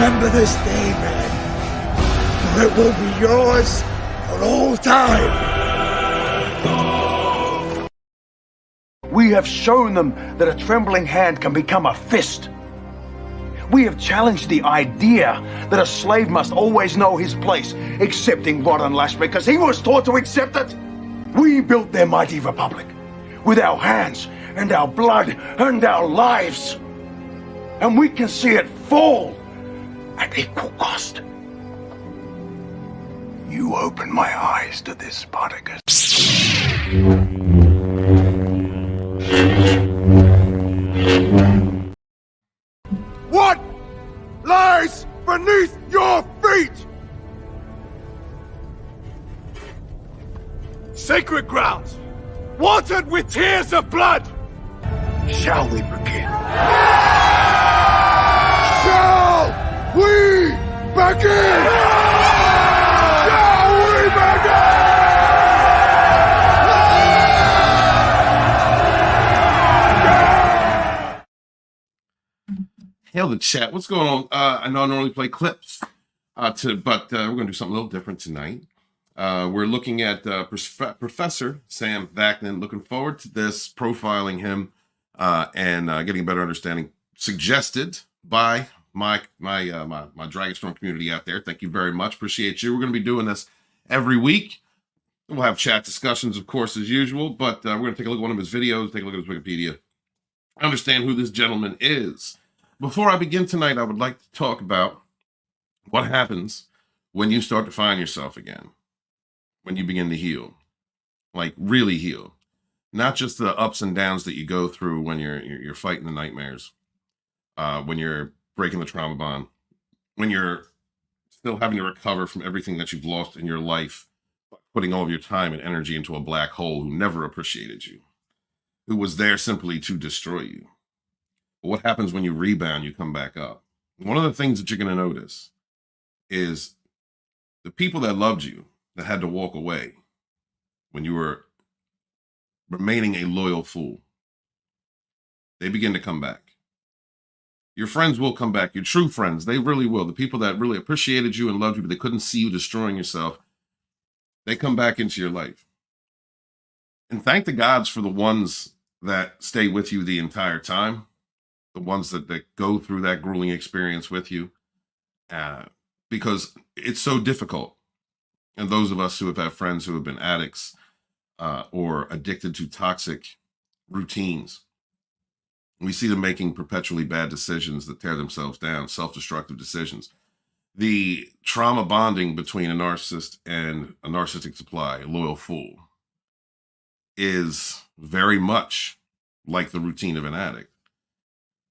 Remember this day, man, for it will be yours for all time. We have shown them that a trembling hand can become a fist. We have challenged the idea that a slave must always know his place, accepting rod and lash because he was taught to accept it. We built their mighty republic with our hands and our blood and our lives. And we can see it fall at equal cost. You opened my eyes to this, Spartacus. What lies beneath your feet? Sacred grounds, watered with tears of blood. Shall we begin? Shall we begin? Shall we begin? Hail the chat. What's going on? I know I normally play clips, but we're going to do something a little different tonight. We're looking at Professor Sam Vaknin. Looking forward to this, profiling him and getting a better understanding, suggested by my Dragonstorm community out there. Thank you very much. Appreciate you. We're going to be doing this every week. We'll have chat discussions, of course, as usual, but we're going to take a look at one of his videos, take a look at his Wikipedia, understand who this gentleman is. Before I begin tonight, I would like to talk about what happens when you start to find yourself again, when you begin to heal, like really heal, not just the ups and downs that you go through when you're fighting the nightmares, when you're breaking the trauma bond, when you're still having to recover from everything that you've lost in your life, putting all of your time and energy into a black hole who never appreciated you, who was there simply to destroy you. But what happens when you rebound, you come back up? One of the things that you're going to notice is the people that loved you, that had to walk away when you were remaining a loyal fool, they begin to come back. Your friends will come back. Your true friends, they really will. The people that really appreciated you and loved you, but they couldn't see you destroying yourself, they come back into your life. And thank the gods for the ones that stay with you the entire time, the ones that go through that grueling experience with you, because it's so difficult. And those of us who have had friends who have been addicts or addicted to toxic routines, we see them making perpetually bad decisions that tear themselves down, self-destructive decisions. The trauma bonding between a narcissist and a narcissistic supply, a loyal fool, is very much like the routine of an addict.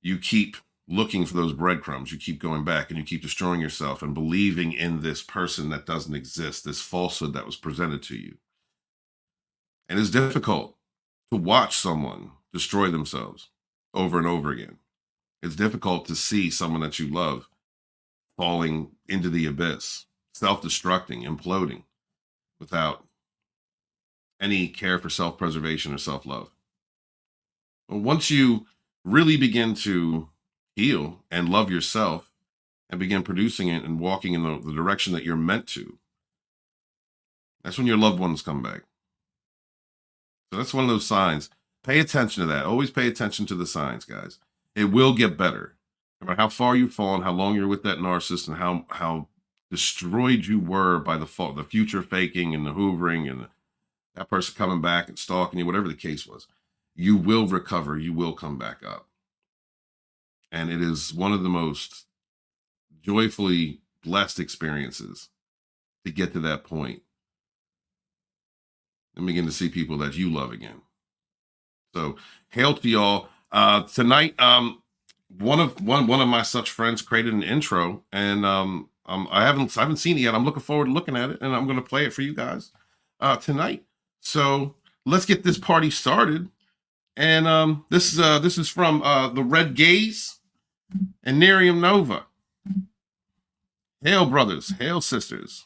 You keep looking for those breadcrumbs. You keep going back and you keep destroying yourself and believing in this person that doesn't exist, this falsehood that was presented to you. And it's difficult to watch someone destroy themselves over and over again. It's difficult to see someone that you love falling into the abyss, self-destructing, imploding without any care for self-preservation or self-love. But once you really begin to heal and love yourself and begin producing it and walking in the direction that you're meant to, that's when your loved ones come back. So that's one of those signs. Pay attention to that. Always pay attention to the signs, guys. It will get better. No matter how far you've fallen, how long you're with that narcissist, and how destroyed you were by the future faking and the hoovering and that person coming back and stalking you, whatever the case was, you will recover. You will come back up. And it is one of the most joyfully blessed experiences to get to that point and begin to see people that you love again. So hail to y'all. Tonight, one of my such friends created an intro, and I haven't seen it yet. I'm looking forward to looking at it, and I'm going to play it for you guys tonight. So let's get this party started. And this is from the Red Gaze and Nerium Nova. Hail, brothers. Hail, sisters.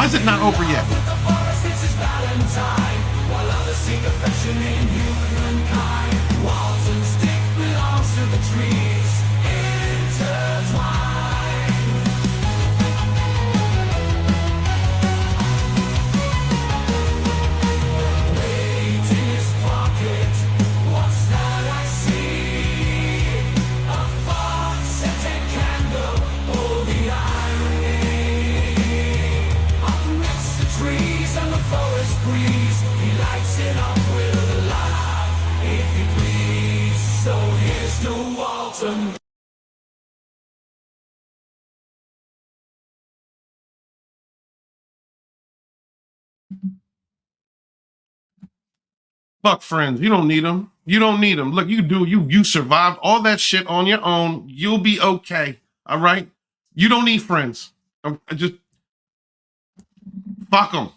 Why is it not over yet? Fuck friends. You don't need them. You don't need them. Look, you survived all that shit on your own. You'll be okay. All right? You don't need friends. Just fuck them.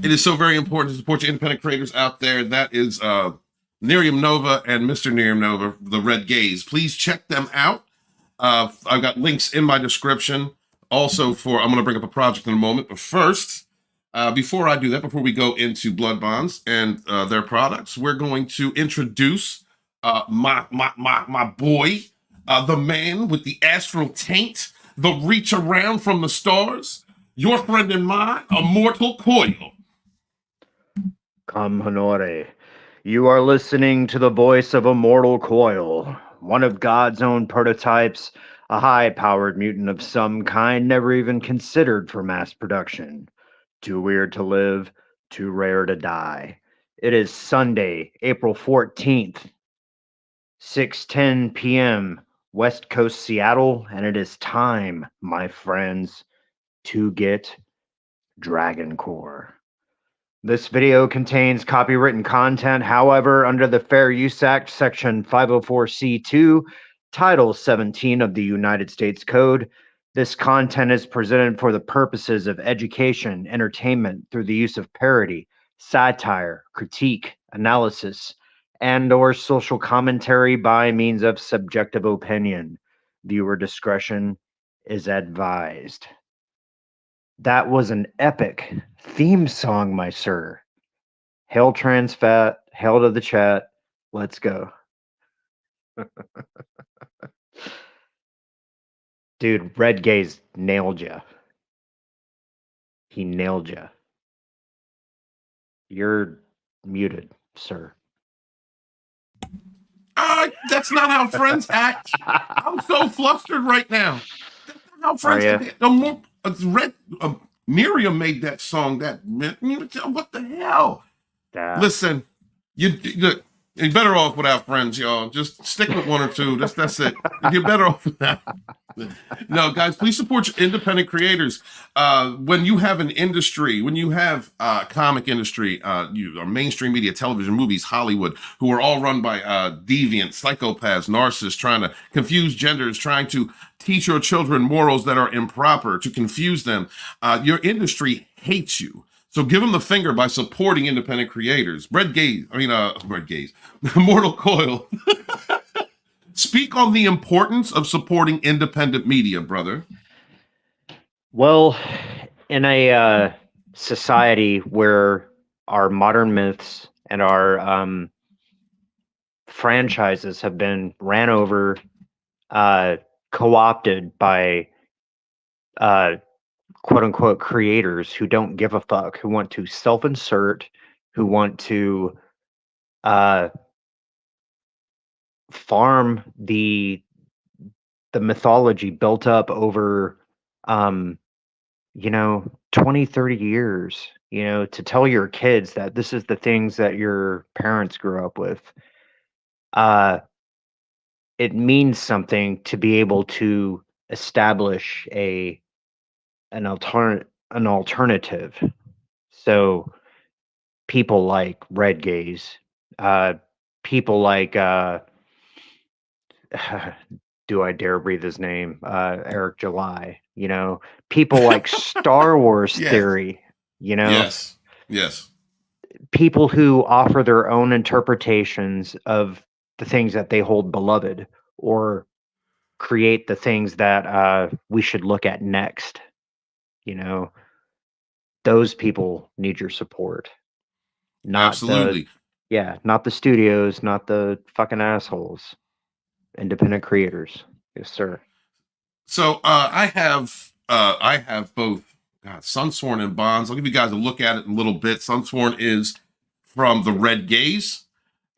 It is so very important to support your independent creators out there. That is Nerium Nova and Mr. Nerium Nova, the Red Gaze. Please check them out. I've got links in my description. Also I'm going to bring up a project in a moment. But first, before I do that, before we go into Blood Bonds and their products, we're going to introduce my boy, the man with the astral taint, the reach around from the stars, your friend and mine, Immortal Coil. Come, Honore. You are listening to the voice of Immortal Coil, one of God's own prototypes, a high-powered mutant of some kind never even considered for mass production. Too weird to live, too rare to die. It is Sunday, April 14th, 6:10 p.m., West Coast Seattle, and it is time, my friends, to get Dragoncore. This video contains copywritten content. However, under the Fair Use Act, Section 504c2, Title 17 of the United States Code, this content is presented for the purposes of education, entertainment, through the use of parody, satire, critique, analysis, and/or social commentary by means of subjective opinion. Viewer discretion is advised. That was an epic theme song, my sir. Hail trans fat, hail to the chat. Let's go. Dude, Red Gaze nailed ya. He nailed ya. You're muted, sir. That's not how friends act. I'm so flustered right now. That's not how friends act. Miriam made that song. What the hell? Listen, you better off without friends, y'all. Just stick with one or two. That's it. You're better off with that. No, guys, please support your independent creators. When you have an industry, when you have comic industry, or mainstream media, television, movies, Hollywood, who are all run by deviant, psychopaths, narcissists, trying to confuse genders, trying to teach your children morals that are improper, to confuse them, your industry hates you. So give them the finger by supporting independent creators. Red Gaze, Immortal Coil. Speak on the importance of supporting independent media, brother. Well, in a society where our modern myths and our franchises have been ran over, co-opted by quote unquote creators who don't give a fuck, who want to self-insert, who want to farm the mythology built up over 20, 30 years, to tell your kids that this is the things that your parents grew up with. It means something to be able to establish an alternative. So people like Red Gaze, people like do I dare breathe his name? Eric July, people like Star Wars Yes. Theory, Yes. people who offer their own interpretations of the things that they hold beloved, or create the things that we should look at next. Those people need your support, not Absolutely. not the studios, not the fucking assholes. Independent creators. Yes, sir. So I have both Sunsworn and Bonds. I'll give you guys a look at it in a little bit. Sunsworn is from the Red Gaze,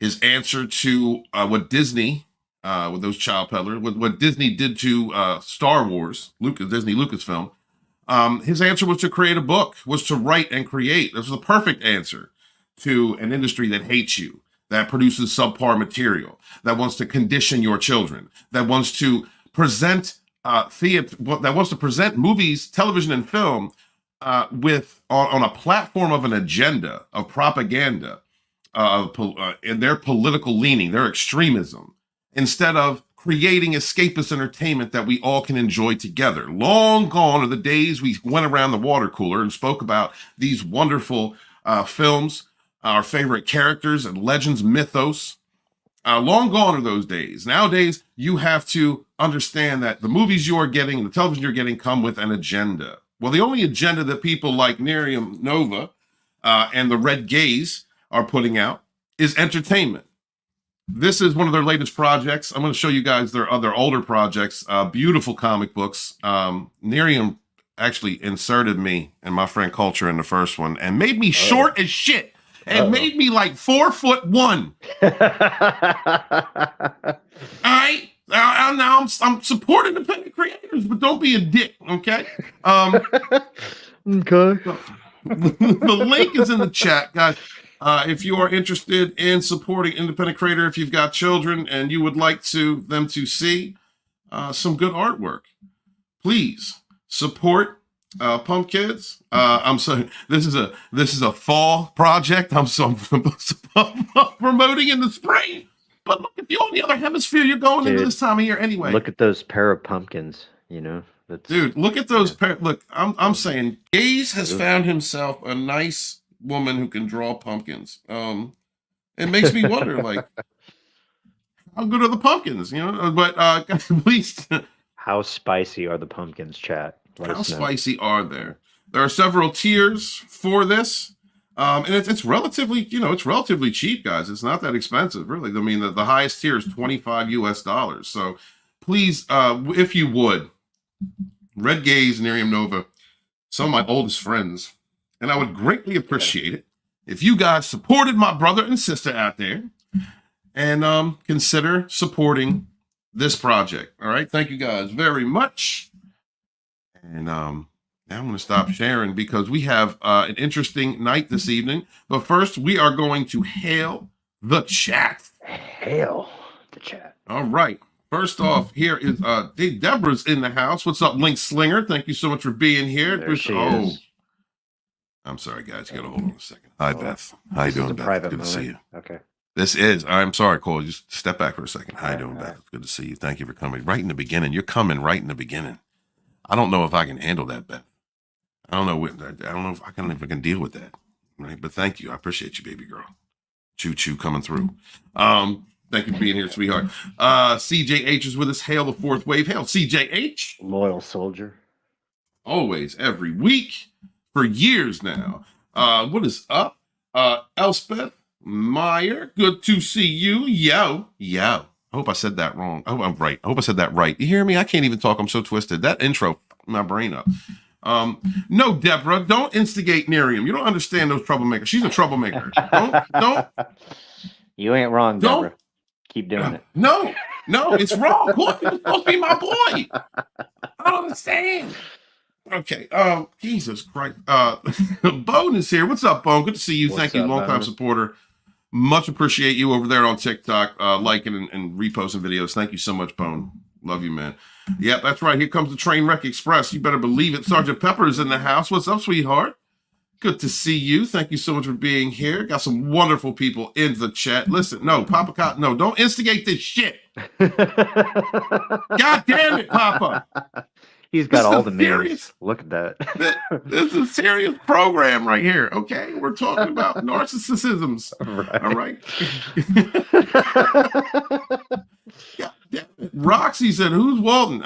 his answer to what Disney, with those child peddlers, what Disney did to Star Wars, Lucasfilm. His answer was to create a book, was to write and create. This was the perfect answer to an industry that hates you, that produces subpar material, that wants to condition your children, that wants to present that wants to present movies, television, and film on a platform of an agenda of propaganda, in their political leaning, their extremism, instead of creating escapist entertainment that we all can enjoy together. Long gone are the days we went around the water cooler and spoke about these wonderful films, our favorite characters and legends, mythos. Long gone are those days. Nowadays, you have to understand that the movies you are getting and the television you're getting come with an agenda. Well, the only agenda that people like Miriam Nova and the Red Gaze are putting out is entertainment. This is one of their latest projects. I'm going to show you guys their other older projects, beautiful comic books. Miriam actually inserted me and my friend Culture in the first one and made me short as shit. And made me like 4'1". All right. Now I'm supporting independent creators, but don't be a dick, okay? Okay. The link is in the chat, guys. If you are interested in supporting independent creator, if you've got children and you would like them to see some good artwork, please support PUM'KIDS. I'm sorry. This is a fall project. I'm promoting in the spring. But look, if you're on the other hemisphere, you're going into this time of year anyway. Look at those pair of pumpkins. Dude, look at those pair. Look, I'm saying, Gaze has found himself a nice woman who can draw pumpkins. It makes me wonder, like, how good are the pumpkins? But please. How spicy are the pumpkins, chat? How spicy are there? There are several tiers for this, and it's relatively, it's relatively cheap, guys. It's not that expensive, really. I mean, the highest tier is $25 US. So, please, if you would, Red Gaze, Miriam Nova, some of my oldest friends, and I would greatly appreciate it if you guys supported my brother and sister out there, and consider supporting this project. All right, thank you guys very much. And now I'm going to stop sharing because we have an interesting night this evening. But first, we are going to hail the chat. Hail the chat. All right. First off, here is Deborah's in the house. What's up, Link Slinger? Thank you so much for being here. There she is. I'm sorry, guys. You got to hold on a second. Hi, Beth. How you doing, Beth? Private Good moment. to see you. Okay. This is. I'm sorry, Cole. Just step back for a second. How you doing, Beth? Good to see you. Thank you for coming. Right in the beginning. You're coming right in the beginning. I don't know if I can handle that, Beth. I don't know if I can deal with that. Right. But thank you. I appreciate you, baby girl. Choo coming through. Thank you for being here, sweetheart. CJH is with us. Hail the fourth wave. Hail CJH. Loyal soldier. always, every week, for years now. What is up? Elspeth Meyer, good to see you. Yo. I hope I said that wrong. I hope I'm right. I hope I said that right. You hear me? I can't even talk. I'm so twisted. That intro fucked my brain up. No, Deborah, don't instigate Miriam. You don't understand those troublemakers. She's a troublemaker. Don't. You ain't wrong, Deborah. Keep doing it. No, it's wrong. You're supposed to be my boy. I don't understand. Okay. Jesus Christ. Bone is here. What's up, Bone? Good to see you. Thank you. Long-time supporter. Much appreciate you over there on TikTok, liking and reposting videos. Thank you so much, Bone. Love you, man. Yep, that's right. Here comes the Train Wreck Express. You better believe it. Sergeant Pepper is in the house. What's up, sweetheart? Good to see you. Thank you so much for being here. Got some wonderful people in the chat. Listen, no, Papa Cotton, no, don't instigate this shit. God damn it, Papa. He's got all the memes. Look at that. This is a serious program right here, okay? We're talking about narcissisms. Right. All right? God damn it. Roxy said, who's Walton?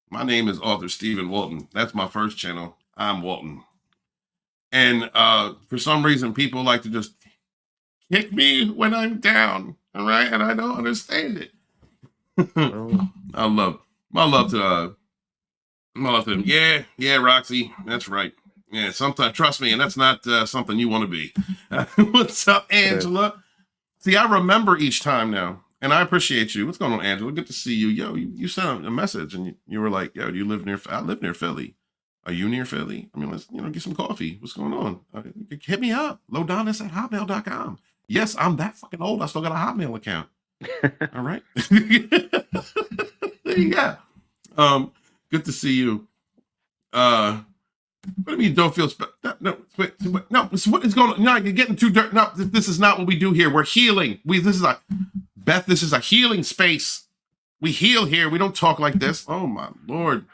My name is author Stephen Walton. That's my first channel. I'm Walton. And for some reason, people like to just kick me when I'm down, all right? And I don't understand it. I love to them. Yeah, Roxy, that's right. Yeah, sometimes, trust me, and that's not something you want to be. What's up, Angela? See, I remember each time now, and I appreciate you. What's going on, Angela? Good to see you. Yo, you sent a message, and you were like, yo, do you live near, I live near Philly. Are you near Philly? I mean, let's, get some coffee. What's going on? Hit me up, Lodonis@hotmail.com. Yes, I'm that fucking old. I still got a Hotmail account. All right. There you go. Good to see you. What do you mean don't feel no, what is going on? No, you're getting too dirt. No, this is not what we do here. We're healing. This is a healing space. We heal here. We don't talk like this. Oh my Lord.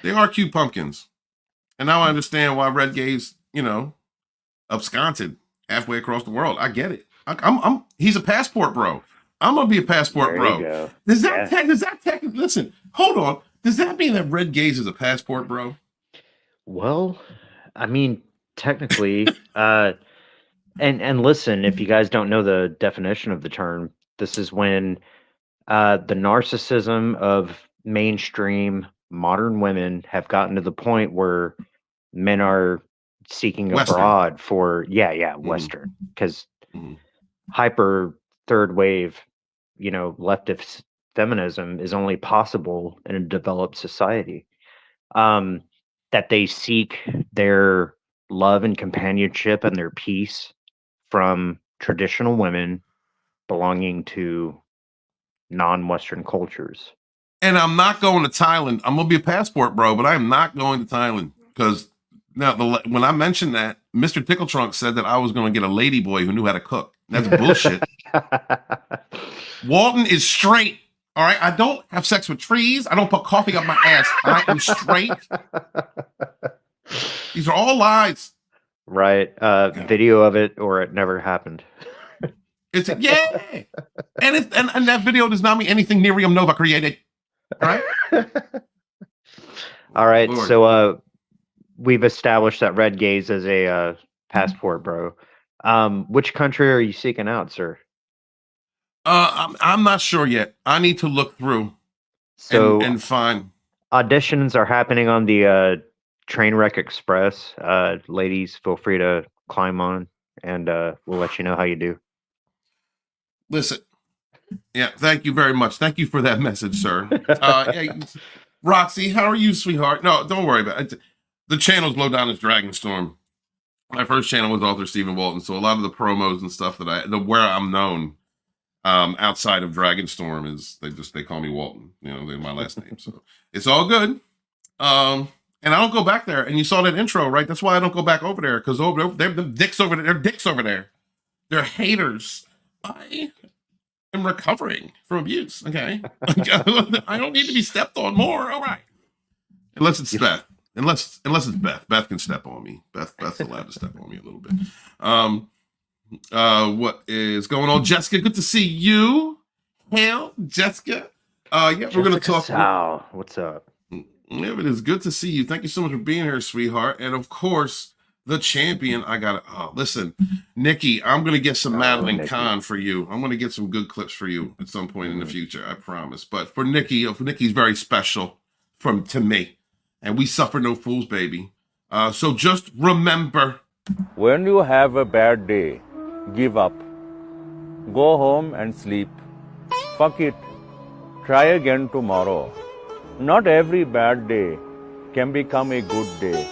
They are cute pumpkins. And now I understand why red gays, absconded halfway across the world. I get it. He's a passport bro. I'm gonna be a passport bro. Does that listen, hold on. Does that mean that red gaze is a passport bro? Well, I mean, technically, and listen, if you guys don't know the definition of the term, this is when the narcissism of mainstream modern women have gotten to the point where men are seeking abroad for Western, because hyper third wave, leftist feminism is only possible in a developed society. That they seek their love and companionship and their peace from traditional women belonging to non-Western cultures. And I'm not going to Thailand. I'm going to be a passport bro, but I am not going to Thailand because now when I mentioned that, Mr. Tickle Trunk said that I was going to get a lady boy who knew how to cook. That's bullshit. Walton is straight. All right. I don't have sex with trees. I don't put coffee up my ass. I am straight. These are all lies. Right. Video of it or it never happened. And that video does not mean anything Miriam Nova created. All right. All right. Lord. So we've established that red gaze as a passport bro. Which country are you seeking out, sir? I'm not sure yet. I need to look through and find. Auditions are happening on the Trainwreck Express. Ladies, feel free to climb on, and we'll let you know how you do. Listen, yeah, thank you very much. Thank you for that message, sir. Roxy, how are you, sweetheart? No, don't worry about it. The channel's Lodonis Dragonstorm. My first channel was author Stephen Walton, so a lot of the promos and stuff where I'm known outside of Dragonstorm is they call me Walton. They're my last name, so it's all good. And I don't go back there. And you saw that intro, right? That's why I don't go back over there, because they're dicks over there. They're dicks over there. They're haters. I am recovering from abuse. Okay, I don't need to be stepped on more. All right, unless it's Beth. Unless it's Beth. Beth can step on me. Beth's allowed to step on me a little bit. What is going on, Jessica? Good to see you. Hail, Jessica. Yeah, we're going to talk. Sal, what's up? Yeah, it is good to see you. Thank you so much for being here, sweetheart. And of course, the champion. I got to listen, Nikki. I'm going to get some Malignant for you. I'm going to get some good clips for you at some point in the future. I promise. But for Nikki's very special to me, and we suffer no fools, baby. So just remember, when you have a bad day, give up. Go home and sleep. Fuck it. Try again tomorrow. Not every bad day can become a good day.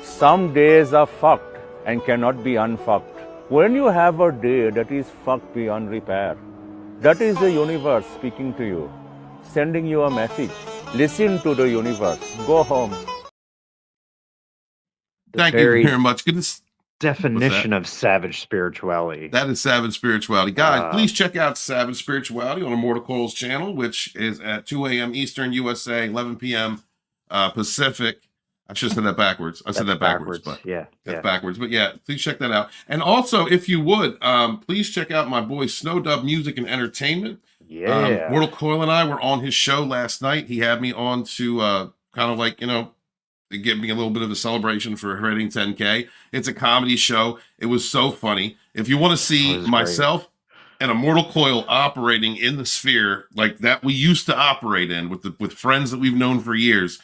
Some days are fucked and cannot be unfucked. When you have a day that is fucked beyond repair, that is the universe speaking to you, sending you a message. Listen to the universe. Go home. Thank you very much. Goodness. Definition of savage spirituality. That is savage spirituality. Guys, please check out Savage Spirituality on Immortal Coil's channel, which is at 2 a.m. Eastern USA, 11 p.m. Pacific. I should have said that backwards. I said that backwards, but that's backwards. But yeah, please check that out. And also, if you would, please check out my boy Snowdub Music and Entertainment. Yeah. Mortal Coil and I were on his show last night. He had me on to kind of like, give me a little bit of a celebration for hitting 10K. It's a comedy show. It was so funny. If you want to see myself and Immortal Coil operating in the sphere like that we used to operate in with friends that we've known for years,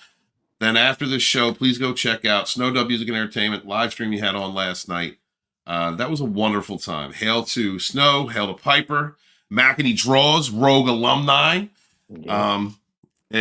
then after this show, please go check out Snowdub Music and Entertainment live stream you had on last night. That was a wonderful time. Hail to Snow, hail to Piper, Mackety Draws, Rogue Alumni. Yeah. I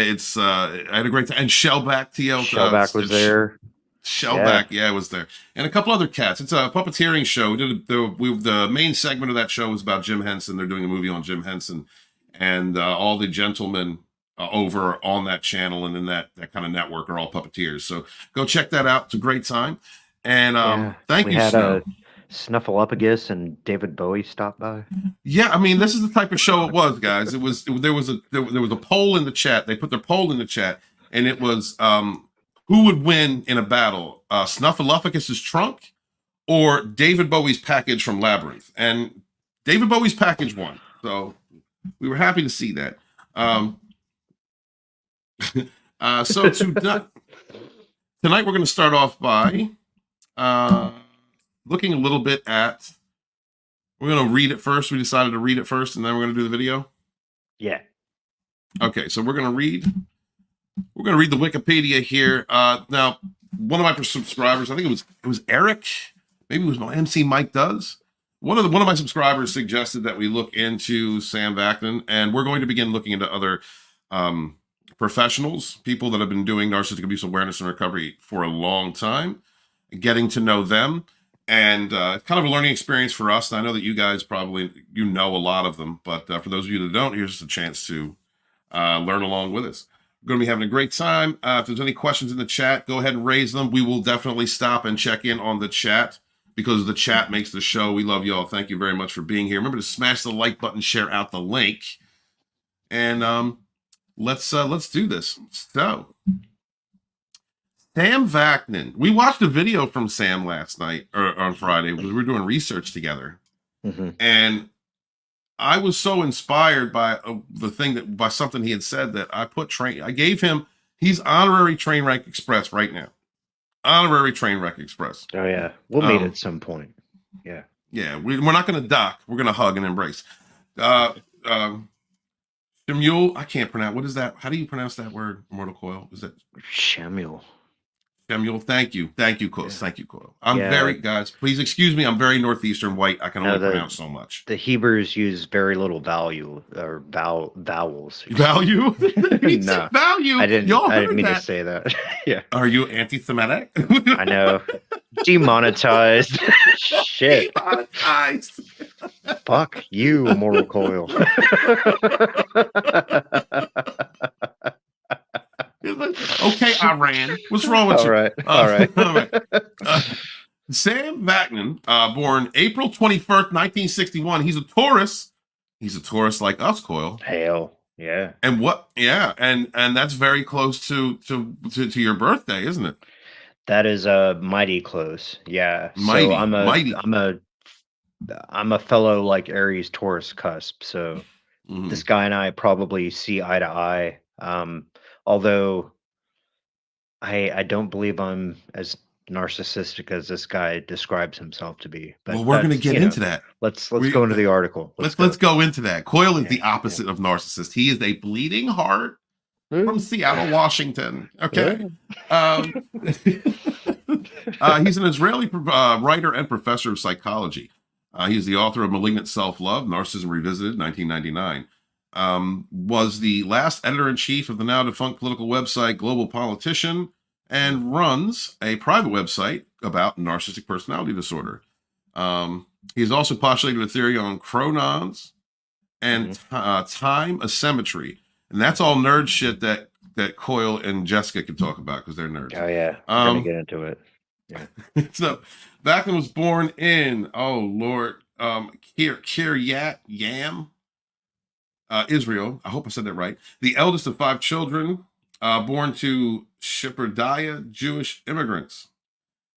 had a great time. And Shellback TL. Shellback was there. Shellback, yeah, was there. And a couple other cats. It's a puppeteering show. The main segment of that show was about Jim Henson. They're doing a movie on Jim Henson. And all the gentlemen over on that channel and in that kind of network are all puppeteers. So go check that out. It's a great time. And thank you, Snow. Snuffleupagus and David Bowie stopped by. Yeah, I mean, this is the type of show it was, guys. There was a poll in the chat. They put their poll in the chat, and it was who would win in a battle, Snuffleupagus' trunk or David Bowie's package from Labyrinth? And David Bowie's package won. So we were happy to see that. So tonight we're going to start off by looking a little bit at, we're going to read it first. We decided to read it first, and then we're going to do the video. Yeah. Okay, so we're going to read the Wikipedia here. Now, one of my subscribers, I think it was Eric, maybe it was my MC Mike Does. One of my subscribers suggested that we look into Sam Vaknin, and we're going to begin looking into other professionals, people that have been doing narcissistic abuse awareness and recovery for a long time, getting to know them. And it's kind of a learning experience for us. And I know that you guys probably, know a lot of them, but for those of you that don't, here's just a chance to learn along with us. We're going to be having a great time. If there's any questions in the chat, go ahead and raise them. We will definitely stop and check in on the chat because the chat makes the show. We love you all. Thank you very much for being here. Remember to smash the like button, share out the link, and let's do this. So, Sam Vaknin. We watched a video from Sam last night or on Friday. We were doing research together, and I was so inspired by by something he had said that I gave him. He's honorary Train Wreck Express right now. Honorary Train Wreck Express. Oh yeah, we'll meet at some point. Yeah. Yeah, we're not going to dock. We're going to hug and embrace. Shemuel, I can't pronounce. What is that? How do you pronounce that word? Immortal Coil. Is it Shemuel? Shemuel, thank you, Coil. Thank you, Coil. Guys, please excuse me. I'm very Northeastern white. I can only pronounce so much. The Hebrews use very little vowels. Value? No, value. I didn't mean to say that. Yeah. Are you anti-Semitic? I know. Demonetized. Shit. Demonetized. Fuck you, Immortal Coil. Okay, Iran. What's wrong with you? All right. Sam Vaknin, born April 21st, 1961. He's a Taurus. He's a Taurus like us, Coil. Hail. Yeah. And what? Yeah. And that's very close to your birthday, isn't it? That is mighty close. Yeah. Mighty. So I'm a fellow like Aries Taurus cusp. So this guy and I probably see eye to eye. Although I don't believe I'm as narcissistic as this guy describes himself to be. But Well, we're going to get into that. Let's go into the article. Let's go into that. Coyle is Yeah, the opposite of narcissist. He is a bleeding heart from Seattle, Washington. Okay. He's an Israeli writer and professor of psychology. He's the author of Malignant Self-Love, Narcissism Revisited, 1999. Was the last editor-in-chief of the now-defunct political website Global Politician, and runs a private website about narcissistic personality disorder. He's also postulated a theory on chronons and time asymmetry. And that's all nerd shit that Coyle and Jessica can talk about because they're nerds. Oh, yeah. We're going to get into it. Yeah. So, Vaknin was born in, Kiryat Yam, Israel. I hope I said that right. The eldest of 5 children, born to Shepherdaya Jewish immigrants.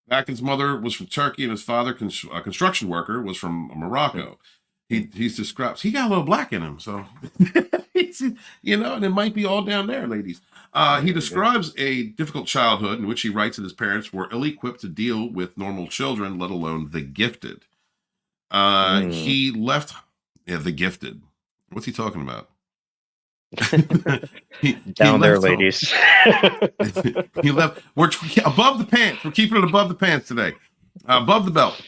Vaknin's mother was from Turkey, and his father, a construction worker, was from Morocco. He's described. He got a little black in him, so and it might be all down there, ladies. He describes a difficult childhood in which he writes that his parents were ill-equipped to deal with normal children, let alone the gifted. He left the gifted. What's he talking about? Down there, ladies. He left. We're above the pants. We're keeping it above the pants today, above the belt.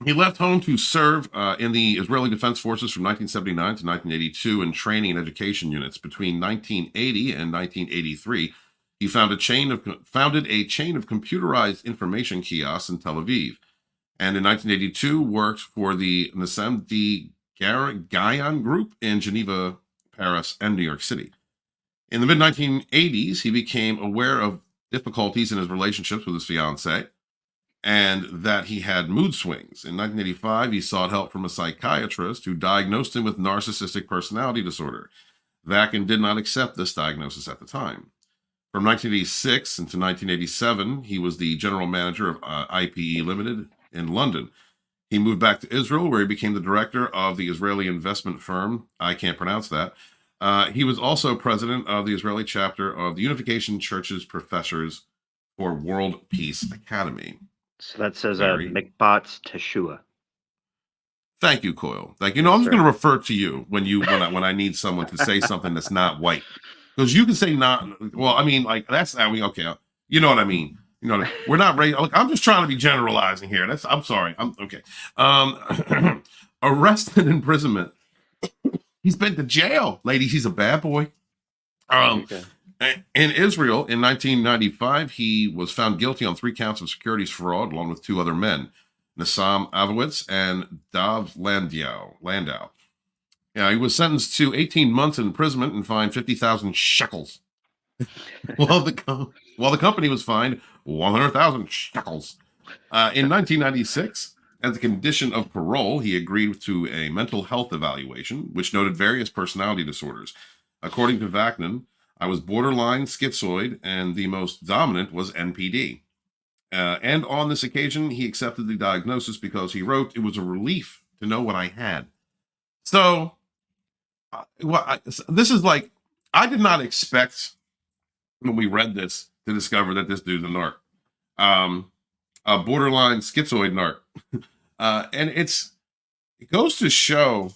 He left home to serve in the Israeli Defense Forces from 1979 to 1982 in training and education units. Between 1980 and 1983, he founded a chain of computerized information kiosks in Tel Aviv, and in 1982 worked for the Nassim D. Gayan Group in Geneva, Paris, and New York City. In the mid-1980s, he became aware of difficulties in his relationships with his fiancée, and that he had mood swings. In 1985, he sought help from a psychiatrist who diagnosed him with narcissistic personality disorder. Vaknin did not accept this diagnosis at the time. From 1986 into 1987, he was the general manager of IPE Limited in London. He moved back to Israel, where he became the director of the Israeli investment firm. I can't pronounce that. He was also president of the Israeli chapter of the Unification Church's Professors for World Peace Academy. So that says McBot's Teshua. Thank you, Coyle. I'm just going to refer to you when I need someone to say something that's not white, because you can say not. Well, I mean, that's okay. You know what I mean. We're not ready. I'm just trying to be generalizing here. I'm sorry. I'm okay. Arrested imprisonment. He's been to jail, ladies. He's a bad boy. In Israel, in 1995, he was found guilty on 3 counts of securities fraud, along with 2 other men, Nassam Avowitz and Dav Landau. He was sentenced to 18 months in imprisonment and fined 50,000 shekels, while the company was fined 100,000 shekels. In 1996, as a condition of parole, he agreed to a mental health evaluation, which noted various personality disorders. According to Vaknin, I was borderline schizoid, and the most dominant was NPD. And on this occasion, he accepted the diagnosis because he wrote, "It was a relief to know what I had." So, this is I did not expect when we read this to discover that this dude's a narc, a borderline schizoid narc. And it goes to show,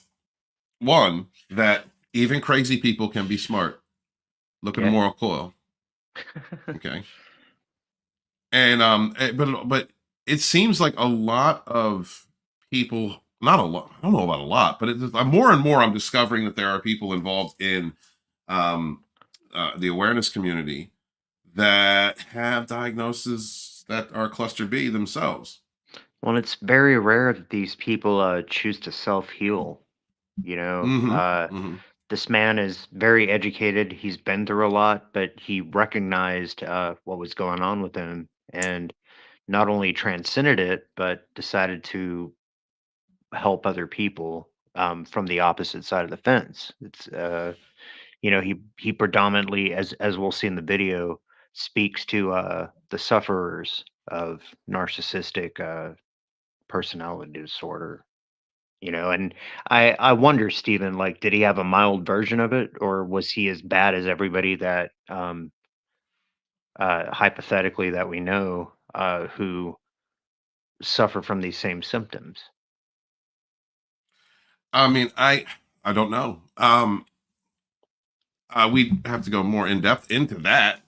one, that even crazy people can be smart. Look at Moral Coil. Okay. And but it seems like a lot of people, not a lot, I don't know about a lot, but more and more I'm discovering that there are people involved in the awareness community that have diagnoses that are cluster B themselves. Well, it's very rare that these people choose to self-heal. This man is very educated. He's been through a lot, but he recognized what was going on with him, and not only transcended it, but decided to help other people from the opposite side of the fence. It's he predominantly, as we'll see in the video, speaks to the sufferers of narcissistic personality disorder. you know. And I wonder, Stephen, like, did he have a mild version of it, or was he as bad as everybody that hypothetically that we know who suffer from these same symptoms? I mean, I don't know. We'd have to go more in depth into that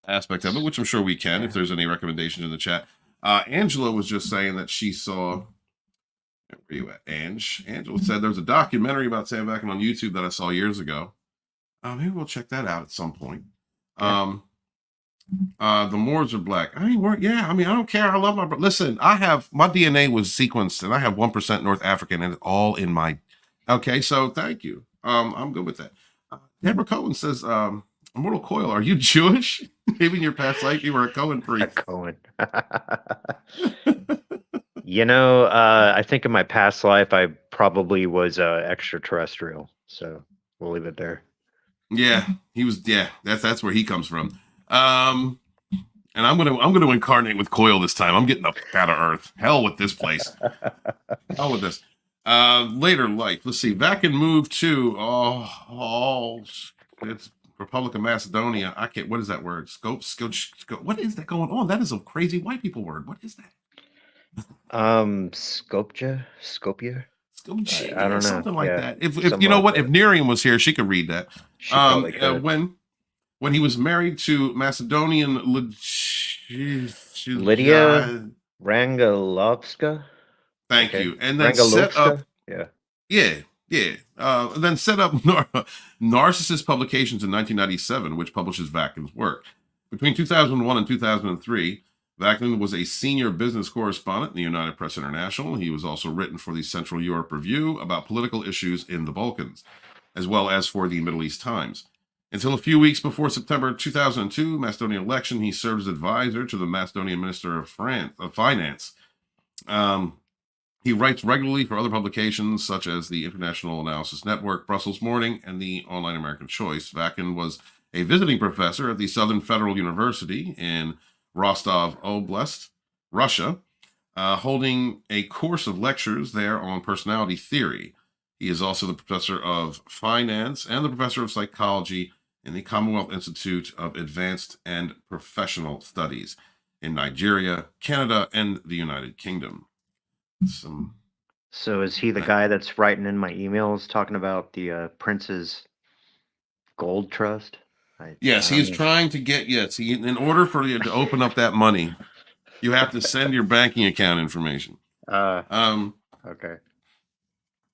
aspect of it, which I'm sure we can if there's any recommendations in the chat. Angela was just saying that she saw. Where are you at, Ange? Angela said there's a documentary about Sam Vaknin on YouTube that I saw years ago. Maybe we'll check that out at some point. Yeah. The Moors are black. I mean, I don't care. I love my. Listen, my DNA was sequenced, and I have 1% North African, and it's all in my. Okay, so thank you. I'm good with that. Deborah Cohen says, Immortal Coil, are you Jewish? Maybe in your past life you were a Cohen priest. A Cohen. You know, I think in my past life I probably was extraterrestrial. So we'll leave it there. Yeah, he was. Yeah, that's where he comes from. And I'm gonna incarnate with Coil this time. I'm getting up out of Earth. Hell with this place. Hell with this. Later life. Let's see. Vaknin moved to it's Republic of Macedonia. I can't. What is that word? Scope. What is that going on? That is a crazy white people word. What is that? Skopje. I don't know. Something like that. If you know what, if Miriam was here, she could read that. She probably could. When he was married to Macedonian Lydia Rangelovska. Thank you. And then set up. Yeah. Then set up Narcissist Publications in 1997, which publishes Vaknin's work. Between 2001 and 2003, Vaknin was a senior business correspondent in the United Press International. He was also written for the Central Europe Review about political issues in the Balkans, as well as for the Middle East Times. Until a few weeks before September 2002 Macedonian election, he served as advisor to the Macedonian Minister of Finance. He writes regularly for other publications such as the International Analysis Network, Brussels Morning, and the Online American Choice. Vaknin was a visiting professor at the Southern Federal University in Rostov Oblast, Russia, holding a course of lectures there on personality theory. He is also the professor of finance and the professor of psychology in the Commonwealth Institute of Advanced and Professional Studies in Nigeria, Canada, and the United Kingdom. So is he the guy that's writing in my emails talking about the Prince's Gold Trust? Yes, he is trying to get, in order for you to open up that money, you have to send your banking account information. Okay.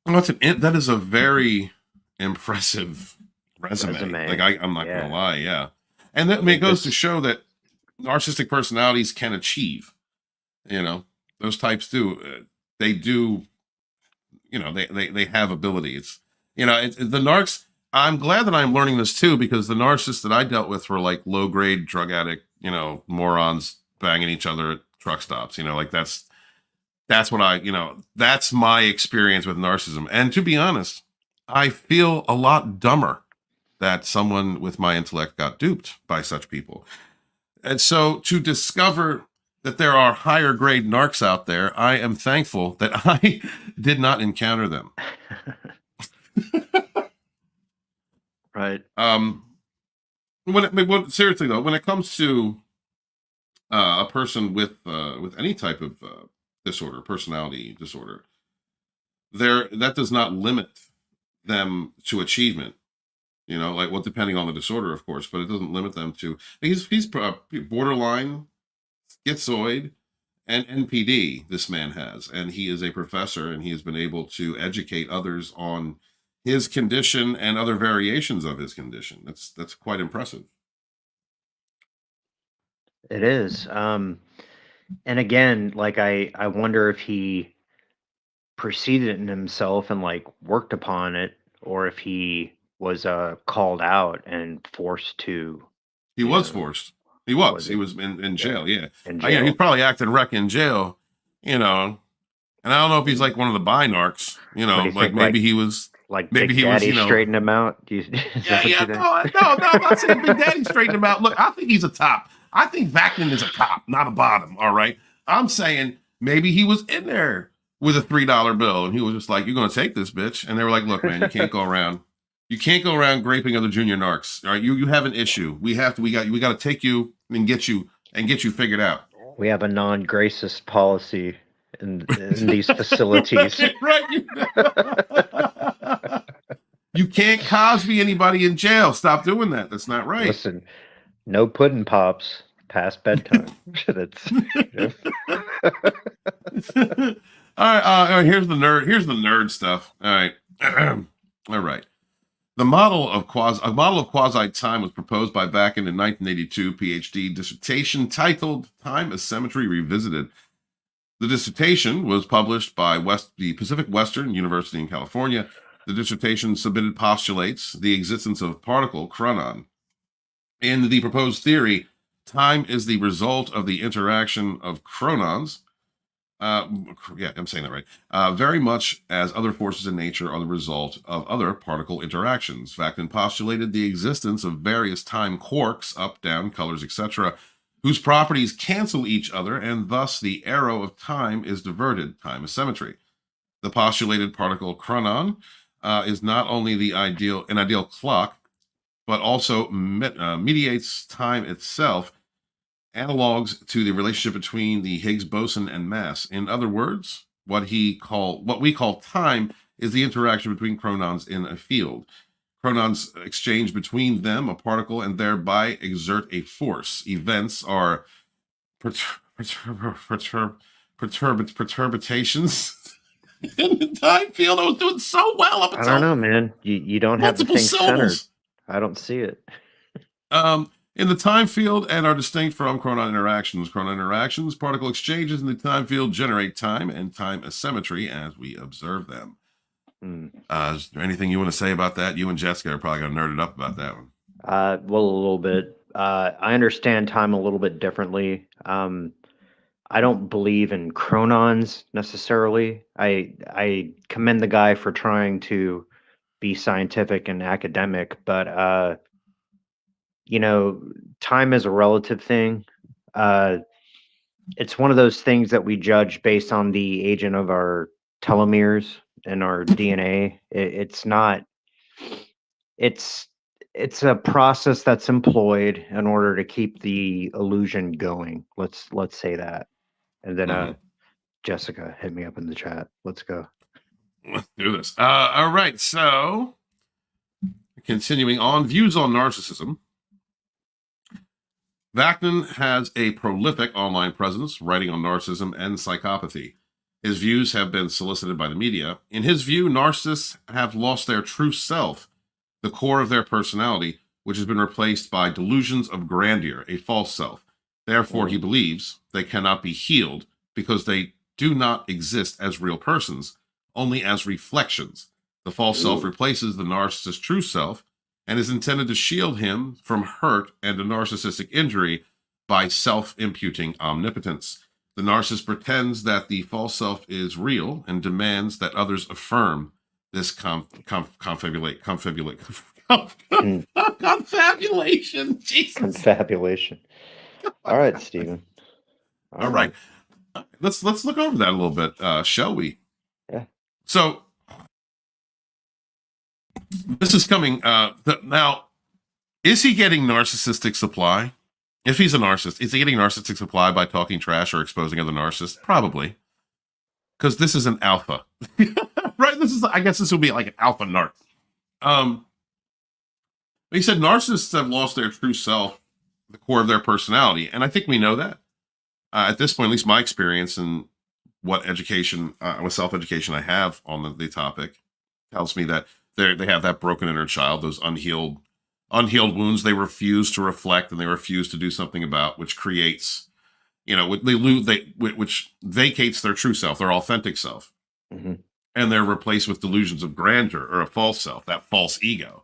Well, that is a very impressive resume. Like I'm not gonna lie, yeah. And that, I mean, it goes to show that narcissistic personalities can achieve. You know, those types do. They do. You know, they have ability. It's the narcs. I'm glad that I'm learning this too, because the narcissists that I dealt with were like low grade drug addict, morons banging each other at truck stops. Like that's what that's my experience with narcissism. And to be honest, I feel a lot dumber that someone with my intellect got duped by such people. And so to discover that there are higher grade narcs out there, I am thankful that I did not encounter them. Right. Seriously though, when it comes to a person with any type of disorder, personality disorder, that does not limit them to achievement. Depending on the disorder, of course, but it doesn't limit them to. He's borderline schizoid and NPD. This man has, and he is a professor, and he has been able to educate others on his condition and other variations of his condition. That's quite impressive. It is. And again, like I wonder if he perceived it in himself and like worked upon it, or if he was called out and forced to. He was forced. He was. He was in jail. Yeah. In jail. He's probably acting wreck in jail. And I don't know if he's like one of the bi-narcs. Maybe he was. Like maybe Big Daddy straightened him out. No, I'm not saying Big Daddy straightened him out. Look, I think he's a top. I think Vaknin is a top, not a bottom. All right. I'm saying maybe he was in there with a $3 bill, and he was just like, "You're gonna take this, bitch." And they were like, "Look, man, you can't go around. You can't go around graping other junior narcs. All right, you have an issue. We got to take you and get you figured out." We have a non-racist policy in these facilities. Right. You can't Cosby anybody in jail. Stop doing that. That's not right. Listen, no pudding pops past bedtime. That's. All right. Here's the nerd stuff. All right. All right. A model of quasi time was proposed by Vaknin in 1982 PhD dissertation titled "Time as Symmetry Revisited." The dissertation was published by the Pacific Western University in California. The dissertation submitted postulates the existence of particle chronon. In the proposed theory, time is the result of the interaction of chronons. Yeah, I'm saying that right. Very much as other forces in nature are the result of other particle interactions. Vaknin postulated the existence of various time quarks, up, down, colors, etc., whose properties cancel each other, and thus the arrow of time is diverted. Time is symmetry. The postulated particle chronon is not only an ideal clock, but also mediates time itself, analogs to the relationship between the Higgs boson and mass. In other words, what we call time is the interaction between chronons in a field. Chronons exchange between them a particle and thereby exert a force. Events are perturbations in the time field. I was doing so well up until I don't know, man. You don't have the thing centered. syllables. I don't see it. In the time field and are distinct from chronon interactions. Chronon interactions, particle exchanges in the time field generate time and time asymmetry as we observe them. Is there anything you want to say about that? You and Jessica are probably going to nerd it up about that one. Well, a little bit. I understand time a little bit differently. I don't believe in chronons necessarily. I commend the guy for trying to be scientific and academic, but time is a relative thing. It's one of those things that we judge based on the agent of our telomeres and our DNA. It's not. It's a process that's employed in order to keep the illusion going. Let's say that. And then Jessica, hit me up in the chat. Let's go. Let's do this. All right. So, continuing on, views on narcissism. Vaknin has a prolific online presence, writing on narcissism and psychopathy. His views have been solicited by the media. In his view, narcissists have lost their true self, the core of their personality, which has been replaced by delusions of grandeur, a false self. Therefore, he believes they cannot be healed because they do not exist as real persons, only as reflections. The false self replaces the narcissist's true self and is intended to shield him from hurt and a narcissistic injury by self-imputing omnipotence. The narcissist pretends that the false self is real and demands that others affirm this confabulation. Jesus. Confabulation. All right, Stephen. All right. Let's look over that a little bit, shall we? Yeah. So this is coming. Now, is he getting narcissistic supply? If he's a narcissist, is he getting narcissistic supply by talking trash or exposing other narcissists? Probably. Because this is an alpha. Right? I guess this will be like an alpha narc. He said narcissists have lost their true self, the core of their personality. And I think we know that. At this point, at least my experience and what education, what self-education I have on the topic tells me that they have that broken inner child, those unhealed wounds they refuse to reflect and they refuse to do something about, which creates, which vacates their true self, their authentic self. Mm-hmm. And they're replaced with delusions of grandeur or a false self, that false ego.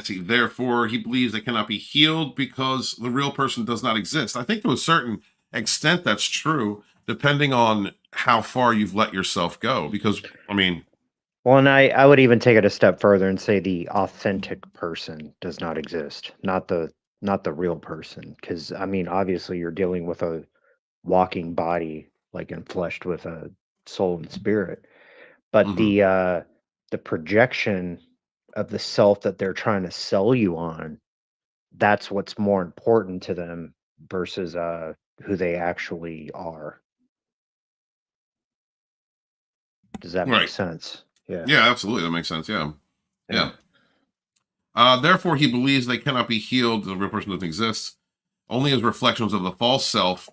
Therefore, he believes they cannot be healed because the real person does not exist. I think to a certain extent that's true, depending on how far you've let yourself go. Because, well, and I would even take it a step further and say the authentic person does not exist, not the real person. Because, obviously you're dealing with a walking body like enfleshed with a soul and spirit. But Mhm. the projection of the self that they're trying to sell you on, that's what's more important to them versus who they actually are. Does that make Right. sense? Yeah. Yeah, absolutely. That makes sense. Yeah. Yeah. Yeah. Therefore, he believes they cannot be healed. The real person doesn't exist. Only as reflections of the false self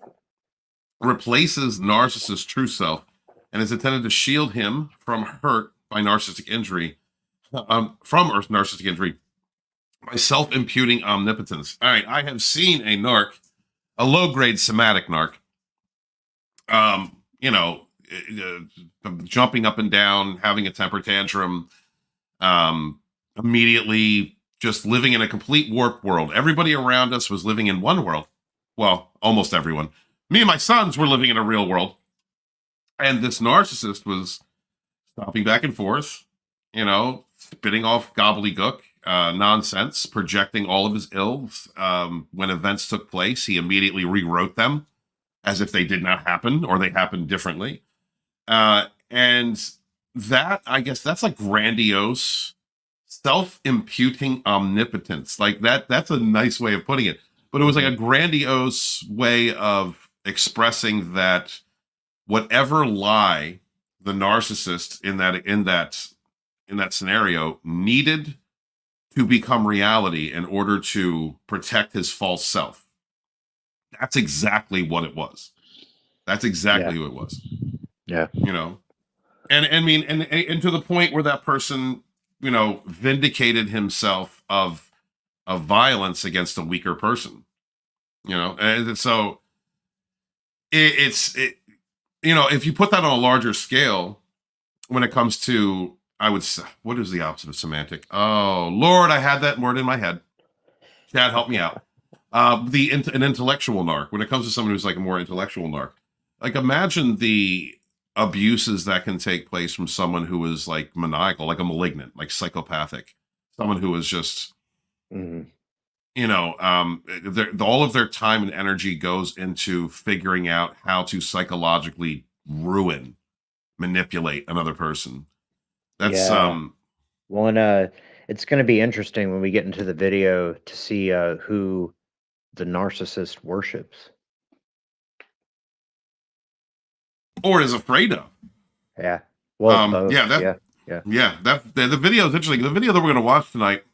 replaces narcissist's true self and is intended to shield him from hurt by narcissistic injury, narcissistic injury by self-imputing omnipotence. All right, I have seen a narc, a low-grade somatic narc, you know, jumping up and down, having a temper tantrum, immediately just living in a complete warped world. Everybody around us was living in one world. Well, almost everyone. Me and my sons were living in a real world. And this narcissist was stopping back and forth, you know, spitting off gobbledygook, nonsense, projecting all of his ills. When events took place, he immediately rewrote them as if they did not happen or they happened differently. And that, I guess, that's like grandiose, self-imputing omnipotence. Like that's a nice way of putting it. But it was like a grandiose way of expressing that whatever lie the narcissist in that scenario needed to become reality in order to protect his false self. That's exactly what it was. That's exactly who it was. Yeah. You know, and I mean, and to the point where that person, you know, vindicated himself of violence against a weaker person. You know, and so it's you know, if you put that on a larger scale, when it comes to, I would say, what is the opposite of semantic? Oh, Lord, I had that word in my head. Chad, help me out. An intellectual narc. When it comes to someone who's like a more intellectual narc, like imagine the abuses that can take place from someone who is like maniacal, like a malignant, like psychopathic, someone who is just, you know, all of their time and energy goes into figuring out how to psychologically ruin, manipulate another person. That's Well, and it's going to be interesting when we get into the video to see who the narcissist worships or is afraid of. Yeah. Well, both. Yeah, the video is interesting. The video that we're going to watch tonight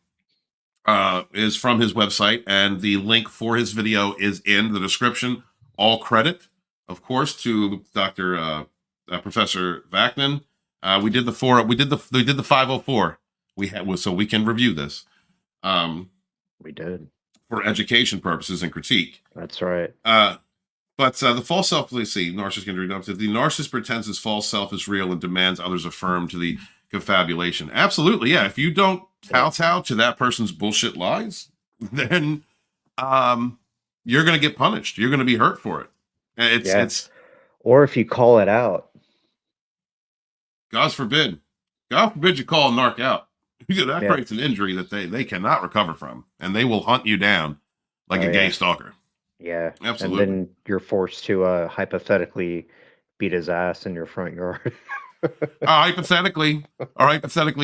is from his website, and the link for his video is in the description. All credit, of course, to Dr. Professor Vaknin. We did the 504. We had so we can review this. We did for education purposes and critique. That's right. But the false self, let's see, narcissist can read up to the narcissist pretends his false self is real and demands others affirm to the confabulation. Absolutely, yeah. If you don't kowtow to that person's bullshit lies, then you're going to get punished. You're going to be hurt for it. It's or if you call it out. God forbid you call a narc out. That creates an injury that they cannot recover from, and they will hunt you down like a gay stalker. Yeah, absolutely. And then you're forced to hypothetically beat his ass in your front yard. hypothetically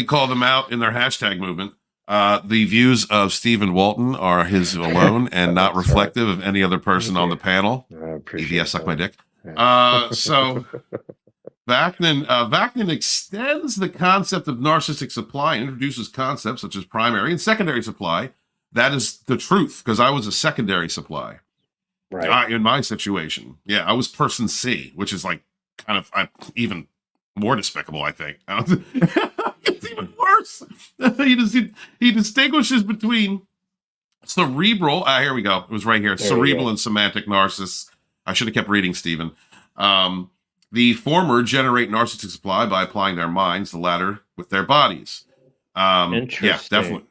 call them out in their hashtag movement. The views of Stephen Walton are his alone and not reflective of any other person on the panel. EVS, suck my dick. So Vaknin extends the concept of narcissistic supply and introduces concepts such as primary and secondary supply. That is the truth, because I was a secondary supply. Right. In my situation. Yeah, I was person C, which is like kind of even more despicable, I think. It's even worse. He distinguishes between cerebral, here we go. It was right here. Cerebral and semantic narcissists. I should have kept reading, Stephen. The former generate narcissistic supply by applying their minds, the latter with their bodies. Interesting. Yeah, definitely.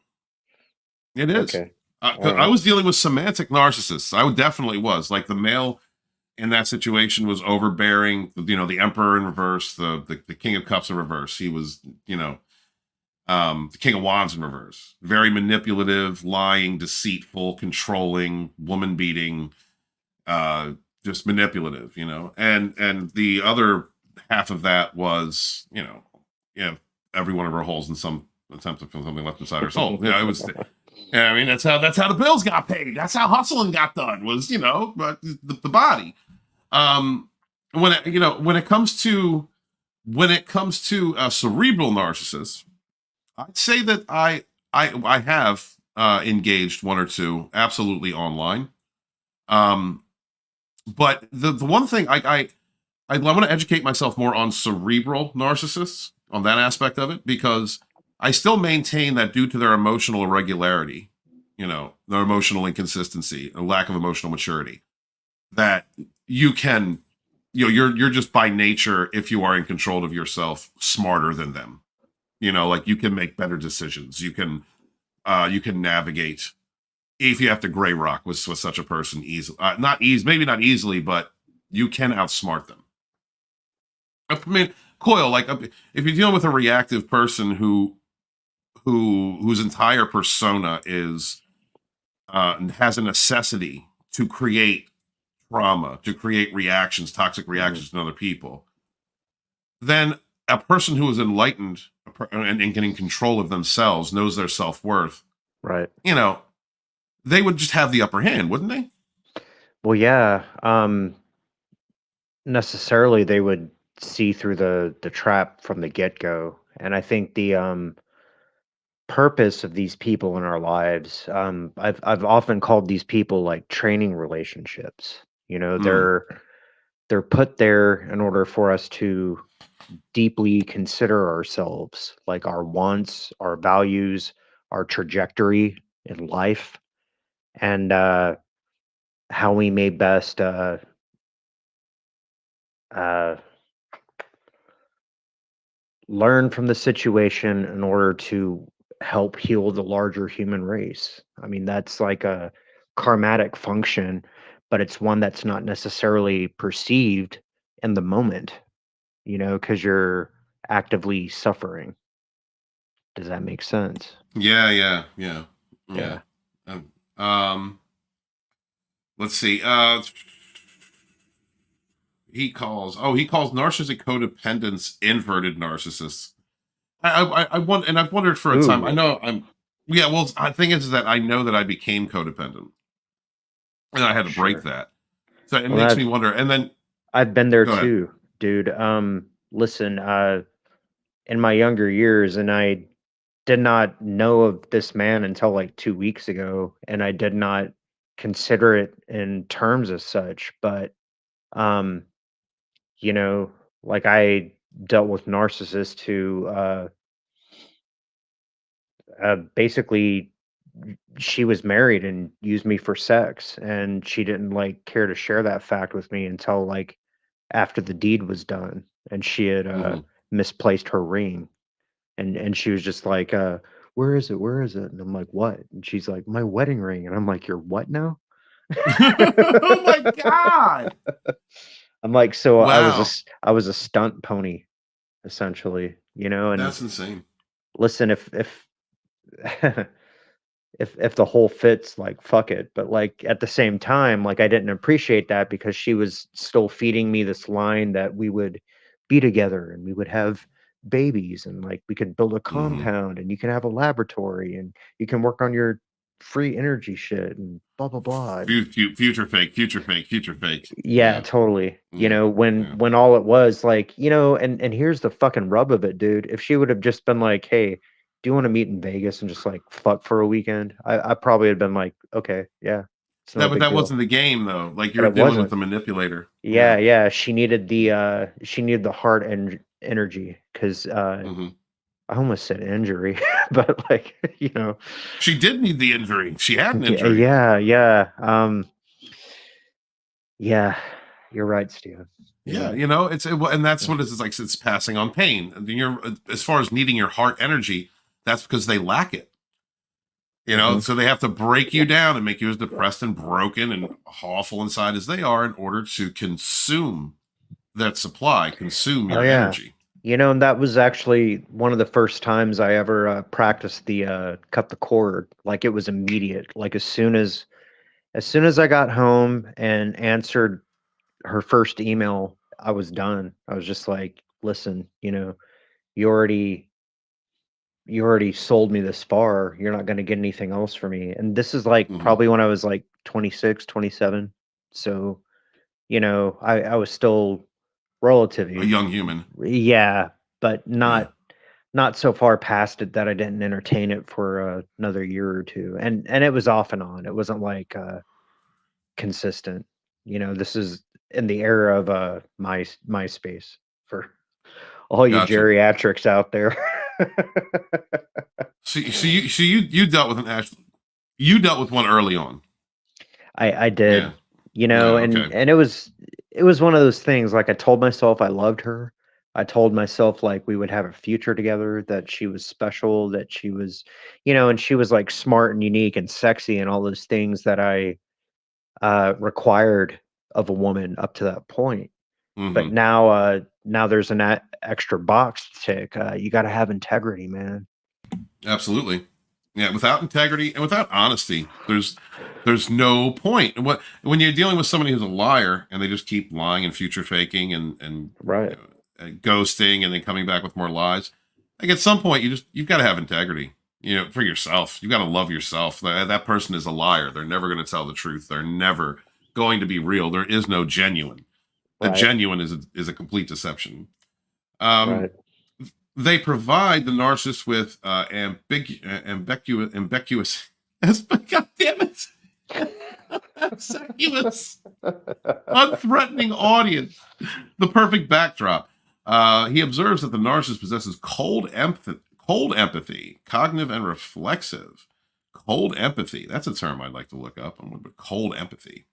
It is. Okay. I was dealing with semantic narcissists. I definitely was. Like the male in that situation was overbearing, you know, the emperor in reverse, the king of cups in reverse. He was, you know, the king of wands in reverse. Very manipulative, lying, deceitful, controlling, woman beating, just manipulative, and the other half of that was, every one of her holes in some attempt to fill something left inside her soul. It was, I mean, that's how the bills got paid. That's how hustling got done, was, but the body. When it comes to cerebral narcissists, I'd say that I have engaged one or two absolutely online. But the one thing I want to educate myself more on cerebral narcissists, on that aspect of it, because I still maintain that due to their emotional irregularity, their emotional inconsistency, a lack of emotional maturity, that you can, you're just by nature, if you are in control of yourself, smarter than them. Like you can make better decisions. You can navigate. If you have to gray rock with such a person easily, maybe not easily, but you can outsmart them. I mean, Coil, like if you're dealing with a reactive person whose entire persona is has a necessity to create trauma, to create reactions, toxic reactions to other people, then a person who is enlightened and getting control of themselves, knows their self-worth, right? They would just have the upper hand, wouldn't they? Well, yeah. Necessarily, they would see through the trap from the get-go, and I think the purpose of these people in our lives, I've often called these people like training relationships. They're put there in order for us to deeply consider ourselves, like our wants, our values, our trajectory in life, and how we may best learn from the situation in order to help heal the larger human race. I mean, that's like a karmatic function, but it's one that's not necessarily perceived in the moment, because you're actively suffering. Does that make sense? Yeah. Let's see. He calls narcissistic codependents inverted narcissists. I've wondered for a time. I know well, the thing is that I know that I became codependent, and I had to break that. So it makes me wonder. And then I've been there too, dude. Listen, in my younger years, and I did not know of this man until like 2 weeks ago, and I did not consider it in terms as such, but like I dealt with narcissists who basically, she was married and used me for sex, and she didn't like care to share that fact with me until like after the deed was done, and she had misplaced her ring, and she was just like, where is it, and I'm like, what? And she's like, my wedding ring. And I'm like, you're what now? Oh my god. I'm like, so wow. I was a stunt pony, essentially, and that's insane. Listen, if if the whole fits, like, fuck it. But like at the same time, like I didn't appreciate that, because she was still feeding me this line that we would be together and we would have babies, and like we could build a compound, and you can have a laboratory, and you can work on your free energy shit, and blah blah blah. Future fake. Yeah, totally. When all it was like, and here's the fucking rub of it, dude. If she would have just been like, hey, do you want to meet in Vegas and just like fuck for a weekend? I probably had been like, okay, yeah. But that wasn't the game though. Like you're dealing with the manipulator. Yeah. She needed the heart and energy, because I almost said injury, but like, she did need the injury. She had an injury. Yeah. Yeah, you're right, Steven. Yeah, and that's what it's like. It's passing on pain. And as far as needing your heart energy, that's because they lack it. So they have to break you down and make you as depressed and broken and awful inside as they are in order to consume that supply, consume your energy. And that was actually one of the first times I ever practiced the cut the cord. Like it was immediate. Like as soon as I got home and answered her first email, I was done. I was just like, listen, you already sold me this far. You're not going to get anything else for me. And this is like probably when I was like 26, 27. So, I was still relatively a young human. Yeah, but not so far past it that I didn't entertain it for another year or two. And it was off and on. It wasn't like consistent. This is in the era of MySpace for all you Gotcha. geriatrics out there. So you dealt with you dealt with one early on. I did, okay. and it was one of those things. Like, I told myself I loved her. I told myself like we would have a future together, that she was special, that she was, and she was like smart and unique and sexy and all those things that I required of a woman up to that point. But now there's an extra box to tick. You got to have integrity, man. Absolutely. Yeah, without integrity and without honesty, there's no point. When you're dealing with somebody who's a liar and they just keep lying and future faking and right, ghosting and then coming back with more lies, like at some point you've got to have integrity, for yourself. You got to love yourself. That person is a liar. They're never going to tell the truth. They're never going to be real. There is no genuine. The genuine is a complete deception. Right. They provide the narcissist with ambiguous. God damn it! Ambiguous, unthreatening audience. The perfect backdrop. He observes that the narcissist possesses cold empathy, cognitive and reflexive. Cold empathy. That's a term I'd like to look up. Cold empathy.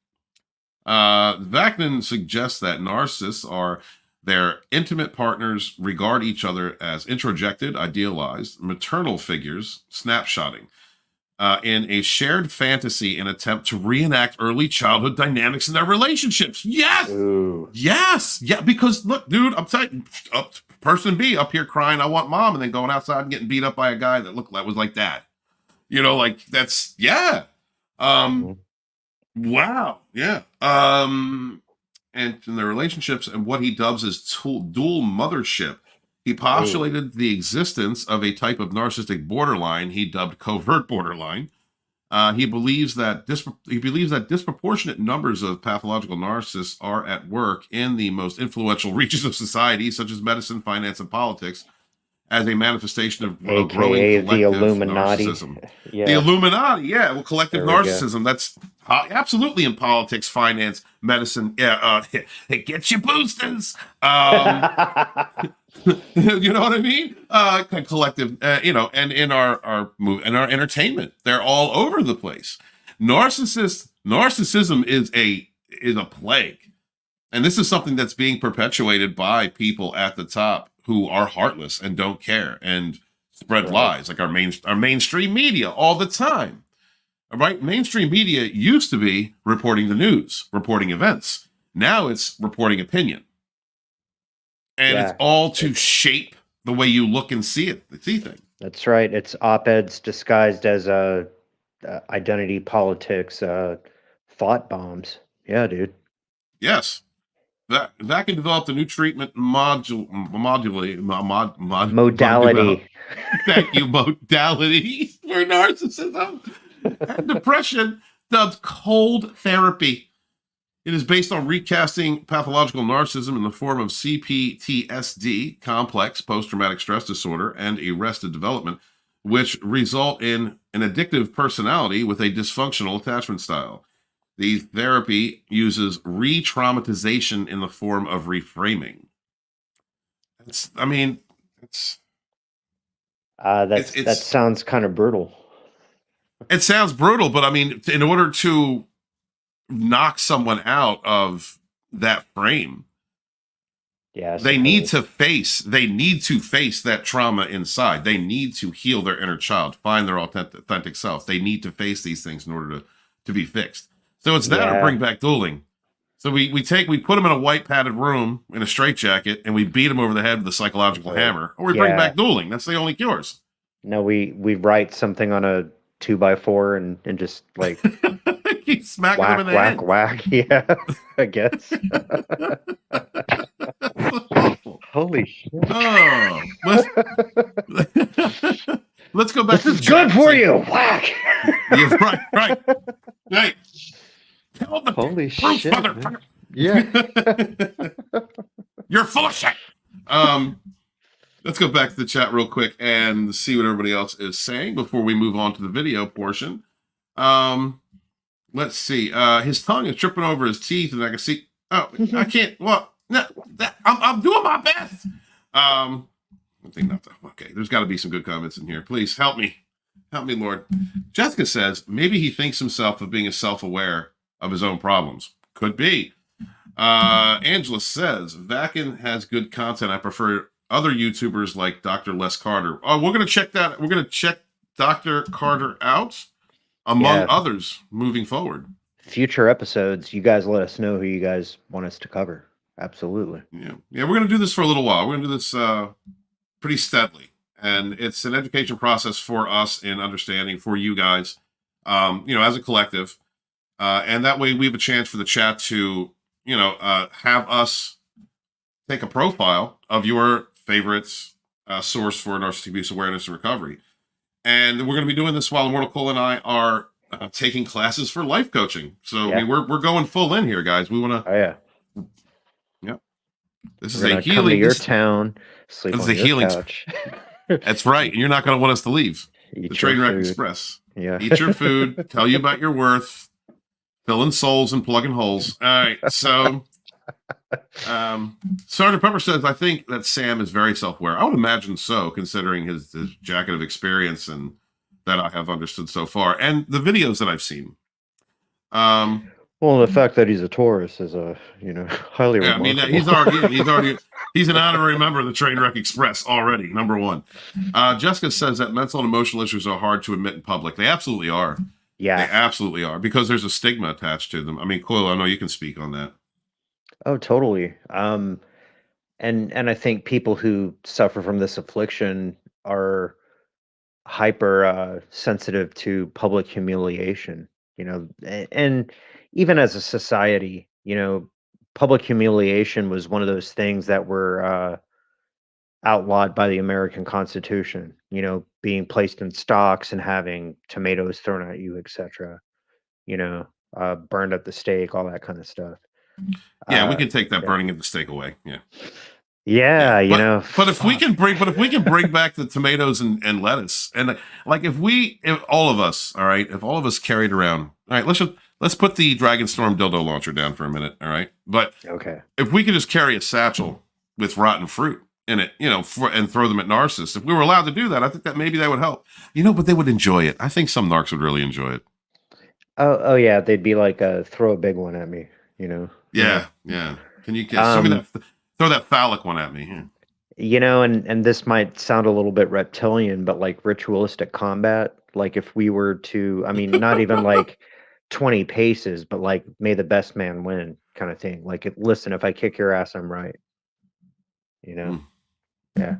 Vaknin suggests that narcissists are their intimate partners, regard each other as introjected, idealized, maternal figures, snapshotting, in a shared fantasy and attempt to reenact early childhood dynamics in their relationships. Yes! Ooh. Yes! Yeah, because look, dude, I'm telling you, person B up here crying, I want mom, and then going outside and getting beat up by a guy that was like that. Like that's, yeah. Wow. Yeah. And in their relationships and what he dubs as dual mothership, he postulated the existence of a type of narcissistic borderline he dubbed covert borderline. He believes that disproportionate numbers of pathological narcissists are at work in the most influential reaches of society, such as medicine, finance, and politics, as a manifestation of growing collective the Illuminati. Narcissism. Yeah. The Illuminati, yeah. Well, collective narcissism. That's absolutely in politics, finance, medicine. Yeah, it gets you boosters. You know what I mean? Collective, and in our entertainment, they're all over the place. Narcissism is a plague, and this is something that's being perpetuated by people at the top who are heartless and don't care and spread lies, like our mainstream media all the time. All right, mainstream media used to be reporting the news, reporting events. Now it's reporting opinion, and it's all to shape the way you look and see things. That's right. It's op-eds disguised as identity politics, thought bombs. Yeah, dude. Yes. That can develop a new treatment modality. Thank you, modality for narcissism and depression, dubbed cold therapy. It is based on recasting pathological narcissism in the form of CPTSD, complex post-traumatic stress disorder, and arrested development, which result in an addictive personality with a dysfunctional attachment style. The therapy uses re-traumatization in the form of reframing. That sounds kind of brutal. It sounds brutal, but I mean, in order to knock someone out of that frame, they need to face that trauma inside. They need to heal their inner child, find their authentic self. They need to face these things in order to be fixed. So it's that or bring back dueling. So we put them in a white padded room in a straitjacket and we beat them over the head with a psychological hammer, or we bring back dueling. That's the only cures. No, we write something on a 2x4 and just like keep smacking whack, them in the whack, head. whack. Yeah, I guess. Holy shit. Oh, let's go back This to is the good chat. for you. Whack. Yeah, right. Tell the Holy proof, shit. motherfucker. Yeah. You're full of shit. Let's go back to the chat real quick and see what everybody else is saying before we move on to the video portion. Let's see. His tongue is tripping over his teeth, and I can see. Oh, I can't. Well, no, I'm doing my best. I think not. Okay, there's got to be some good comments in here. Please help me, Lord. Jessica says maybe he thinks himself of being self-aware of his own problems. Could be. Angela says Vaknin has good content. I prefer other YouTubers like Dr. Les Carter. Oh, we're gonna check that. We're gonna check Dr. Carter out among others moving forward. Future episodes, you guys let us know who you guys want us to cover. Absolutely. Yeah, we're gonna do this for a little while. We're gonna do this pretty steadily, and it's an education process for us in understanding for you guys, as a collective, and that way we have a chance for the chat to, have us take a profile of your favorites source for narcissistic abuse awareness and recovery, and we're going to be doing this while Immortal Cole and I are taking classes for life coaching. So we're going full in here, guys. We want to. Oh yeah. This We're is a healing. Come to your town, sleep on your healing couch. That's right. And you're not going to want us to leave. Eat the Trainwreck food. Express. Yeah. Eat your food. Tell you about your worth. Filling souls and plugging holes. All right. So, Sergeant Pepper says, I think that Sam is very self-aware. I would imagine so, considering his jacket of experience and that I have understood so far, and the videos that I've seen. Well, the fact that he's a Taurus is highly remarkable. I mean, he's an honorary member of the Trainwreck Express already, number one. Jessica says that mental and emotional issues are hard to admit in public. They absolutely are. Yeah, they absolutely are, because there's a stigma attached to them. I mean, Coyle, I know you can speak on that. Oh, totally. And I think people who suffer from this affliction are hyper sensitive to public humiliation. And even as a society, public humiliation was one of those things that were outlawed by the American Constitution, being placed in stocks and having tomatoes thrown at you, etc., burned at the stake, all that kind of stuff. Yeah, we can take that burning at the stake away. Yeah. Yeah, But if we can bring back the tomatoes and lettuce, and like if all of us, all right, if all of us carried around, all right, let's put the Dragonstorm dildo launcher down for a minute, all right? But if we could just carry a satchel with rotten fruit in it, and throw them at narcissists, if we were allowed to do that, I think that maybe that would help. But they would enjoy it. I think some narcs would really enjoy it. Oh yeah, they'd be like, throw a big one at me, Yeah. Can you throw that phallic one at me? Yeah. And this might sound a little bit reptilian, but like ritualistic combat, like if we were to, I mean, not even like 20 paces, but like may the best man win kind of thing. Like, listen, if I kick your ass, I'm right. Yeah.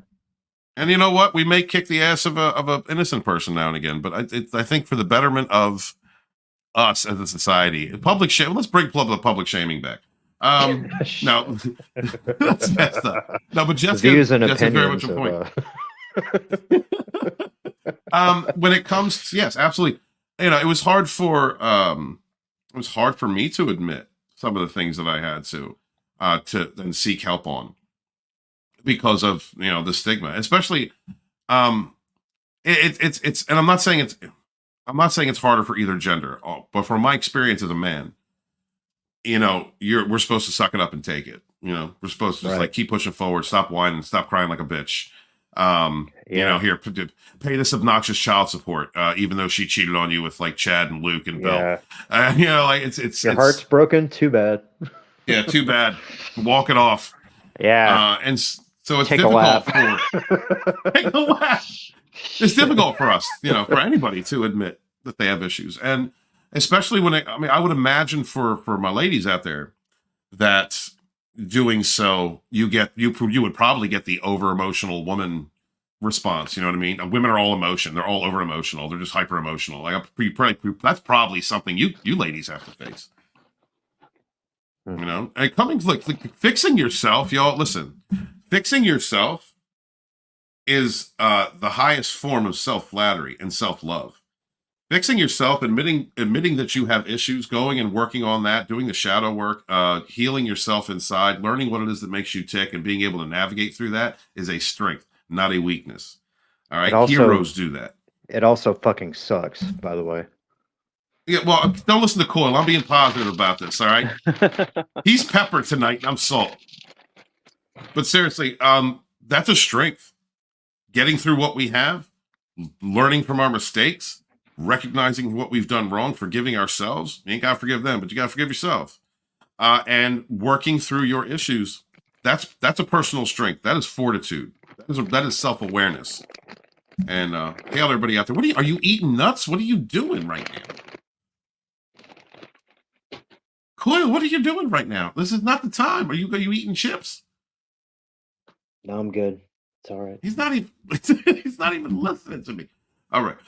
And you know what? We may kick the ass of a innocent person now and again, but I think for the betterment of us as a society, public shame. Let's bring the public shaming back. No, that's messed up. No, but Jessica's very much a point. When it comes, yes, absolutely. It was hard for me to admit some of the things that I had to then seek help on because of the stigma, especially it's and I'm not saying it's harder for either gender, but from my experience as a man, we're supposed to suck it up and take it. We're supposed to just like keep pushing forward, stop whining, stop crying like a bitch. Here, pay this obnoxious child support, even though she cheated on you with like Chad and Luke and Bill. It's your heart's broken. Too bad. Yeah, too bad. Walk it off. Yeah, and so it's difficult. Take a laugh. It's difficult for us, for anybody to admit that they have issues, and especially when I would imagine for my ladies out there that doing so, you would probably get the over emotional woman response. You know what I mean? Women are all emotion. They're all over emotional. They're just hyper emotional. Like that's probably something you ladies have to face. You know, and coming like fixing yourself, y'all. Listen, fixing yourself is the highest form of self-flattery and self-love. Fixing yourself, admitting that you have issues, going and working on that, doing the shadow work, healing yourself inside, learning what it is that makes you tick, and being able to navigate through that is a strength, not a weakness. All right, heroes do that. It also fucking sucks, by the way. Yeah, well, don't listen to Coyle. I'm being positive about this. All right, he's pepper tonight, and I'm salt. But seriously, that's a strength. Getting through what we have, learning from our mistakes, recognizing what we've done wrong, forgiving ourselves. You ain't got to forgive them, but you got to forgive yourself. And working through your issues. That's a personal strength. That is fortitude. That is self-awareness. And hey, everybody out there, are you eating nuts? What are you doing right now? Coyle, what are you doing right now? This is not the time. Are you eating chips? No, I'm good. It's all right. He's not even listening to me. All right.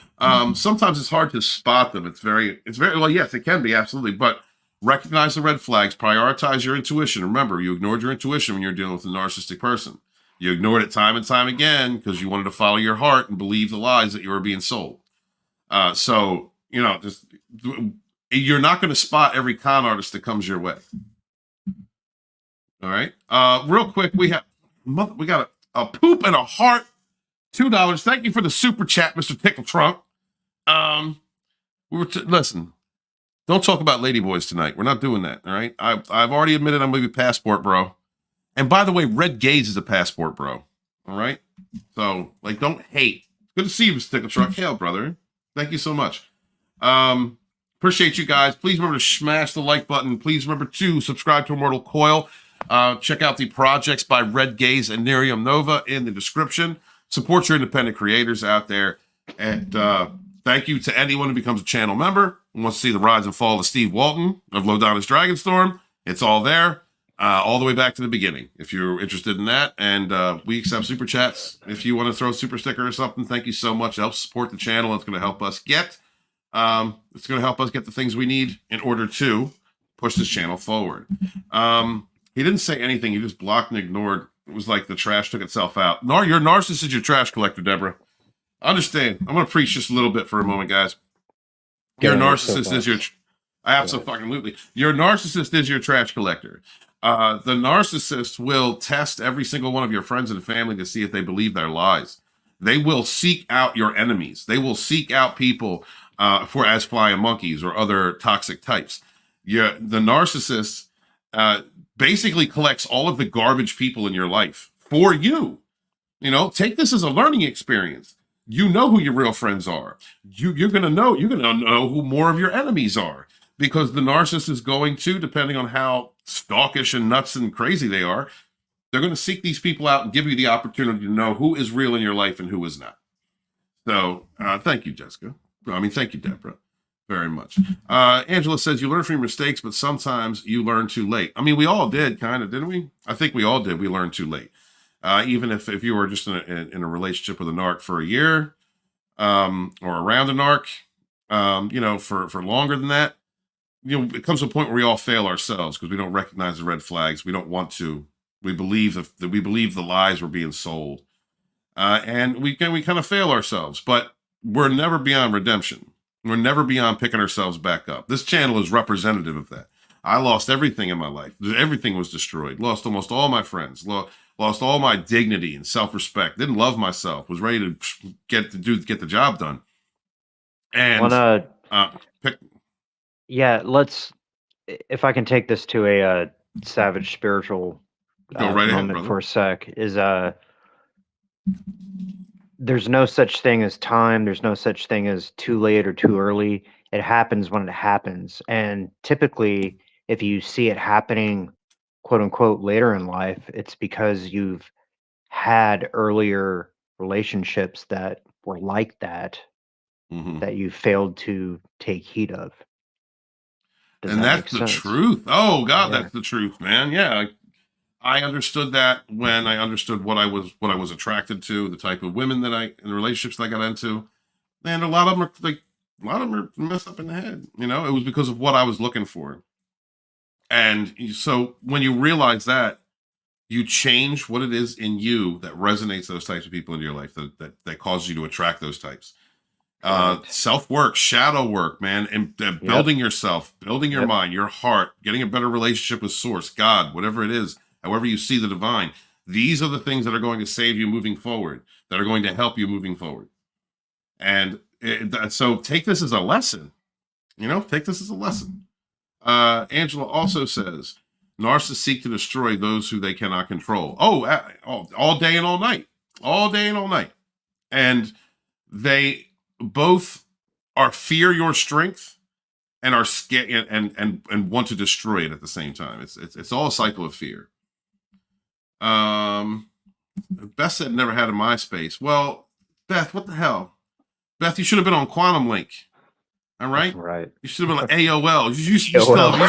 Sometimes it's hard to spot them. It's very well, yes, it can be, absolutely. But recognize the red flags, prioritize your intuition. Remember, you ignored your intuition when you're dealing with a narcissistic person. You ignored it time and time again because you wanted to follow your heart and believe the lies that you were being sold. So, you know, just you're not going to spot every con artist that comes your way. All right. Real quick, we got a poop and a heart, $2. Thank you for the super chat, Mr. Tickle Trunk. Listen, don't talk about ladyboys tonight. We're not doing that. All right. I've already admitted I'm going to be passport bro. And by the way, red gaze is a passport bro. All right. So like, don't hate. Good to see you, Mr. Tickle Trunk. Hail, brother. Thank you so much. Appreciate you guys. Please remember to smash the like button. Please remember to subscribe to Immortal Coil. Check out the projects by Red Gaze and Nerium Nova in the description. Support your independent creators out there. And thank you to anyone who becomes a channel member and wants to see the rise and fall of Steve Walton of Lodonis Dragonstorm. It's all there, all the way back to the beginning, if you're interested in that. And we accept super chats. If you want to throw a super sticker or something, thank you so much. It helps support the channel. It's going to help us get the things we need in order to push this channel forward. He didn't say anything. He just blocked and ignored. It was like the trash took itself out. Your narcissist is your trash collector, Deborah. Understand. I'm going to preach just a little bit for a moment, guys. Your narcissist is your... Absolutely. Your narcissist is your trash collector. The narcissist will test every single one of your friends and family to see if they believe their lies. They will seek out your enemies. They will seek out people as flying monkeys or other toxic types. The narcissist... basically collects all of the garbage people in your life for you. You know, take this as a learning experience. You know who your real friends are. You're gonna know who more of your enemies are, because the narcissist is going to, depending on how stalkish and nuts and crazy they are, they're going to seek these people out and give you the opportunity to know who is real in your life and who is not. So thank you, Jessica. Thank you, Deborah. Very much. Angela says, you learn from your mistakes, but sometimes you learn too late. I mean, we all did, kind of, didn't we? I think we all did. We learned too late. Even if you were just in a relationship with a narc for a year, or around a narc, for longer than that, it comes to a point where we all fail ourselves because we don't recognize the red flags. We don't want to. We believe the lies we're being sold, and we kind of fail ourselves. But we're never beyond redemption. We're never beyond picking ourselves back up. This channel is representative of that. I lost everything in my life. Everything was destroyed. Lost almost all my friends. Lost all my dignity and self-respect. Didn't love myself. Was ready to get the job done. And if I can take this to a savage spiritual moment for a sec, is there's no such thing as time. There's no such thing as too late or too early. It happens when it happens. And typically, if you see it happening, quote unquote, later in life, it's because you've had earlier relationships that were like that, that you failed to take heed of. And that's the truth. Oh God, that's the truth, man. Yeah. I understood that when I understood what I was attracted to, the type of women that and the relationships that I got into. And a lot of them are messed up in the head. You know, it was because of what I was looking for. And so when you realize that, you change what it is in you that resonates those types of people into your life that causes you to attract those types. Self-work, shadow work, man, and building yourself, building your mind, your heart, getting a better relationship with Source, God, whatever it is, however you see the divine. These are the things that are going to save you moving forward, that are going to help you moving forward. And so take this as a lesson, you know, take this as a lesson. Angela also says, narcissists seek to destroy those who they cannot control. All day and all night, all day and all night. And they both fear your strength and are scared and want to destroy it at the same time. It's all a cycle of fear. Beth said never had a MySpace. Well, Beth, what the hell? Beth, you should have been on Quantum Link. All right? That's right. You should have been like AOL. You should still have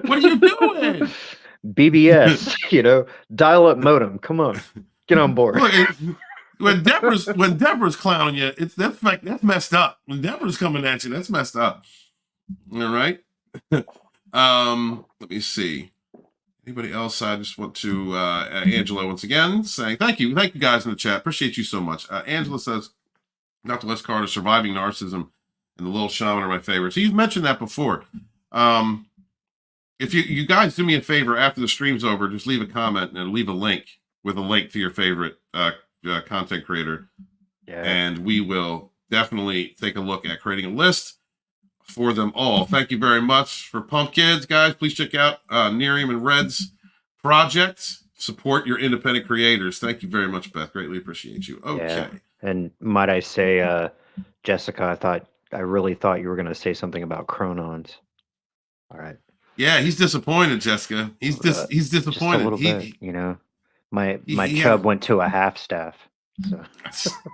What are you doing? BBS, you know, dial-up modem. Come on, get on board. Look, when Deborah's clowning you, that's messed up. When Deborah's coming at you, that's messed up. All right. Let me see. Anybody else? I just want to Angela once again saying thank you guys in the chat. Appreciate you so much. Angela says, Dr. Les Carter, Surviving Narcissism and The Little Shaman are my favorites. He's mentioned that before. If you guys do me a favor after the stream's over, just leave a comment and leave a link with a link to your favorite content creator. Yeah. And we will definitely take a look at creating a list for them all. Thank you very much for PUM'KIDS, guys. Please check out Nerium and Red's project. Support your independent creators. Thank you very much, Beth. Greatly appreciate you. Okay. Yeah. And might I say, Jessica, I really thought you were going to say something about Chronons. All right. Yeah, he's disappointed, Jessica. He's disappointed. Just a little bit, you know. My chub went to a half staff. So.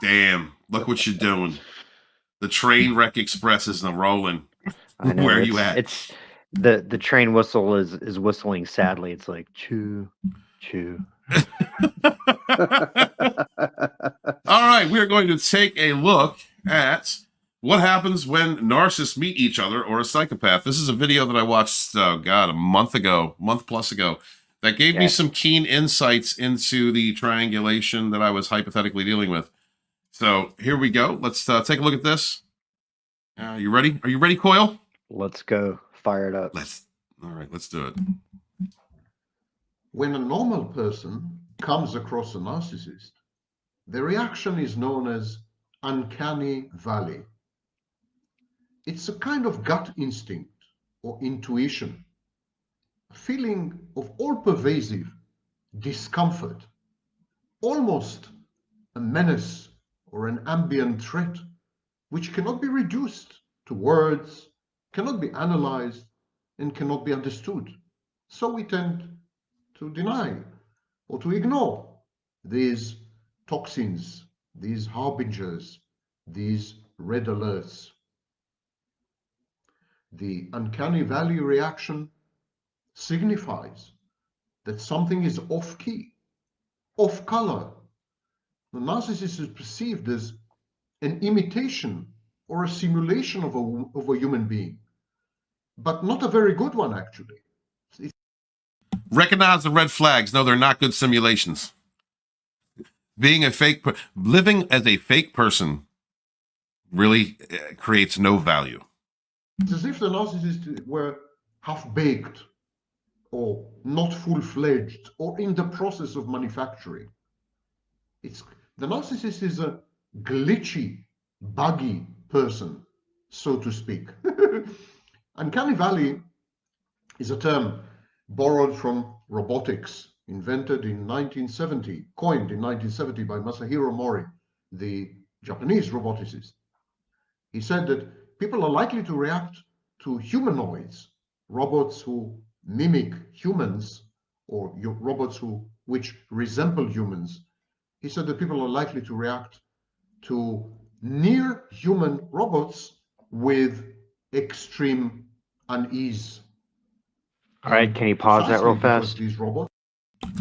Damn! Look what you're doing. The train wreck express is rolling. I know, where are you at? It's the train whistle is whistling sadly. It's like choo choo. All right, we're going to take a look at what happens when narcissists meet each other or a psychopath. This is a video that I watched, a month plus ago, that gave me some keen insights into the triangulation that I was hypothetically dealing with. So here we go. Let's take a look at this. You ready? Are you ready, Coyle? Let's go. Fire it up. All right, let's do it. When a normal person comes across a narcissist, the reaction is known as uncanny valley. It's a kind of gut instinct or intuition, a feeling of all-pervasive discomfort, almost a menace or an ambient threat, which cannot be reduced to words, cannot be analyzed, and cannot be understood. So we tend to deny or to ignore these toxins, these harbingers, these red alerts. The uncanny valley reaction signifies that something is off key, off color. The narcissist is perceived as an imitation or a simulation of a human being, but not a very good one, actually. Recognize the red flags. No, they're not good simulations. Living as a fake person really creates no value. It's as if the narcissist were half-baked or not full-fledged or in the process of manufacturing. The narcissist is a glitchy, buggy person, so to speak. Uncanny valley is a term borrowed from robotics, invented in 1970, coined in 1970 by Masahiro Mori, the Japanese roboticist. He said that people are likely to react to humanoids, robots who mimic humans, or robots which resemble humans. He said that people are likely to react to near-human robots with extreme unease All right, can you pause that real fast? These robots.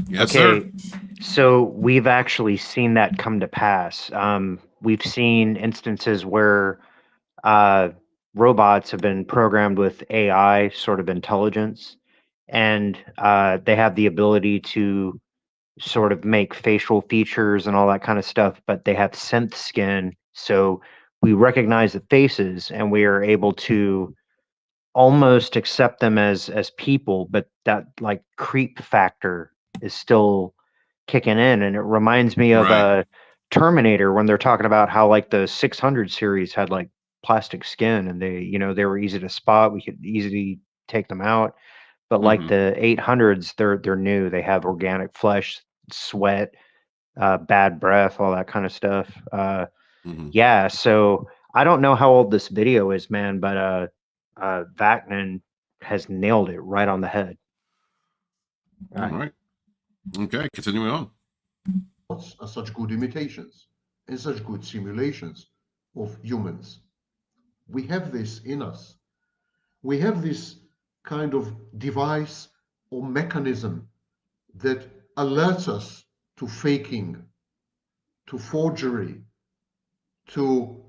Yes, Okay, sir. so we've actually seen that come to pass. We've seen instances where robots have been programmed with AI sort of intelligence, and they have the ability to sort of make facial features and all that kind of stuff, but they have synth skin, so we recognize the faces and we are able to almost accept them as people, but that like creep factor is still kicking in, and it reminds me of Right. Terminator when they're talking about how like the 600 series had like plastic skin and they were easy to spot. We could easily take them out, but like Hmm. the 800s, they're new. They have organic flesh, sweat, bad breath, all that kind of stuff. Hmm. Yeah, so I don't know how old this video is, man, but Vaknin has nailed it right on the head. All right. Okay, continuing on. Are such good imitations and such good simulations of humans. We have this in us. We have this kind of device or mechanism that alerts us to faking, to forgery, to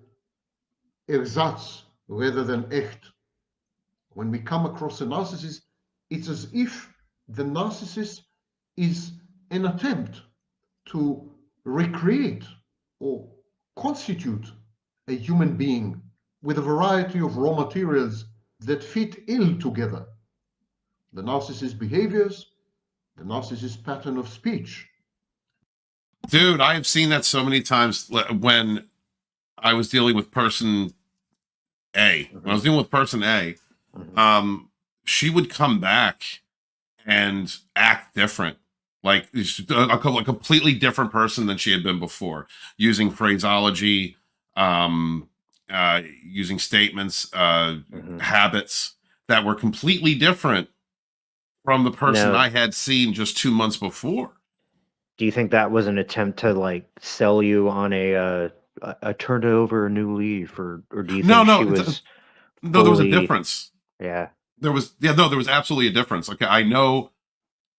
ersatz rather than echt. When we come across a narcissist, it's as if the narcissist is an attempt to recreate or constitute a human being with a variety of raw materials that fit ill together. The narcissist behaviors, the narcissist pattern of speech. Dude, I have seen that so many times when I was dealing with person A. When I was dealing with person A, she would come back and act different. Like a completely different person than she had been before, using phraseology, using statements, habits that were completely different from the person Now, I had seen just 2 months before. do you think that was an attempt to like sell you on a turn over a new leaf, or do you think she was No, there was a fully? difference. Yeah, There was absolutely a difference. Okay, I know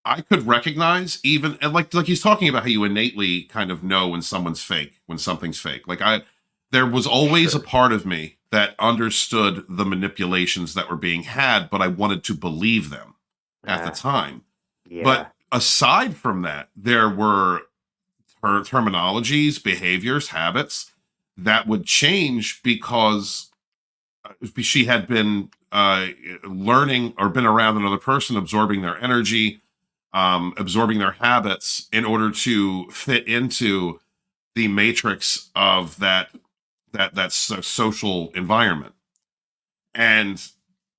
I could recognize even, and like he's talking about how you innately kind of know when someone's fake, when something's fake. There was always a sure. part of me that understood the manipulations that were being had, but I wanted to believe them at the time. Yeah, But aside from that, there were her terminologies, behaviors, habits that would change because she had been learning or been around another person, absorbing their energy, absorbing their habits in order to fit into the matrix of that social environment. And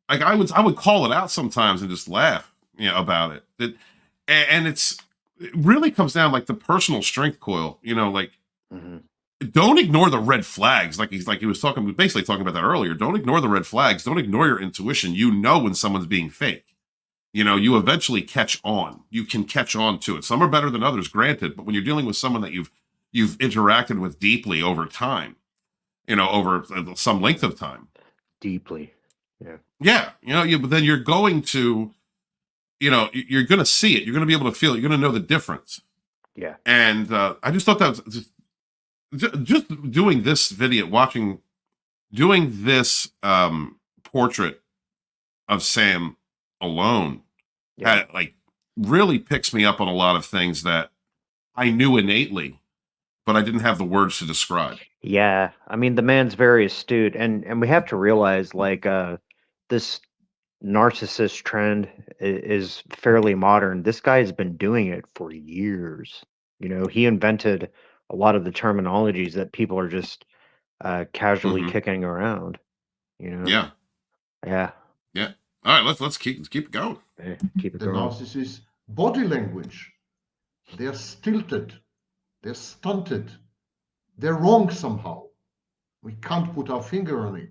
like I would call it out sometimes and just laugh, about it. And it really comes down like the personal strength coil, like don't ignore the red flags. Like he was basically talking about that earlier. Don't ignore the red flags. Don't ignore your intuition. You know when someone's being fake. You eventually catch on. You can catch on to it. Some are better than others, granted, but when you're dealing with someone that you've interacted with deeply over time, over some length of time, deeply. Yeah, but then you're going to, you're going to see it. You're going to be able to feel it. You're going to know the difference. yeah. And I just thought that was just doing this video, doing this portrait of Sam alone, Yeah. really picks me up on a lot of things that I knew innately, but I didn't have the words to describe. Yeah, I mean the man's very astute, and we have to realize like this narcissist trend is fairly modern. This guy has been doing it for years. He invented a lot of the terminologies that people are just casually Hmm. kicking around. Yeah, Yeah, yeah. All right, let's keep going. keep it The going. narcissist body language. They're stilted. They're stunted. They're wrong somehow. We can't put our finger on it,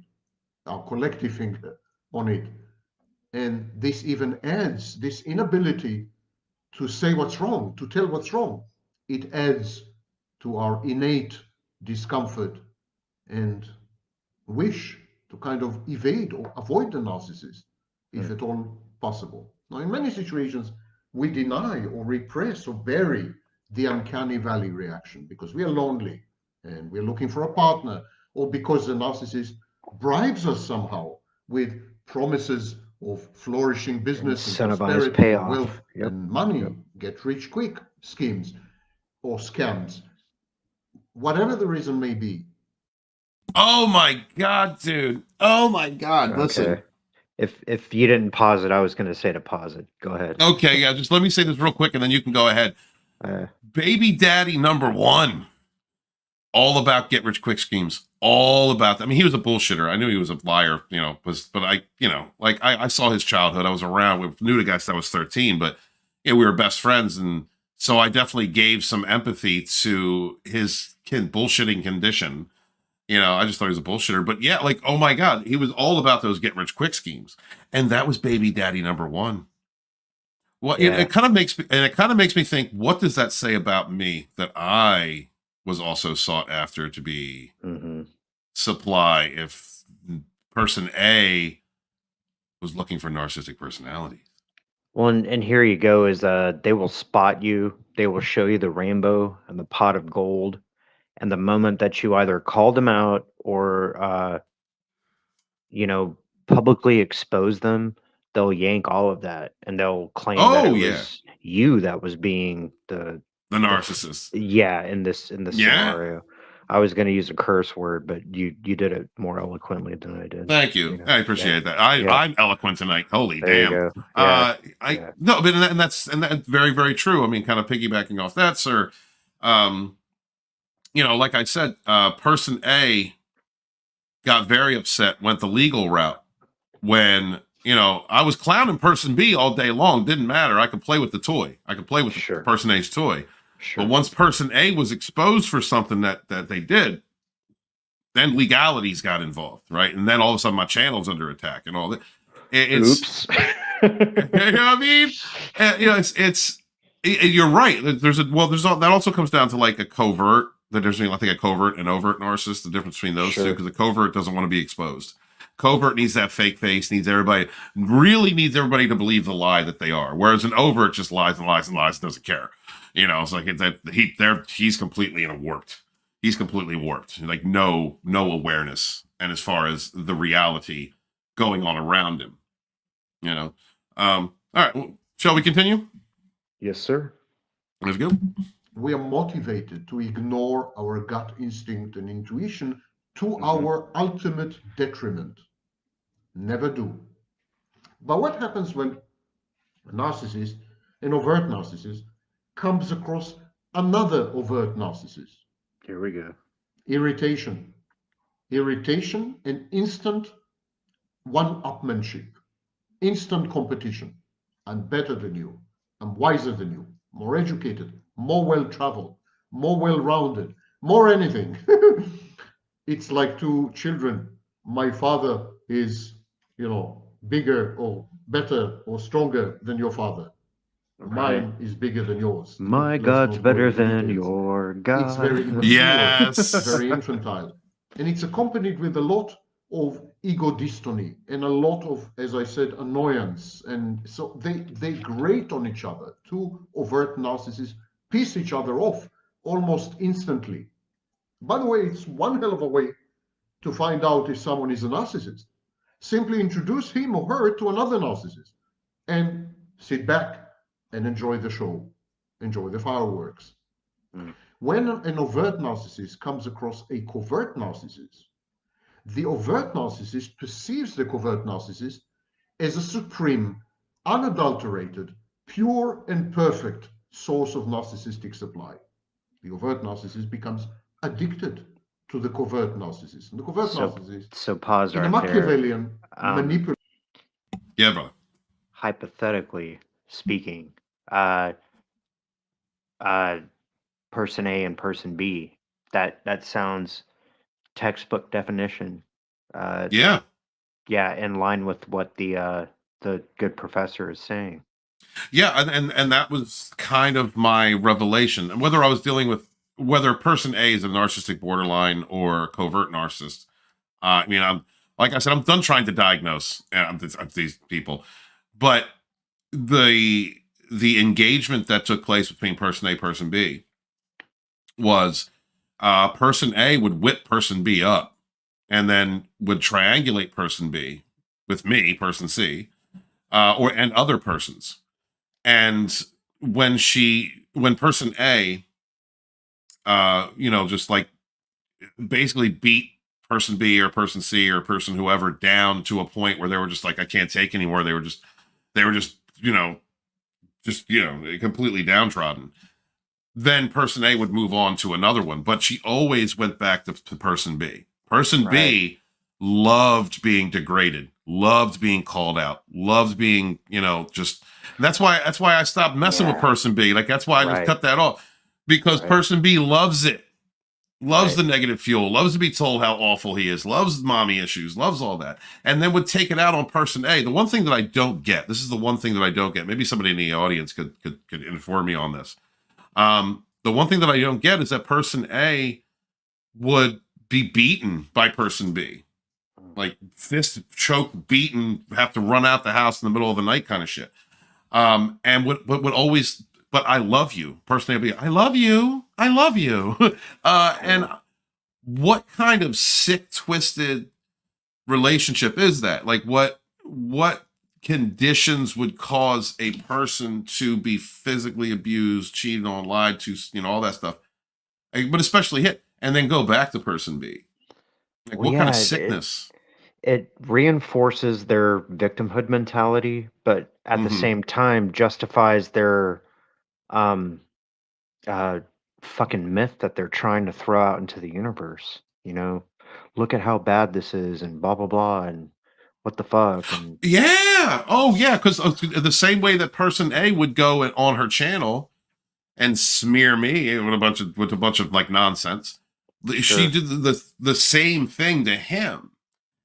our collective finger on it. And this even adds this inability to say what's wrong, to tell what's wrong. It adds to our innate discomfort and wish to kind of evade or avoid the narcissist, if at all possible. Now, in many situations, we deny or repress or bury the uncanny valley reaction because we are lonely and we're looking for a partner, or because the narcissist bribes us somehow with promises of flourishing business and Incentivized prosperity, payoff. wealth, Yep. and money, Yep. get rich quick schemes or scams, whatever the reason may be. Oh my God, dude. Oh my God. Listen. Okay. If you didn't pause it, I was going to say to pause it. Go ahead. Okay, yeah, just let me say this real quick and then you can go ahead. Baby daddy number one. All about get rich quick schemes. All about that. I mean, he was a bullshitter. I knew he was a liar, you know, but I saw his childhood. I was around. We knew the guy since I was 13, but we were best friends. And so I definitely gave some empathy to his bullshitting condition. You know, I just thought he was a bullshitter. But yeah, like, oh my God, he was all about those get rich quick schemes. And that was baby daddy number one. Well, Yeah. it kind of makes me think, what does that say about me that I was also sought after to be supply if person A was looking for narcissistic personality? Well, and here you go is they will spot you, they will show you the rainbow and the pot of gold, and the moment that you either call them out or publicly expose them, they'll yank all of that and they'll claim that it was you that was being the narcissist. In this scenario. I was going to use a curse word, but you did it more eloquently than I did. Thank you. I appreciate that. I'm eloquent tonight. Holy there damn. You go. No, but and that's very, very true. I mean, kind of piggybacking off that, sir. Like I said, person A got very upset, went the legal route when, I was clowning person B all day long. Didn't matter. I could play with the toy. I could play with person A's toy. But once person A was exposed for something that they did, then legalities got involved, right? And then all of a sudden my channel's under attack and all that. Oops. You know what I mean? You're right. That also comes down to like a covert. There's I think a covert and overt narcissist, the difference between those two, because the covert doesn't want to be exposed. Covert needs that fake face, needs everybody to believe the lie that they are. Whereas an overt just lies and lies and lies, doesn't care. It's like he's completely he's completely warped. Like no awareness. And as far as the reality going on around him, all right. Well, shall we continue? Yes, sir. Let's go. We are motivated to ignore our gut instinct and intuition to our ultimate detriment. Never do. But what happens when a narcissist, an overt narcissist, comes across another overt narcissist? Here we go. Irritation and instant one-upmanship, instant competition. I'm better than you. I'm wiser than you, more educated, more well-traveled, more well-rounded, more anything. It's like two children. My father is, bigger or better or stronger than your father. Okay. Mine is bigger than yours. My God's better than your God. It's very immature, very infantile. And it's accompanied with a lot of ego dystony and a lot of, as I said, annoyance. And so they grate on each other. Two overt narcissists piss each other off almost instantly. By the way, it's one hell of a way to find out if someone is a narcissist. Simply introduce him or her to another narcissist and sit back and enjoy the show, enjoy the fireworks. When an overt narcissist comes across a covert narcissist, the overt narcissist perceives the covert narcissist as a supreme, unadulterated, pure and perfect source of narcissistic supply. The overt narcissist becomes addicted to the covert narcissist. And the covert narcissist, so pause in right a Machiavellian, manipulative. Yeah, brother. Hypothetically speaking, person A and person B, that sounds textbook definition. Yeah, in line with what the good professor is saying. Yeah, and that was kind of my revelation. And whether I was dealing with whether person A is a narcissistic borderline or covert narcissist, I'm like I said, I'm done trying to diagnose these people, but the engagement that took place between person A, person B was person A would whip person B up and then would triangulate person B with me, person C, and other persons. And when person A, just like basically beat person B or person C or person whoever down to a point where they were just like, I can't take anymore. They were just, completely downtrodden. Then person A would move on to another one, but she always went back to person B. Person B loved being degraded, loved being called out, loved being, that's why I stopped messing with person B. Like, that's why I just cut that off, because person B loves it. Loves the negative fuel, loves to be told how awful he is, loves mommy issues, loves all that, and then would take it out on person A. The one thing that I don't get, this is the one thing that I don't get, maybe somebody in the audience could inform me on this. The one thing that I don't get is that person A would be beaten by person B. Like fist choke, beaten, have to run out the house in the middle of the night kind of shit. And would always, but I love you. Person A would be, I love you. I love you. And what kind of sick, twisted relationship is that? Like what conditions would cause a person to be physically abused, cheated on, lied to, all that stuff, but especially hit, and then go back to person B? Like, what kind of sickness? It reinforces their victimhood mentality, but at the same time justifies their fucking myth that they're trying to throw out into the universe. Look at how bad this is, and blah blah blah, and what the fuck. And because the same way that person A would go on her channel and smear me with a bunch of like nonsense, she did the same thing to him.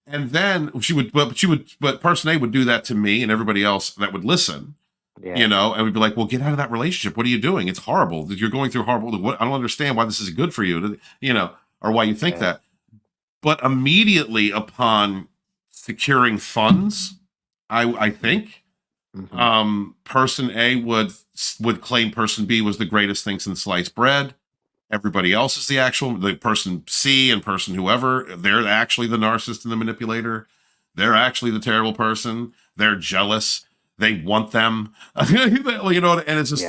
And then but person A would do that to me and everybody else that would listen. And we'd be like, well, get out of that relationship. What are you doing? It's horrible. You're going through horrible. I don't understand why this is good for you, or why you think that. But immediately upon securing funds, I think, person A would claim person B was the greatest thing since sliced bread. Everybody else is the person C and person whoever, they're actually the narcissist and the manipulator. They're actually the terrible person. They're jealous. They want them, and it's just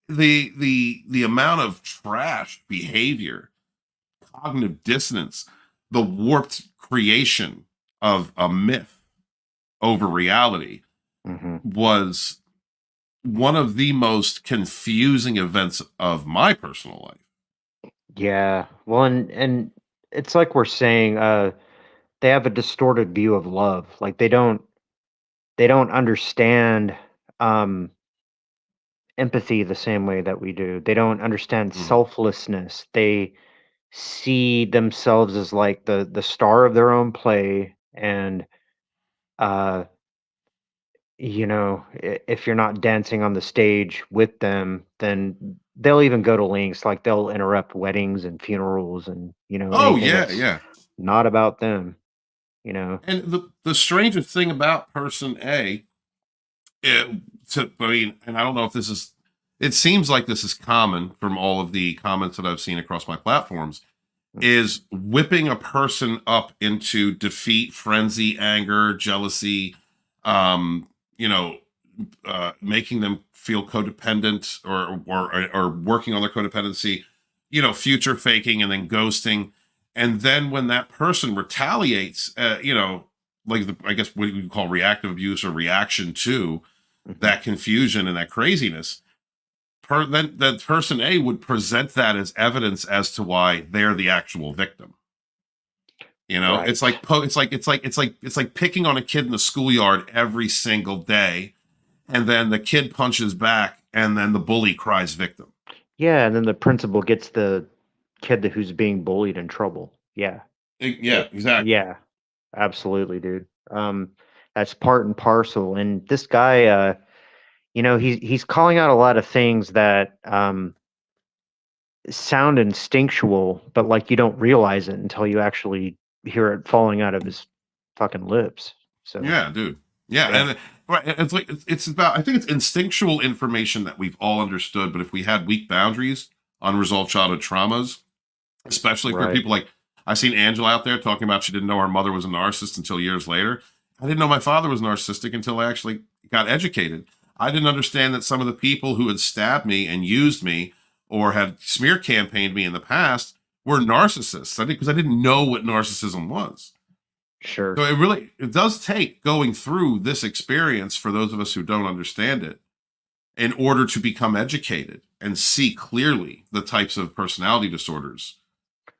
the amount of trash behavior, cognitive dissonance, the warped creation of a myth over reality was one of the most confusing events of my personal life. Yeah, well, and it's like we're saying, they have a distorted view of love. Like they don't understand empathy the same way that we do. They don't understand selflessness. They see themselves as like the star of their own play, and if you're not dancing on the stage with them, then they'll even go to lengths, like they'll interrupt weddings and funerals and not about them. And the strangest thing about person A, and I don't know if this is, it seems like this is common from all of the comments that I've seen across my platforms, is whipping a person up into defeat, frenzy, anger, jealousy, making them feel codependent or working on their codependency, future faking and then ghosting. And then when that person retaliates, I guess what we call reactive abuse or reaction to that confusion and that craziness, then that person A would present that as evidence as to why they're the actual victim. It's like picking on a kid in the schoolyard every single day, and then the kid punches back, and then the bully cries victim. Yeah, and then the principal gets the kid who's being bullied in trouble. Yeah, exactly. Yeah, absolutely, dude. That's part and parcel. And this guy, he's calling out a lot of things that sound instinctual, but like you don't realize it until you actually hear it falling out of his fucking lips. So yeah, dude. Yeah. And Right. It's like it's about, I think it's instinctual information that we've all understood, but if we had weak boundaries, unresolved childhood traumas, especially for Right. people like, I've seen Angela out there talking about she didn't know her mother was a narcissist until years later. I didn't know my father was narcissistic until I actually got educated. I didn't understand that some of the people who had stabbed me and used me or had smear campaigned me in the past were narcissists. Because I didn't know what narcissism was. Sure. So it does take going through this experience for those of us who don't understand it in order to become educated and see clearly the types of personality disorders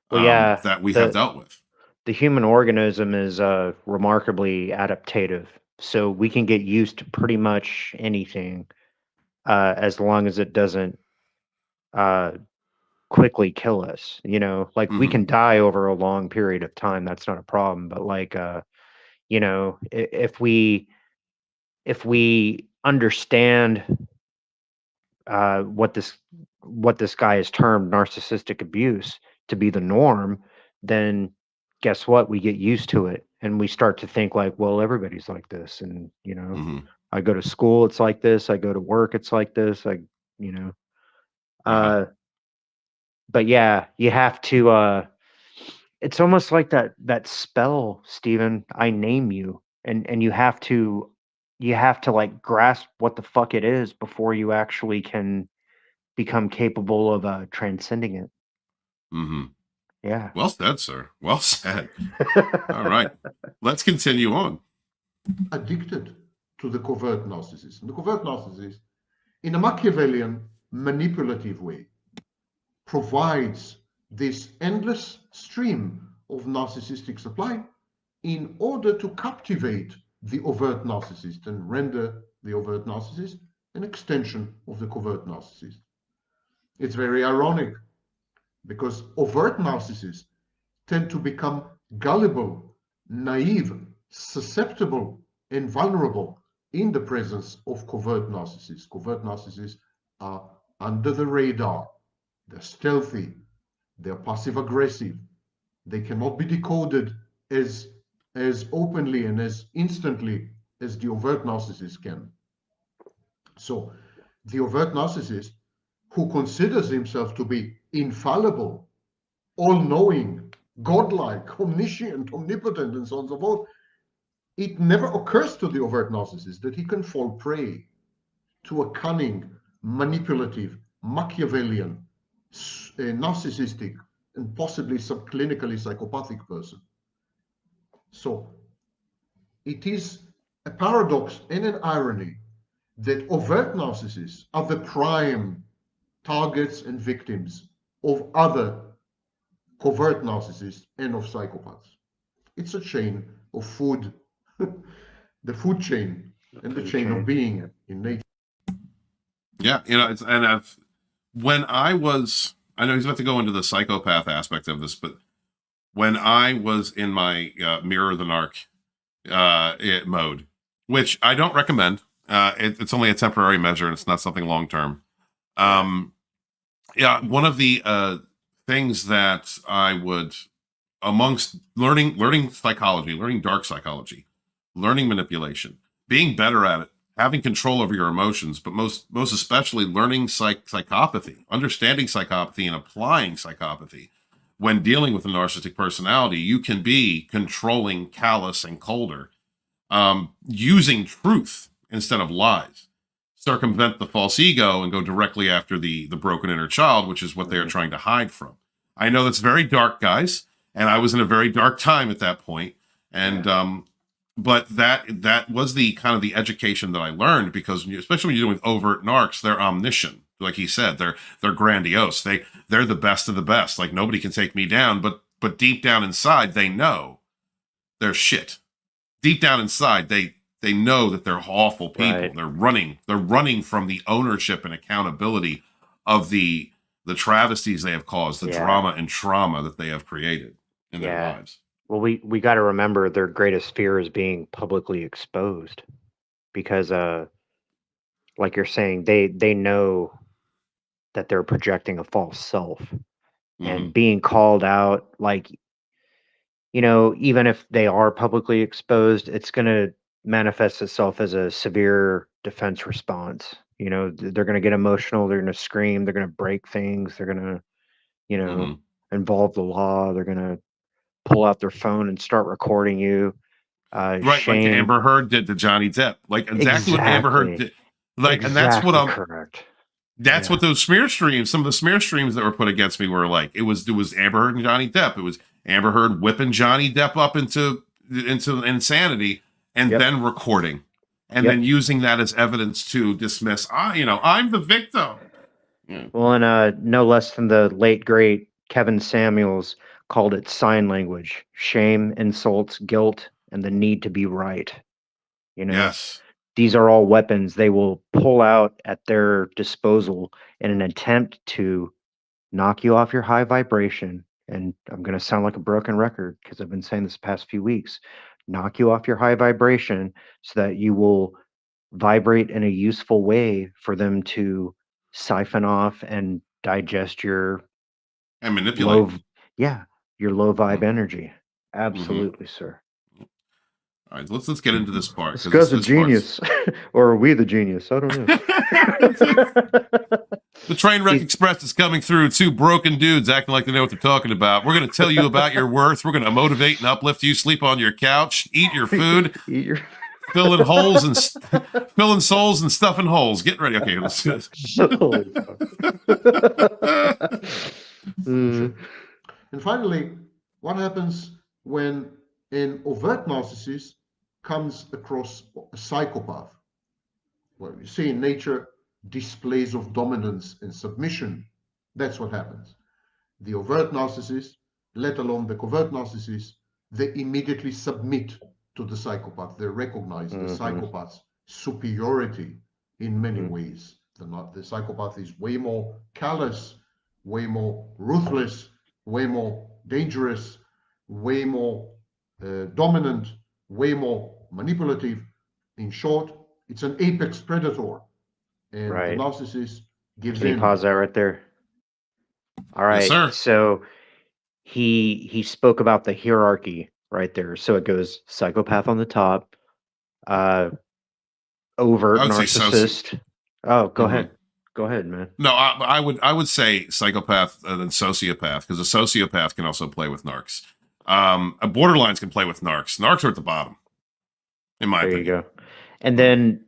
Well, yeah, that we have dealt with. The human organism is remarkably adaptative, so we can get used to pretty much anything as long as it doesn't quickly kill us. You know, like we can die over a long period of time. That's not a problem. But like, you know, if we understand what this guy has termed narcissistic abuse to be the norm, then guess what? We get used to it and we start to think like, well, everybody's like this. And, you know, I go to school, it's like this. I go to work, it's like this. You know, but yeah, you have to, it's almost like that spell, Stephen, I name you, and you have to like grasp what the fuck it is before you actually can become capable of transcending it. Yeah. Well said, sir. Well said. All right. Let's continue on. Addicted to the covert narcissist. And the covert narcissist, in a Machiavellian, manipulative way, provides this endless stream of narcissistic supply in order to captivate the overt narcissist and render the overt narcissist an extension of the covert narcissist. It's very ironic because overt narcissists tend to become gullible, naive, susceptible, and vulnerable in the presence of covert narcissists. Covert narcissists are under the radar. They're stealthy. They're passive-aggressive. They cannot be decoded as openly and as instantly as the overt narcissist can. So the overt narcissist, who considers himself to be infallible, all-knowing, godlike, omniscient, omnipotent, and so on and so forth, it never occurs to the overt narcissist that he can fall prey to a cunning, manipulative, Machiavellian, narcissistic, and possibly subclinically psychopathic person. So it is a paradox and an irony that overt narcissists are the prime targets and victims of other covert narcissists and of psychopaths. It's a chain of food, the food chain, and the chain of being in nature. Yeah, you know, I know he's about to go into the psychopath aspect of this, but when I was in my Mirror the Narc mode, which I don't recommend, it's only a temporary measure and it's not something long term. Yeah, one of the things that I would, amongst learning psychology, learning dark psychology, learning manipulation, being better at it, having control over your emotions, but most especially learning psychopathy, understanding psychopathy and applying psychopathy. When dealing with a narcissistic personality, you can be controlling, callous, and colder, using truth instead of lies, circumvent the false ego, and go directly after the broken inner child, which is what they are trying to hide from. I know that's very dark, guys, and I was in a very dark time at that point, and but that was the kind of the education that I learned, because especially when you're dealing with overt narcs, they're omniscient. Like he said, they're grandiose. They're the best of the best. Like, nobody can take me down, but deep down inside, they know they're shit. Deep down inside, they know that they're awful people. Right. They're running from the ownership and accountability of the travesties they have caused, the drama and trauma that they have created in their lives. Well, we got to remember their greatest fear is being publicly exposed, because like you're saying, they know that they're projecting a false self, and being called out, like, you know, even if they are publicly exposed, it's gonna manifests itself as a severe defense response. You know, they're going to get emotional. They're going to scream. They're going to break things. They're going to, you know, involve the law. They're going to pull out their phone and start recording you. Right, like Shame. Amber Heard did to Johnny Depp. Like exactly what Amber Heard did. Like, and that's what I'm correct. That's what those smear streams, some of the smear streams that were put against me were like. It was Amber Heard and Johnny Depp. It was Amber Heard whipping Johnny Depp up into insanity and then recording and then using that as evidence to dismiss, I'm the victim. Yeah. Well, and no less than the late, great Kevin Samuels called it sign language: shame, insults, guilt, and the need to be right. You know, Yes. These are all weapons they will pull out at their disposal in an attempt to knock you off your high vibration. And I'm going to sound like a broken record because I've been saying this the past few weeks. Knock you off your high vibration so that you will vibrate in a useful way for them to siphon off and digest your And manipulate. your low vibe energy. Absolutely, sir. All right, let's get into this part. This guy's a genius. Or are we the genius? I don't know. The Trainwreck Express is coming through. Two broken dudes acting like they know what they're talking about. We're going to tell you about your worth. We're going to motivate and uplift you. Sleep on your couch. Eat your food. Filling holes and filling souls and stuffing holes. Get ready. Okay, let's do this. And finally, what happens when an overt narcissist comes across a psychopath? Well, you see in nature displays of dominance and submission. That's what happens. The overt narcissist, let alone the covert narcissist, they immediately submit to the psychopath. They recognize the psychopath's superiority in many ways. The psychopath is way more callous, way more ruthless, way more dangerous, way more dominant, way more manipulative. In short, it's an apex predator. And the narcissist gives in. Can you pause that right there? All right. Yes, sir. So he spoke about the hierarchy right there. So it goes psychopath on the top, overt narcissist. Oh, go ahead. Go ahead, man. No, I would say psychopath and then sociopath, because a sociopath can also play with narcs. Borderlines can play with narcs. Narcs are at the bottom, in my opinion. There you go. And then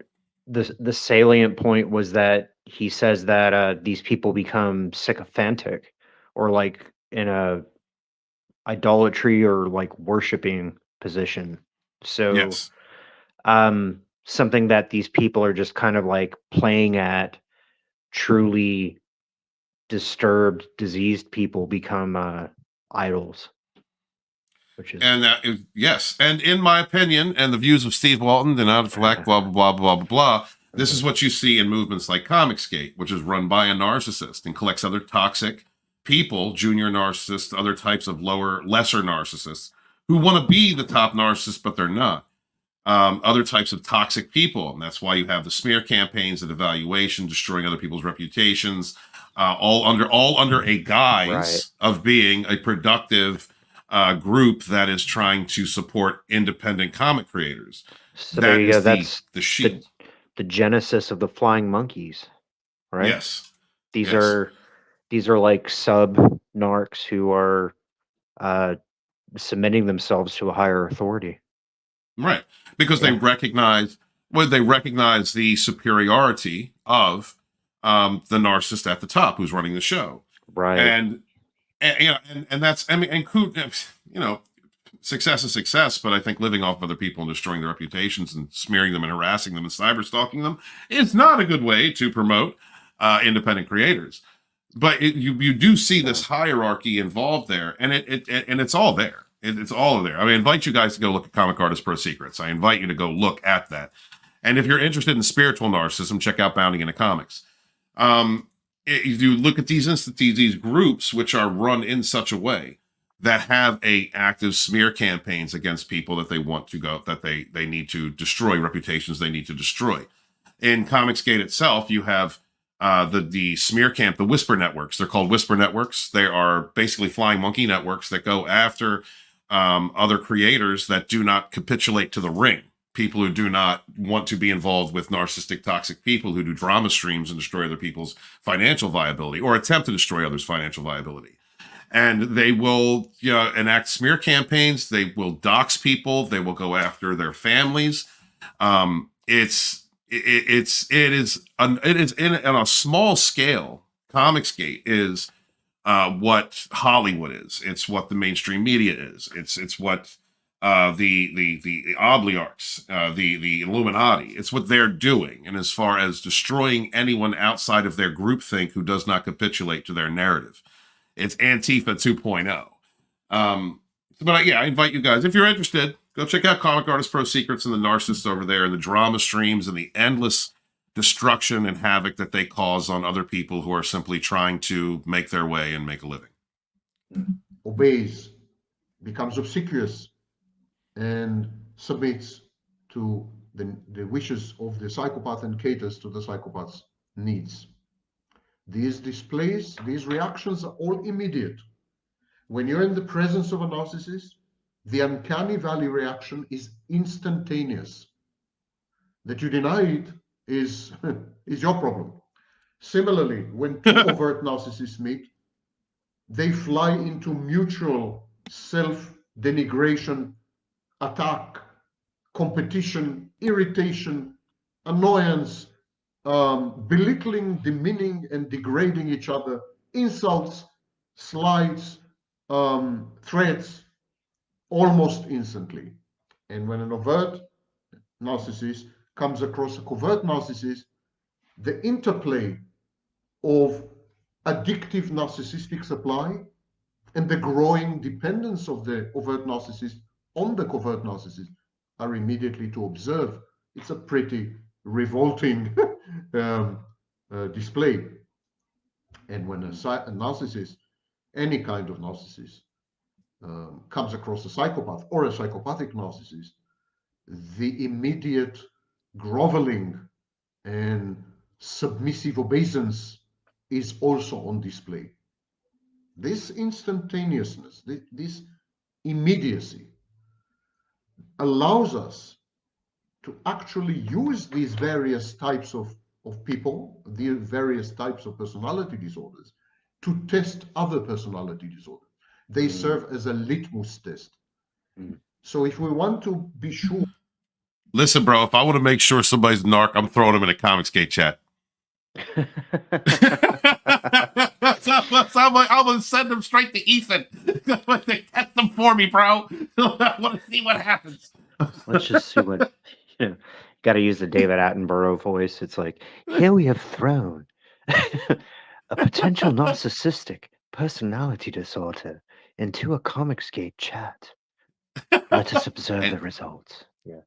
the salient point was that he says that these people become sycophantic, or like in a idolatry or like worshiping position. So Yes. Something that these people are just kind of like playing at. Truly disturbed, diseased people become idols. Which is, And yes, and in my opinion, and the views of Steve Walton, and out of Flack, blah, blah, blah, blah, blah, blah, this is what you see in movements like Comicsgate, which is run by a narcissist and collects other toxic people, junior narcissists, other types of lesser narcissists, who want to be the top narcissist, but they're not. Other types of toxic people. And that's why you have the smear campaigns, the devaluation, destroying other people's reputations, all under a guise of being a productive group that is trying to support independent comic creators. So there you go. That's the shield. The genesis of the flying monkeys, right? Yes. These are like sub narcs who are submitting themselves to a higher authority. Right. Because they recognize the superiority of the narcissist at the top who's running the show. Right. And that's, success is success, but I think living off of other people and destroying their reputations and smearing them and harassing them and cyber stalking them is not a good way to promote independent creators. But you do see this hierarchy involved there, and it's all there. It's all there. I invite you guys to go look at Comic Artist Pro Secrets. I invite you to go look at that. And if you're interested in spiritual narcissism, check out Bounding into Comics. You look at these groups which are run in such a way that have active smear campaigns against people that they want to go, that they need to destroy, reputations they need to destroy. In Comicsgate itself, you have the smear camp, the Whisper Networks. They're called Whisper Networks. They are basically flying monkey networks that go after other creators that do not capitulate to the ring. people who do not want to be involved with narcissistic, toxic people who do drama streams and destroy other people's financial viability or attempt to destroy others' financial viability. And they will, enact smear campaigns. They will dox people. They will go after their families. It is on a small scale. Comicsgate is what Hollywood is. It's what the mainstream media is. It's what the oligarchs, the Illuminati. It's what they're doing. And as far as destroying anyone outside of their groupthink who does not capitulate to their narrative, it's Antifa 2.0. But I invite you guys, if you're interested, go check out Comic Artist Pro Secrets and the Narcissists over there, and the drama streams and the endless destruction and havoc that they cause on other people who are simply trying to make their way and make a living. Obeys, becomes obsequious, and submits to the wishes of the psychopath and caters to the psychopath's needs. These displays, these reactions are all immediate. When you're in the presence of a narcissist, the uncanny valley reaction is instantaneous. That you deny it is your problem. Similarly, when two overt narcissists meet, they fly into mutual self-denigration, attack, competition, irritation, annoyance, belittling, demeaning, and degrading each other, insults, slights, threats, almost instantly. And when an overt narcissist comes across a covert narcissist, the interplay of addictive narcissistic supply and the growing dependence of the overt narcissist on the covert narcissist are immediately to observe. It's a pretty revolting display. And when a narcissist, any kind of narcissist, comes across a psychopath or a psychopathic narcissist, the immediate groveling and submissive obeisance is also on display. This instantaneousness, this immediacy allows us to actually use these various types of people, the various types of personality disorders, to test other personality disorders. They serve as a litmus test. So if we want to be sure... Listen, bro, if I want to make sure somebody's narc, I'm throwing them in a Comicsgate chat. So I'm going to send them straight to Ethan. Test them for me, bro. I want to see what happens. Let's just see what, got to use the David Attenborough voice. It's like, here we have thrown a potential narcissistic personality disorder into a Comicsgate chat. Let us observe the results. Yeah.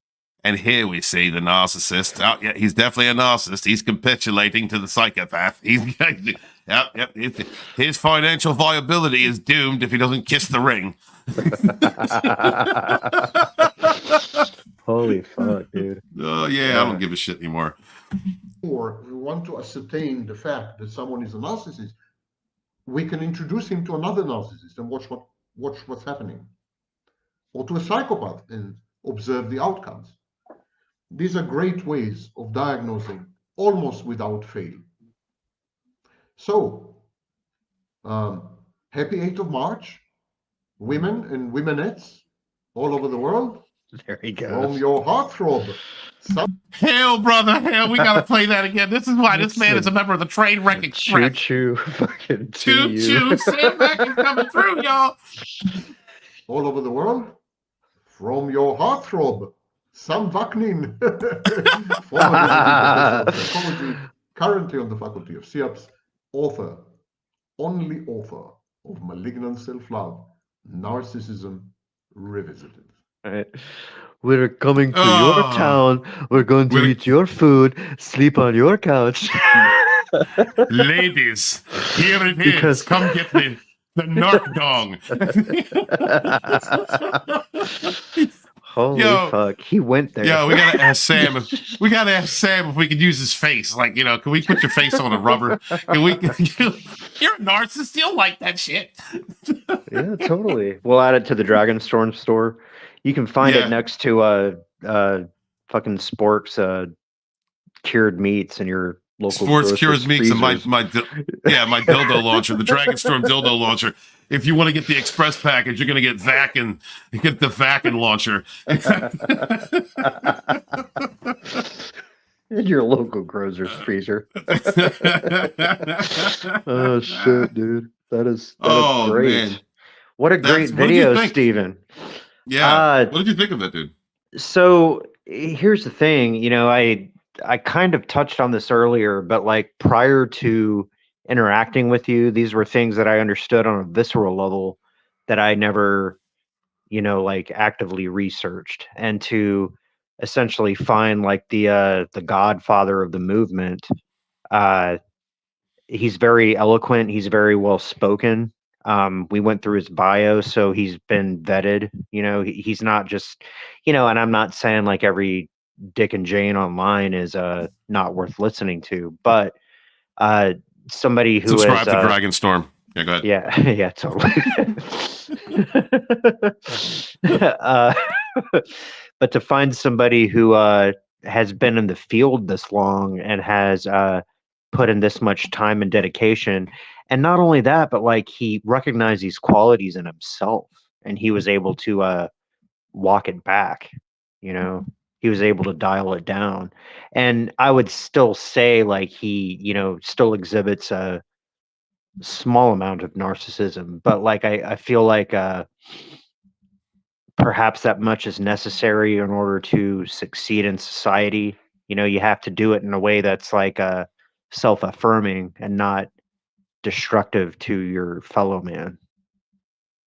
And here we see the narcissist. Oh, yeah, he's definitely a narcissist. He's capitulating to the psychopath. His financial viability is doomed if he doesn't kiss the ring. Holy fuck, dude. Oh, yeah, I don't give a shit anymore. Or we want to ascertain the fact that someone is a narcissist, we can introduce him to another narcissist and watch what's happening. Or to a psychopath and observe the outcomes. These are great ways of diagnosing almost without fail. So, happy 8th of March, women and womenettes all over the world. There he goes. From your heartthrob. Hell, brother, hell, we gotta play that again. This is why this man is a member of the Trainwreck Express. Choo-choo, fucking choo-choo, Sam Vaknin coming through, y'all. All over the world, from your heartthrob, Sam Vaknin, former psychology, currently on the faculty of SIAPS, only author of Malignant Self-Love, Narcissism Revisited. All right. We're coming to your town. We're going to eat your food, sleep on your couch. Ladies, here it is. Come get the narc dong. Holy fuck. He went there. Yeah, we gotta ask Sam if we could use his face. Like, can we put your face on a rubber? You're a narcissist, you'll like that shit. Yeah, totally. We'll add it to the Dragonstorm store. You can find it next to fucking sports cured meats in your local Sports cures meats and freezers. my dildo launcher, the Dragonstorm dildo launcher. If you want to get the express package, you're going to get Vaknin. You get the Vaknin launcher. In your local grocer's freezer. Oh shit, dude. That is great. Man. What a great video, Steven. Yeah. What did you think of it, dude? So here's the thing, you know, I kind of touched on this earlier, but like prior to interacting with you, these were things that I understood on a visceral level that I never, you know, like actively researched. And to essentially find like the godfather of the movement, he's very eloquent, he's very well spoken. We went through his bio, so he's been vetted, you know, he's not just, you know, and I'm not saying like every Dick and Jane online is not worth listening to, but somebody who subscribe to Dragonstorm. Yeah, go ahead. Yeah, yeah, totally. But to find somebody who has been in the field this long and has put in this much time and dedication, and not only that, but like he recognized these qualities in himself, and he was able to walk it back. You know, he was able to dial it down, and I would still say like he, you know, still exhibits a small amount of narcissism, but like I feel like perhaps that much is necessary in order to succeed in society. You know, you have to do it in a way that's like self-affirming and not destructive to your fellow man.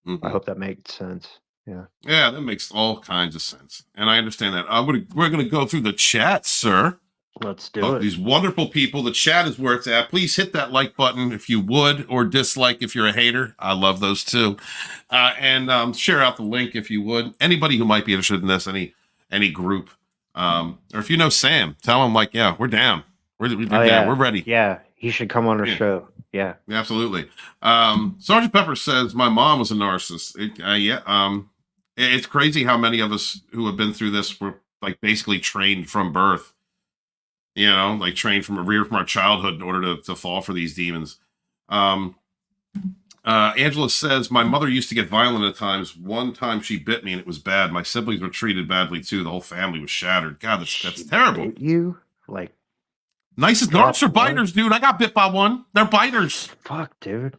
Mm-hmm. I hope that makes sense. Yeah. Yeah, that makes all kinds of sense. And I understand that. We're going to go through the chat, sir. Let's do it. These wonderful people. The chat is where it's at. Please hit that like button if you would, or dislike if you're a hater. I love those too. And share out the link if you would. Anybody who might be interested in this, any group, or if you know Sam, tell him like, yeah, we're down. We're down. Yeah. We're ready. Yeah, he should come on our show. Yeah, absolutely. Sergeant Pepper says my mom was a narcissist. It's crazy how many of us who have been through this were like basically trained from birth. You know, like trained from our childhood in order to fall for these demons. Angela says, my mother used to get violent at times. One time she bit me and it was bad. My siblings were treated badly too. The whole family was shattered. God, that's terrible. Bit you? Like, nicest narcs are biters, dude. I got bit by one. They're biters. Fuck, dude.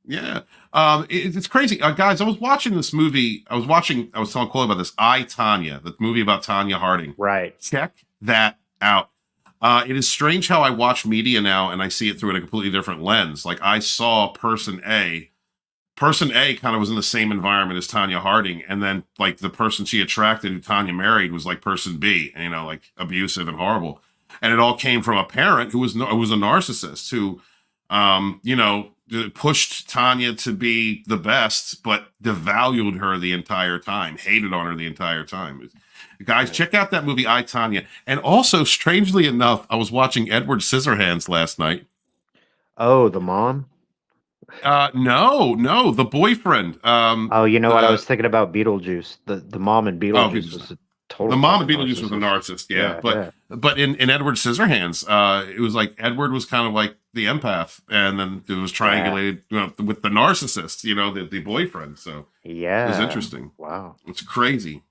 Yeah. It's crazy. Guys, I was watching this movie. I was telling Chloe about this. I, Tanya, the movie about Tanya Harding. Right. Check that out. It is strange how I watch media now and I see it through a completely different lens. Like I saw person A kind of was in the same environment as Tanya Harding. And then like the person she attracted who Tanya married was like person B, you know, like abusive and horrible. And it all came from a parent who was a narcissist who, you know, pushed Tanya to be the best, but devalued her the entire time, hated on her the entire time. Guys, check out that movie, I, Tanya. And also, strangely enough, I was watching Edward Scissorhands last night. Oh, the mom? No, the boyfriend. Oh, you know what? I was thinking about Beetlejuice. The mom in Beetlejuice was a total. The mom in Beetlejuice was a narcissist, yeah. But in Edward Scissorhands, it was like Edward was kind of like the empath, and then it was triangulated with the narcissist, you know, the boyfriend. So yeah, it was interesting. Wow, it's crazy.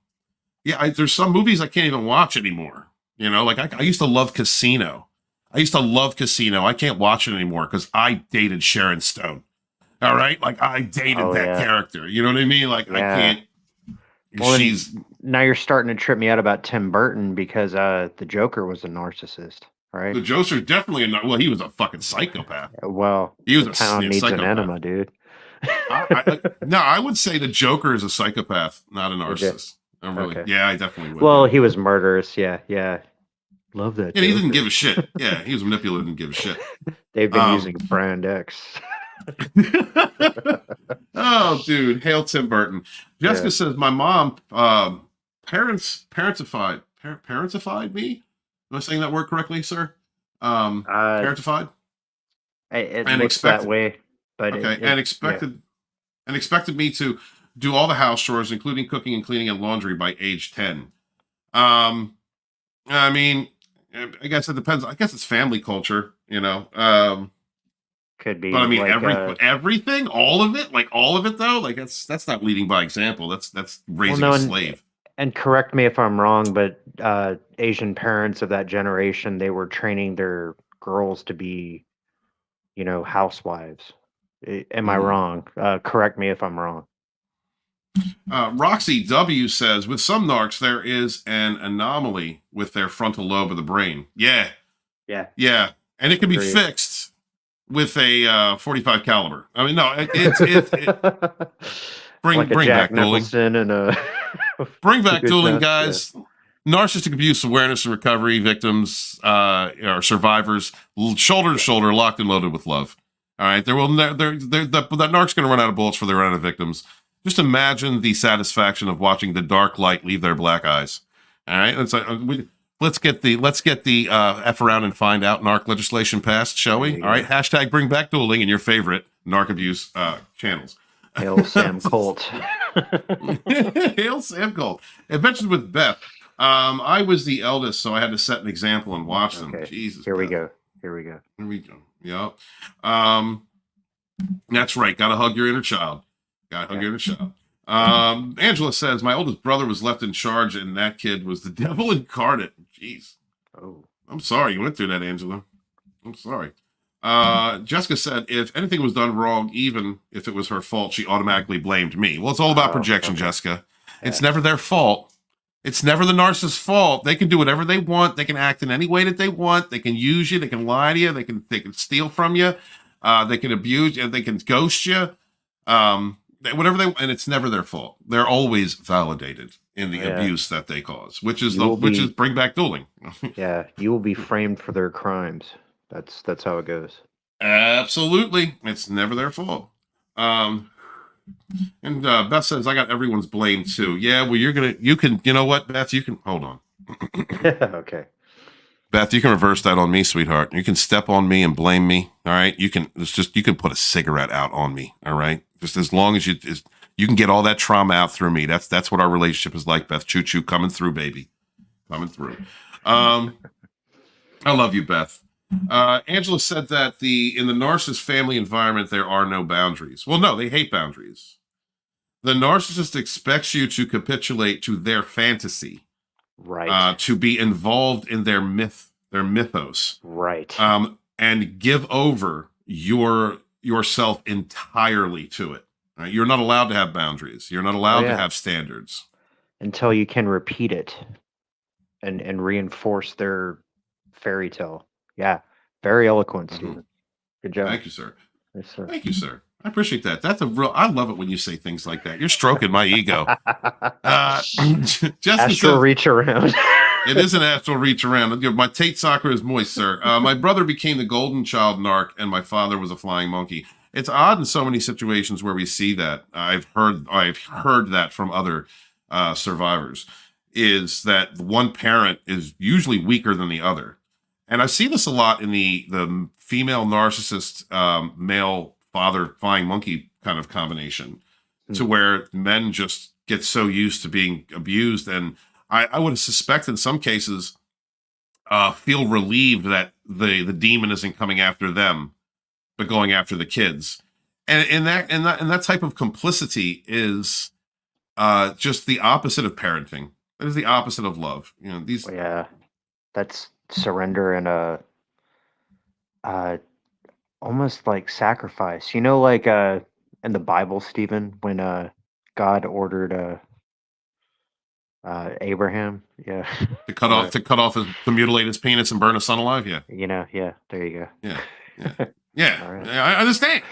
Yeah, there's some movies I can't even watch anymore. You know, like I used to love Casino. I can't watch it anymore because I dated Sharon Stone. All right, like I dated that character. You know what I mean? Like I can't. Well, now you're starting to trip me out about Tim Burton because the Joker was a narcissist, right? The Joker definitely he was a fucking psychopath. Well, he was the town needs an enema, dude. No, I would say the Joker is a psychopath, not a narcissist. Really. Okay. Yeah, I definitely would. Well, he was murderous. Yeah. Love that. Yeah, he didn't give a shit. Yeah, he was manipulative and didn't give a shit. They've been using Brand X. Oh, dude. Hail Tim Burton. Jessica says, my mom parentified me? Am I saying that word correctly, sir? Parentified? It looks that way. But okay. And expected me to do all the house chores, including cooking and cleaning and laundry by age 10. I mean, I guess it depends. I guess it's family culture, you know. Could be. But I mean, like, everything, all of it, like all of it, though, like that's not leading by example. That's raising no, a slave. And correct me if I'm wrong, but Asian parents of that generation, they were training their girls to be, you know, housewives. Am I wrong? Correct me if I'm wrong. Roxy W says, with some narcs, there is an anomaly with their frontal lobe of the brain. Yeah. And it can be fixed with a 45 caliber. I mean, no, bring like back dueling. And bring back dueling, guys. Yeah. Narcissistic abuse awareness and recovery victims or survivors, shoulder to shoulder, locked and loaded with love. All right, that narc's going to run out of bullets for their run out of victims. Just imagine the satisfaction of watching the dark light leave their black eyes. All right, let's get the F around and find out narc legislation passed, shall we? All right, hashtag bring back dueling in your favorite narc abuse channels. Hail Sam Colt. Hail Sam Colt. Adventures with Beth. I was the eldest, so I had to set an example and watch them. Jesus. Here we Beth. go. Yeah. That's right. Gotta hug your inner child. Angela says, my oldest brother was left in charge, and that kid was the devil incarnate. Jeez. Oh. I'm sorry you went through that, Angela. I'm sorry. Jessica said, if anything was done wrong, even if it was her fault, she automatically blamed me. Well, it's all about projection, okay. Jessica. Yeah. It's never their fault. It's never the narcissist's fault. They can do whatever they want. They can act in any way that they want. They can use you. They can lie to you. They can steal from you. They can abuse you. They can ghost you. Whatever they, and it's never their fault. They're always validated in the abuse that they cause, which is bring back dueling. Yeah, you will be framed for their crimes. That's how it goes. Absolutely, it's never their fault. And Beth says, I got everyone's blame too. Yeah, well, you know what, Beth, you can hold on. Okay. Beth, you can reverse that on me, sweetheart. You can step on me and blame me. All right. You can put a cigarette out on me. All right. Just as long as you can get all that trauma out through me. That's what our relationship is like, Beth. Choo choo, coming through, baby. Coming through. I love you, Beth. Angela said that in the narcissist family environment, there are no boundaries. Well, no, they hate boundaries. The narcissist expects you to capitulate to their fantasy. Right. To be involved in their mythos. Right. And give over yourself entirely to it. Right? You're not allowed to have boundaries. You're not allowed to have standards. Until you can repeat it and reinforce their fairy tale. Yeah. Very eloquent, Stephen. Good job. Thank you, sir. Yes, sir. Thank you, sir. I appreciate that. I love it when you say things like that. You're stroking my ego. Astral reach around. It is an astral reach around. My Tate soccer is moist, sir. My brother became the golden child narc, and my father was a flying monkey. It's odd in so many situations where we see that. I've heard that from other survivors, is that one parent is usually weaker than the other. And I see this a lot in the female narcissist, male father flying monkey kind of combination, to where men just get so used to being abused. And I would suspect in some cases feel relieved that the demon isn't coming after them, but going after the kids. And that type of complicity is just the opposite of parenting. It is the opposite of love. You know, these. Yeah, that's surrender and almost like sacrifice. You know, like in the Bible, Stephen, when God ordered Abraham, to mutilate his penis and burn his son alive. Yeah, there you go. Yeah. All right. I understand.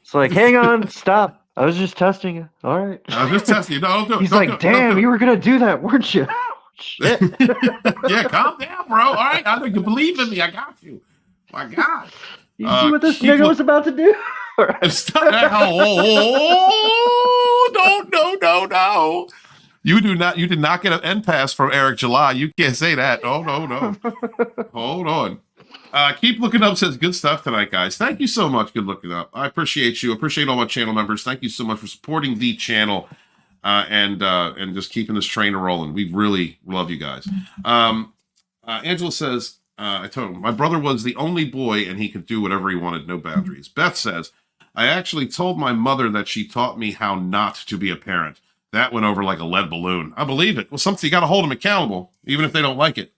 It's like, hang on, stop. I was just testing you. All right. I was just testing you. No, don't do it. He's like, damn, you were gonna do that, weren't you? Shit. Yeah, calm down, bro. All right, I know you believe in me. I got you. My God. You see what this nigga was about to do? Stop that. No. You did not get an end pass from Eric July. You can't say that. Oh, no. Hold on. Keep looking up says good stuff tonight, guys. Thank you so much. Good looking up. I appreciate you. Appreciate all my channel members. Thank you so much for supporting the channel and just keeping this train rolling. We really love you guys. Angela says, I told him, my brother was the only boy and he could do whatever he wanted, no boundaries. Beth says, I actually told my mother that she taught me how not to be a parent. That went over like a lead balloon. I believe it. Well, something you got to hold them accountable, even if they don't like it.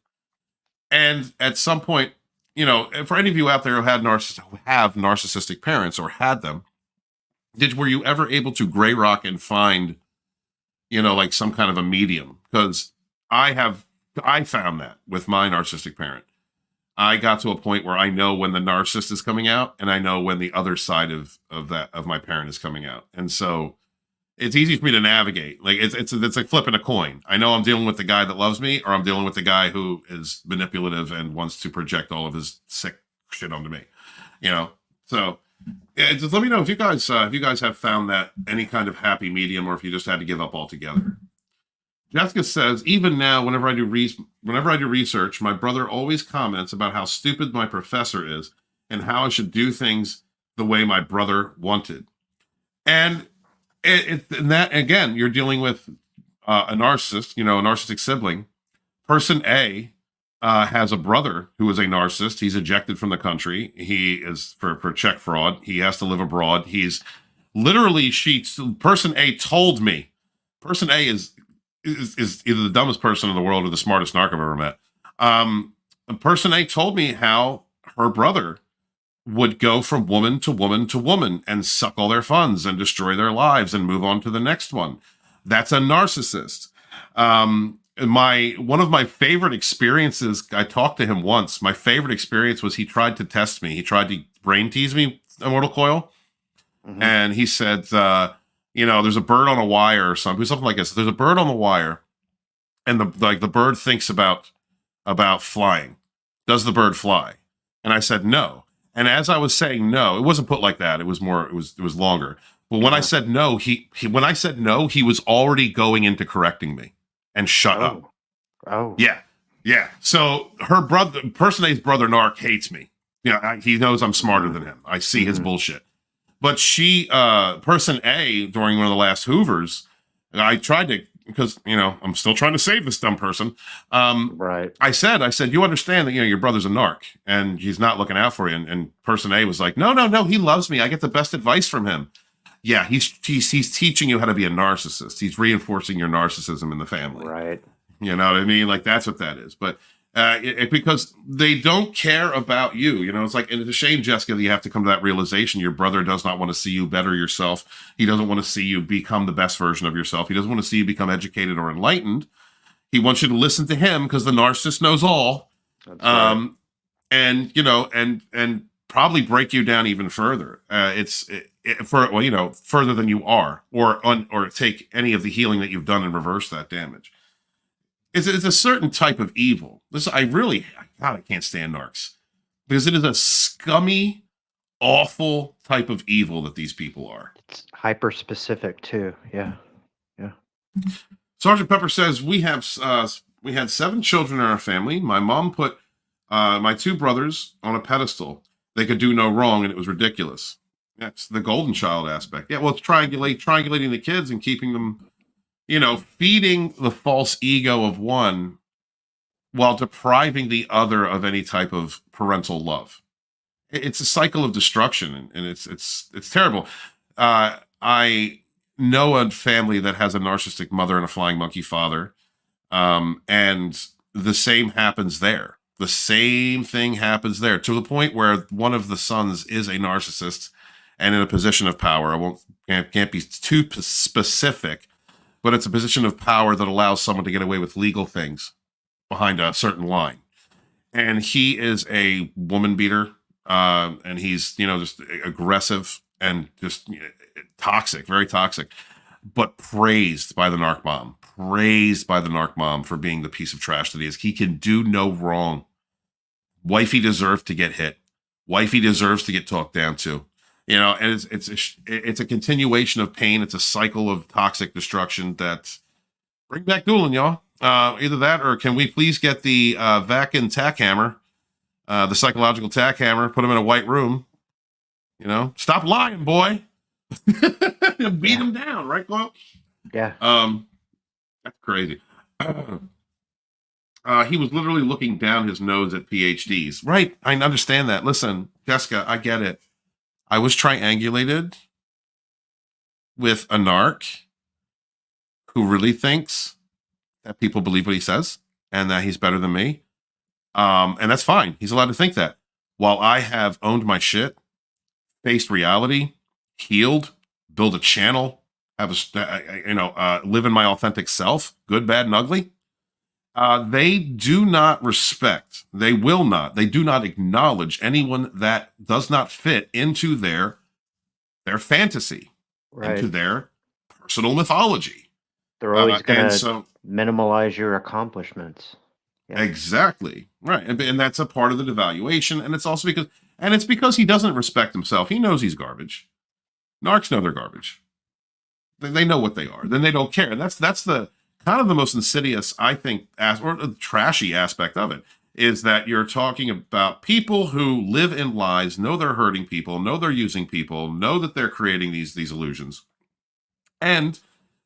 And at some point, you know, for any of you out there who have narcissistic parents or had them, were you ever able to gray rock and find, you know, like some kind of a medium? Because I found that with my narcissistic parent. I got to a point where I know when the narcissist is coming out, and I know when the other side of my parent is coming out. And so it's easy for me to navigate. Like it's like flipping a coin. I know I'm dealing with the guy that loves me, or I'm dealing with the guy who is manipulative and wants to project all of his sick shit onto me. You know, so yeah, just let me know if you guys have found that any kind of happy medium, or if you just had to give up altogether. Jessica says, even now, whenever I do research, my brother always comments about how stupid my professor is and how I should do things the way my brother wanted. And and that, again, you're dealing with a narcissist, you know, a narcissistic sibling. Person A has a brother who is a narcissist. He's ejected from the country. He is for check fraud. He has to live abroad. He's literally, person A told me, person A is either the dumbest person in the world or the smartest narc I've ever met. Person A told me how her brother would go from woman to woman to woman and suck all their funds and destroy their lives and move on to the next one. That's a narcissist. One of my favorite experiences, I talked to him once. My favorite experience was he tried to test me. He tried to brain tease me, Immortal Coil. Mm-hmm. And he said, you know, there's a bird on a wire or something like this. There's a bird on the wire, and the bird thinks about flying. Does the bird fly? And I said no. And as I was saying no, it wasn't put like that. It was longer. But when I said no, he was already going into correcting me and shut up. Oh. Yeah. So her brother, person A's brother Narc, hates me. You know, he knows I'm smarter than him. I see his bullshit. But person A, during one of the last Hoovers, I tried to, because, you know, I'm still trying to save this dumb person. Right. I said, you understand that, you know, your brother's a narc and he's not looking out for you. And person A was like, no, he loves me. I get the best advice from him. Yeah, he's teaching you how to be a narcissist. He's reinforcing your narcissism in the family. Right. You know what I mean? Like, that's what that is. But because they don't care about you, you know, it's like, and it's a shame, Jessica, that you have to come to that realization. Your brother does not want to see you better yourself. He doesn't want to see you become the best version of yourself. He doesn't want to see you become educated or enlightened. He wants you to listen to him because the narcissist knows all. That's right. And, you know, and probably break you down even further. Further than you are, or take any of the healing that you've done and reverse that damage. It's a certain type of evil. I can't stand narcs, because it is a scummy, awful type of evil that these people are. It's hyper specific too. Yeah. Sergeant Pepper says, we had 7 children in our family. My mom put my 2 brothers on a pedestal. They could do no wrong, and it was ridiculous. That's the golden child aspect. Yeah, well, it's triangulating the kids and keeping them, you know, feeding the false ego of one while depriving the other of any type of parental love. It's a cycle of destruction, and it's terrible. I know a family that has a narcissistic mother and a flying monkey father, and the same happens there. The same thing happens there, to the point where one of the sons is a narcissist and in a position of power. Can't be too specific, but it's a position of power that allows someone to get away with legal things behind a certain line. And he is a woman beater, and he's, you know, just aggressive and just toxic, very toxic, but praised by the narc mom for being the piece of trash that he is. He can do no wrong. Wifey deserves to get hit. Wifey deserves to get talked down to. You know, and it's a continuation of pain. It's a cycle of toxic destruction that bring back dueling, y'all. Either that, or can we please get the Vaknin tack hammer, the psychological tack hammer, put him in a white room. You know, stop lying, boy. Beat him down, right, Coyle? Yeah. That's crazy. He was literally looking down his nose at PhDs. Right. I understand that. Listen, Jessica, I get it. I was triangulated with a narc who really thinks that people believe what he says and that he's better than me. And that's fine. He's allowed to think that. While I have owned my shit, faced reality, healed, build a channel, have a, live in my authentic self, good, bad, and ugly. They do not respect, they will not, they do not acknowledge anyone that does not fit into their fantasy, into their personal mythology. They're always going and to minimize your accomplishments. Yeah. Exactly. Right. And that's a part of the devaluation. And it's also because he doesn't respect himself. He knows he's garbage. Narcs know they're garbage. They know what they are. Then they don't care. And that's the kind of the most insidious, I think, or the trashy aspect of it, is that you're talking about people who live in lies, know they're hurting people, know they're using people, know that they're creating these illusions, and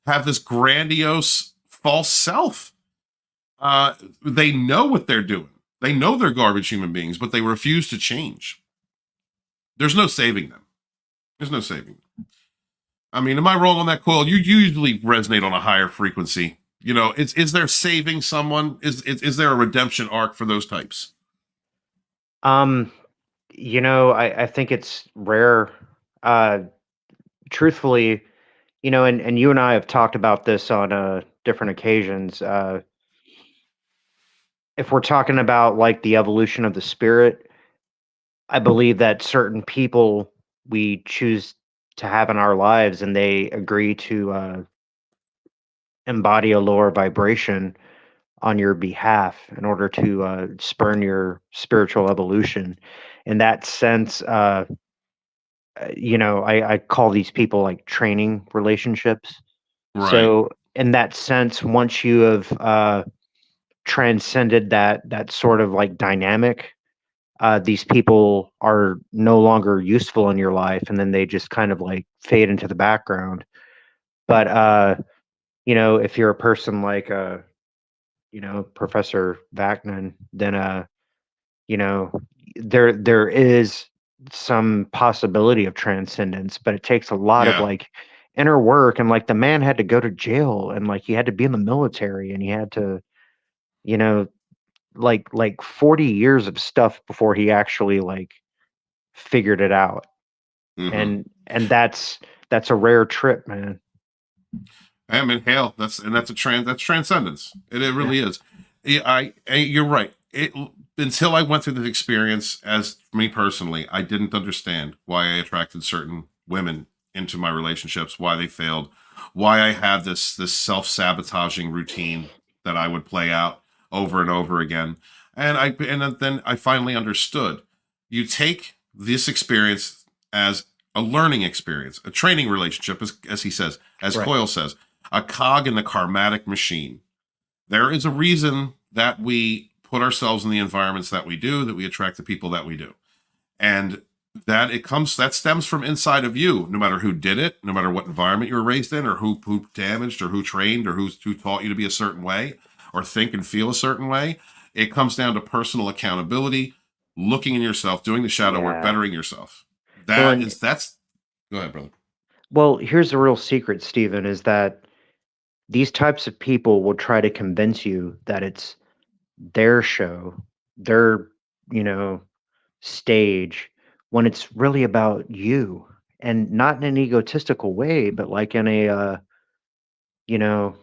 have this grandiose false self. They know what they're doing. They know they're garbage human beings, but they refuse to change. There's no saving them. There's no saving them. I mean, am I wrong on that, Coil? You usually resonate on a higher frequency. You know, is there saving someone? Is there a redemption arc for those types? You know, I think it's rare. Truthfully, you know, and you and I have talked about this on different occasions. If we're talking about like the evolution of the spirit, I believe that certain people we choose to have in our lives and they agree to embody a lower vibration on your behalf in order to spurn your spiritual evolution. In that sense, you know, I call these people like training relationships. Right. So in that sense, once you have transcended that sort of like dynamic, these people are no longer useful in your life, and then they just kind of like fade into the background. But you know, if you're a person like you know, Professor Vaknin, then you know, there is some possibility of transcendence, but it takes a lot of like inner work, and like the man had to go to jail, and like he had to be in the military, and he had to, you know, like 40 years of stuff before he actually like figured it out. Mm-hmm. And that's a rare trip, man. I mean, hell, that's transcendence. It really is. You're right. Until I went through this experience, as me personally, I didn't understand why I attracted certain women into my relationships, why they failed, why I had this self-sabotaging routine that I would play out over and over again. And then I finally understood. You take this experience as a learning experience, a training relationship, as he says, as Coyle says, a cog in the karmatic machine. There is a reason that we put ourselves in the environments that we do, that we attract the people that we do. And that stems from inside of you, no matter who did it, no matter what environment you were raised in, or who damaged, or who trained, or who taught you to be a certain way, or think and feel a certain way. It comes down to personal accountability, looking in yourself, doing the shadow work, bettering yourself. Go ahead, brother. Well, here's the real secret, Stephen, is that these types of people will try to convince you that it's their show, their, you know, stage, when it's really about you, and not in an egotistical way, but like in a, you know,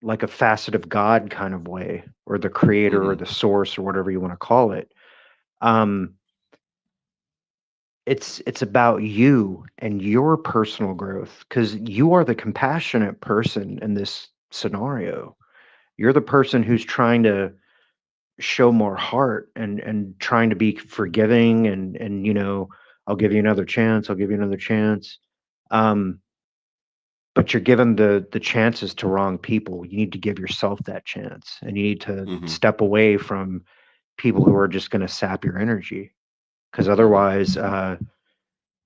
like a facet of God kind of way, or the creator, or the source, or whatever you want to call it. It's about you and your personal growth, because you are the compassionate person in this scenario. You're the person who's trying to show more heart and trying to be forgiving, and you know, I'll give you another chance, I'll give you another chance. But you're given the chances to wrong people. You need to give yourself that chance, and you need to step away from people who are just going to sap your energy, because otherwise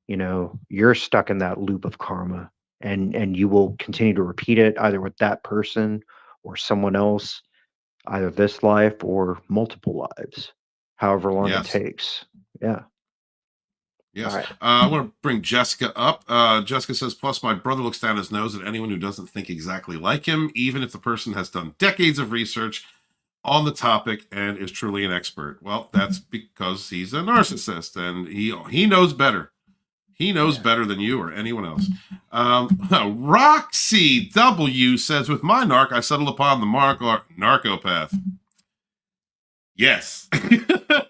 you know, you're stuck in that loop of karma, and you will continue to repeat it either with that person or someone else. either this life or multiple lives, however long it Yes. takes. Yeah. Yes. All right. I want to bring Jessica up. Jessica says, plus my brother looks down his nose at anyone who doesn't think exactly like him, even if the person has done decades of research on the topic and is truly an expert. Well, that's because he's a narcissist and he knows better. He knows better than you or anyone else. Roxy W says, with my narc, I settled upon the narcopath. Yes,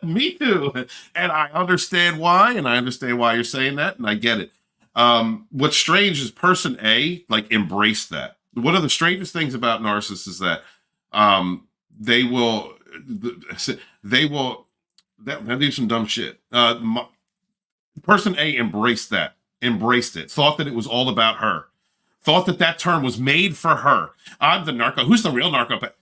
me too. And I understand why, and I understand why you're saying that, and I get it. What's strange is person A, like, embraced that. One of the strangest things about narcissists is that they'll do some dumb shit. Person A embraced it, thought that it was all about her, thought that term was made for her. I'm the narco. Who's the real narcopath?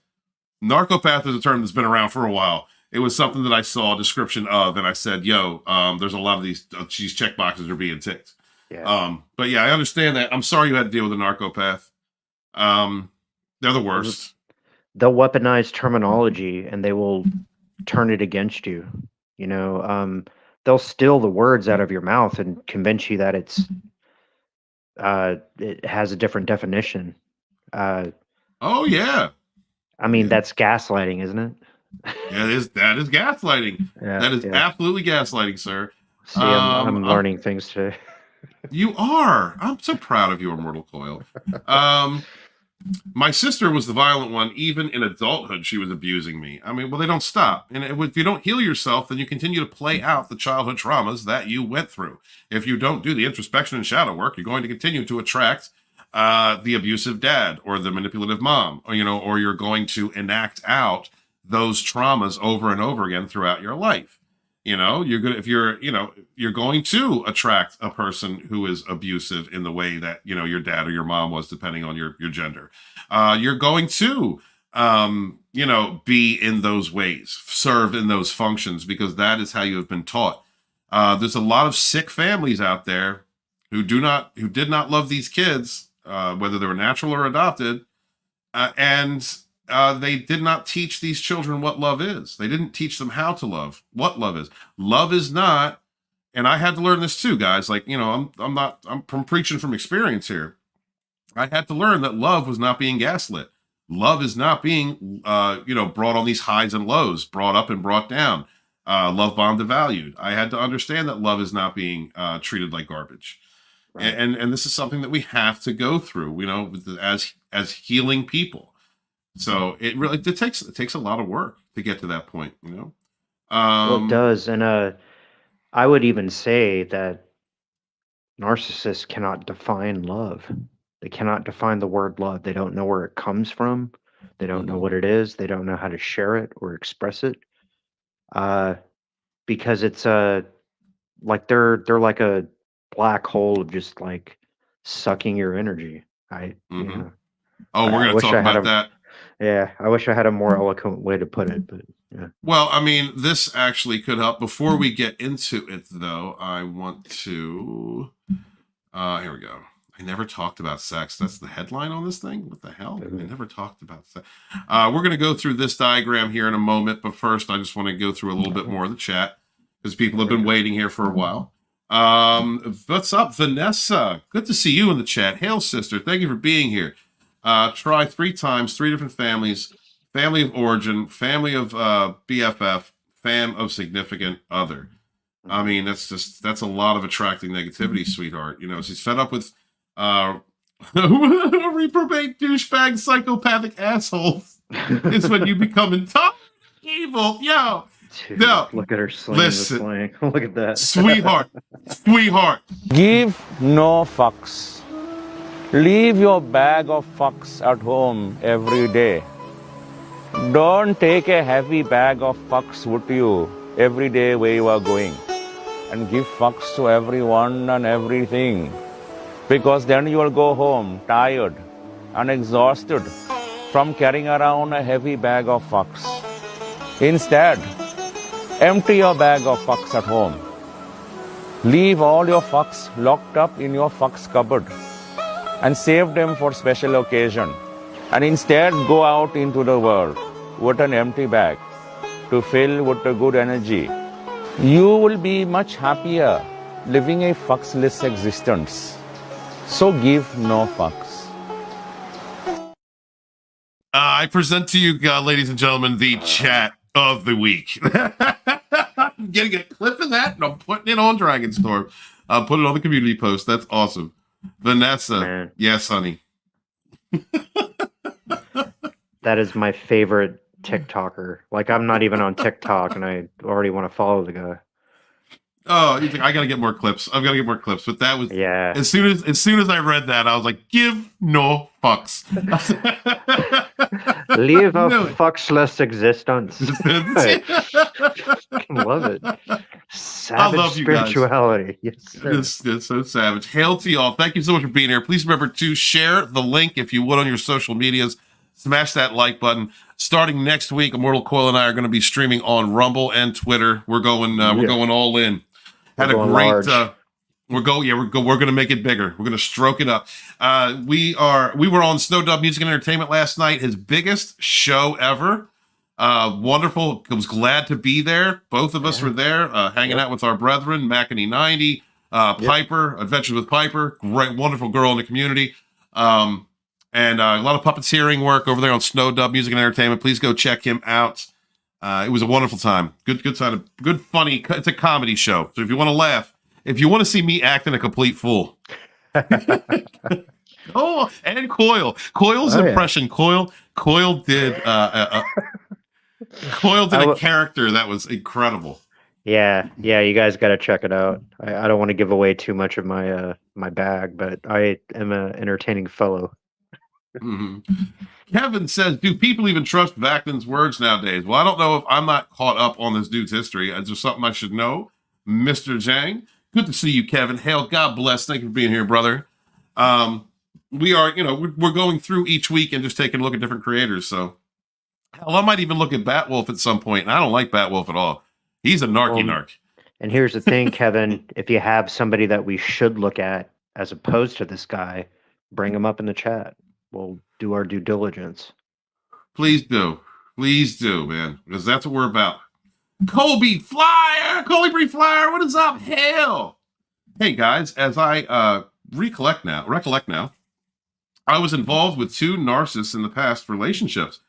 Narcopath is a term that's been around for a while. It was something that I saw a description of, and I said, yo, there's a lot of these check boxes are being ticked. Yeah. But yeah, I understand that. I'm sorry you had to deal with a narcopath. They're the worst. They'll weaponize terminology and they will turn it against you. You know, they'll steal the words out of your mouth and convince you that it has a different definition. Oh yeah. I mean, that's gaslighting, isn't it? Yeah, that is gaslighting. Yeah, that is absolutely gaslighting, sir. See, I'm learning things today. You are. I'm so proud of you, Immortal Coil. My sister was the violent one. Even in adulthood, she was abusing me. I mean, well, they don't stop. And if you don't heal yourself, then you continue to play out the childhood traumas that you went through. If you don't do the introspection and shadow work, you're going to continue to attract the abusive dad or the manipulative mom, or you're going to enact out those traumas over and over again throughout your life. You're going to attract a person who is abusive in the way that, your dad or your mom was, depending on your gender. You're going to, be in those ways, serve in those functions, because that is how you have been taught. There's a lot of sick families out there who did not love these kids, whether they were natural or adopted, and they did not teach these children what love is. They didn't teach them how to love, what love is. Love is not, and I had to learn this too, guys. Like, I'm preaching from experience here. I had to learn that love was not being gaslit. Love is not being, brought on these highs and lows, brought up and brought down, love bombed, devalued. I had to understand that love is not being treated like garbage. Right. And this is something that we have to go through, as healing people. So it takes a lot of work to get to that point, Well, it does. And I would even say that narcissists cannot define love. They cannot define the word love. They don't know where it comes from. They don't know what it is. They don't know how to share it or express it. Because it's like they're like a black hole of just like sucking your energy. Oh, we're going to talk about that. Yeah, I wish I had a more eloquent way to put it, but yeah. Well, I mean, this actually could help. Before we get into it, though, I want to. Here we go. I never talked about sex. That's the headline on this thing. What the hell? I never talked about sex. We're going to go through this diagram here in a moment, but first, I just want to go through a little bit more of the chat because people have been waiting here for a while. What's up, Vanessa? Good to see you in the chat. Hail, sister. Thank you for being here. Try 3 times, 3 different families: family of origin, family of BFF, fam of significant other. I mean, that's a lot of attracting negativity, sweetheart. She's fed up with reprobate, douchebag, psychopathic assholes. It's when you become intolerant, evil. Yo. Dude, no, look at her slang. Listen, look at that. Sweetheart. Give no fucks. Leave your bag of fucks at home every day. Don't take a heavy bag of fucks with you every day where you are going. And give fucks to everyone and everything. Because then you will go home tired and exhausted from carrying around a heavy bag of fucks. Instead, empty your bag of fucks at home. Leave all your fucks locked up in your fucks cupboard and save them for special occasion. And instead go out into the world. with an empty bag to fill with a good energy, you will be much happier living a fucksless existence. So give no fucks. I present to you, ladies and gentlemen, the chat of the week. I'm getting a clip of that, and I'm putting it on Dragonstorm. I'll put it on the community post. That's awesome. Vanessa, Man. yes, honey. That is my favorite TikToker. Like, I'm not even on TikTok, and I already want to follow the guy. Oh, he's like, I gotta get more clips. I've gotta get more clips. But that was Yeah. As soon as I read that, I was like, give no fucks. Live a No. fucksless existence. I love it. Savage love you guys. spirituality. Yes, sir. It's so savage. Hail to y'all. Thank you so much for being here. Please remember to share the link if you would on your social medias. Smash that like button. Starting next week, Immortal Coil and I are going to be streaming on Rumble and Twitter. We're going all in. Had a great we're going to make it bigger. We're going to stroke it up. We were on Snow Dub Music and Entertainment last night, his biggest show ever. Wonderful. I was glad to be there. Both of us were there, hanging out with our brethren, Makini 90, Piper, Adventures with Piper, great, wonderful girl in the community. And a lot of puppeteering work over there on Snow Dub Music and Entertainment. Please go check him out. It was a wonderful time. Good time. Good, funny. It's a comedy show. So if you want to laugh, if you want to see me acting a complete fool. Oh, and Coil. Coil's impression. Yeah. Coil did a character that was incredible. Yeah, you guys got to check it out. I don't want to give away too much of my my bag, but I am an entertaining fellow. Mm-hmm. Kevin says, do people even trust Vaknin's words nowadays? Well, I don't know if I'm not caught up on this dude's history. Is there something I should know? Mr. Zhang, good to see you, Kevin. Hail, God bless. Thank you for being here, brother. We are, we're going through each week and just taking a look at different creators. So hell, I might even look at Batwolf at some point, and I don't like Batwolf at all. He's a narc. And here's the thing, Kevin, if you have somebody that we should look at as opposed to this guy, bring him up in the chat. We'll do our due diligence. Please do, man, because that's what we're about. Colby Flyer, what is up? Hell, hey guys, as I recollect now, I was involved with 2 narcissists in the past relationships.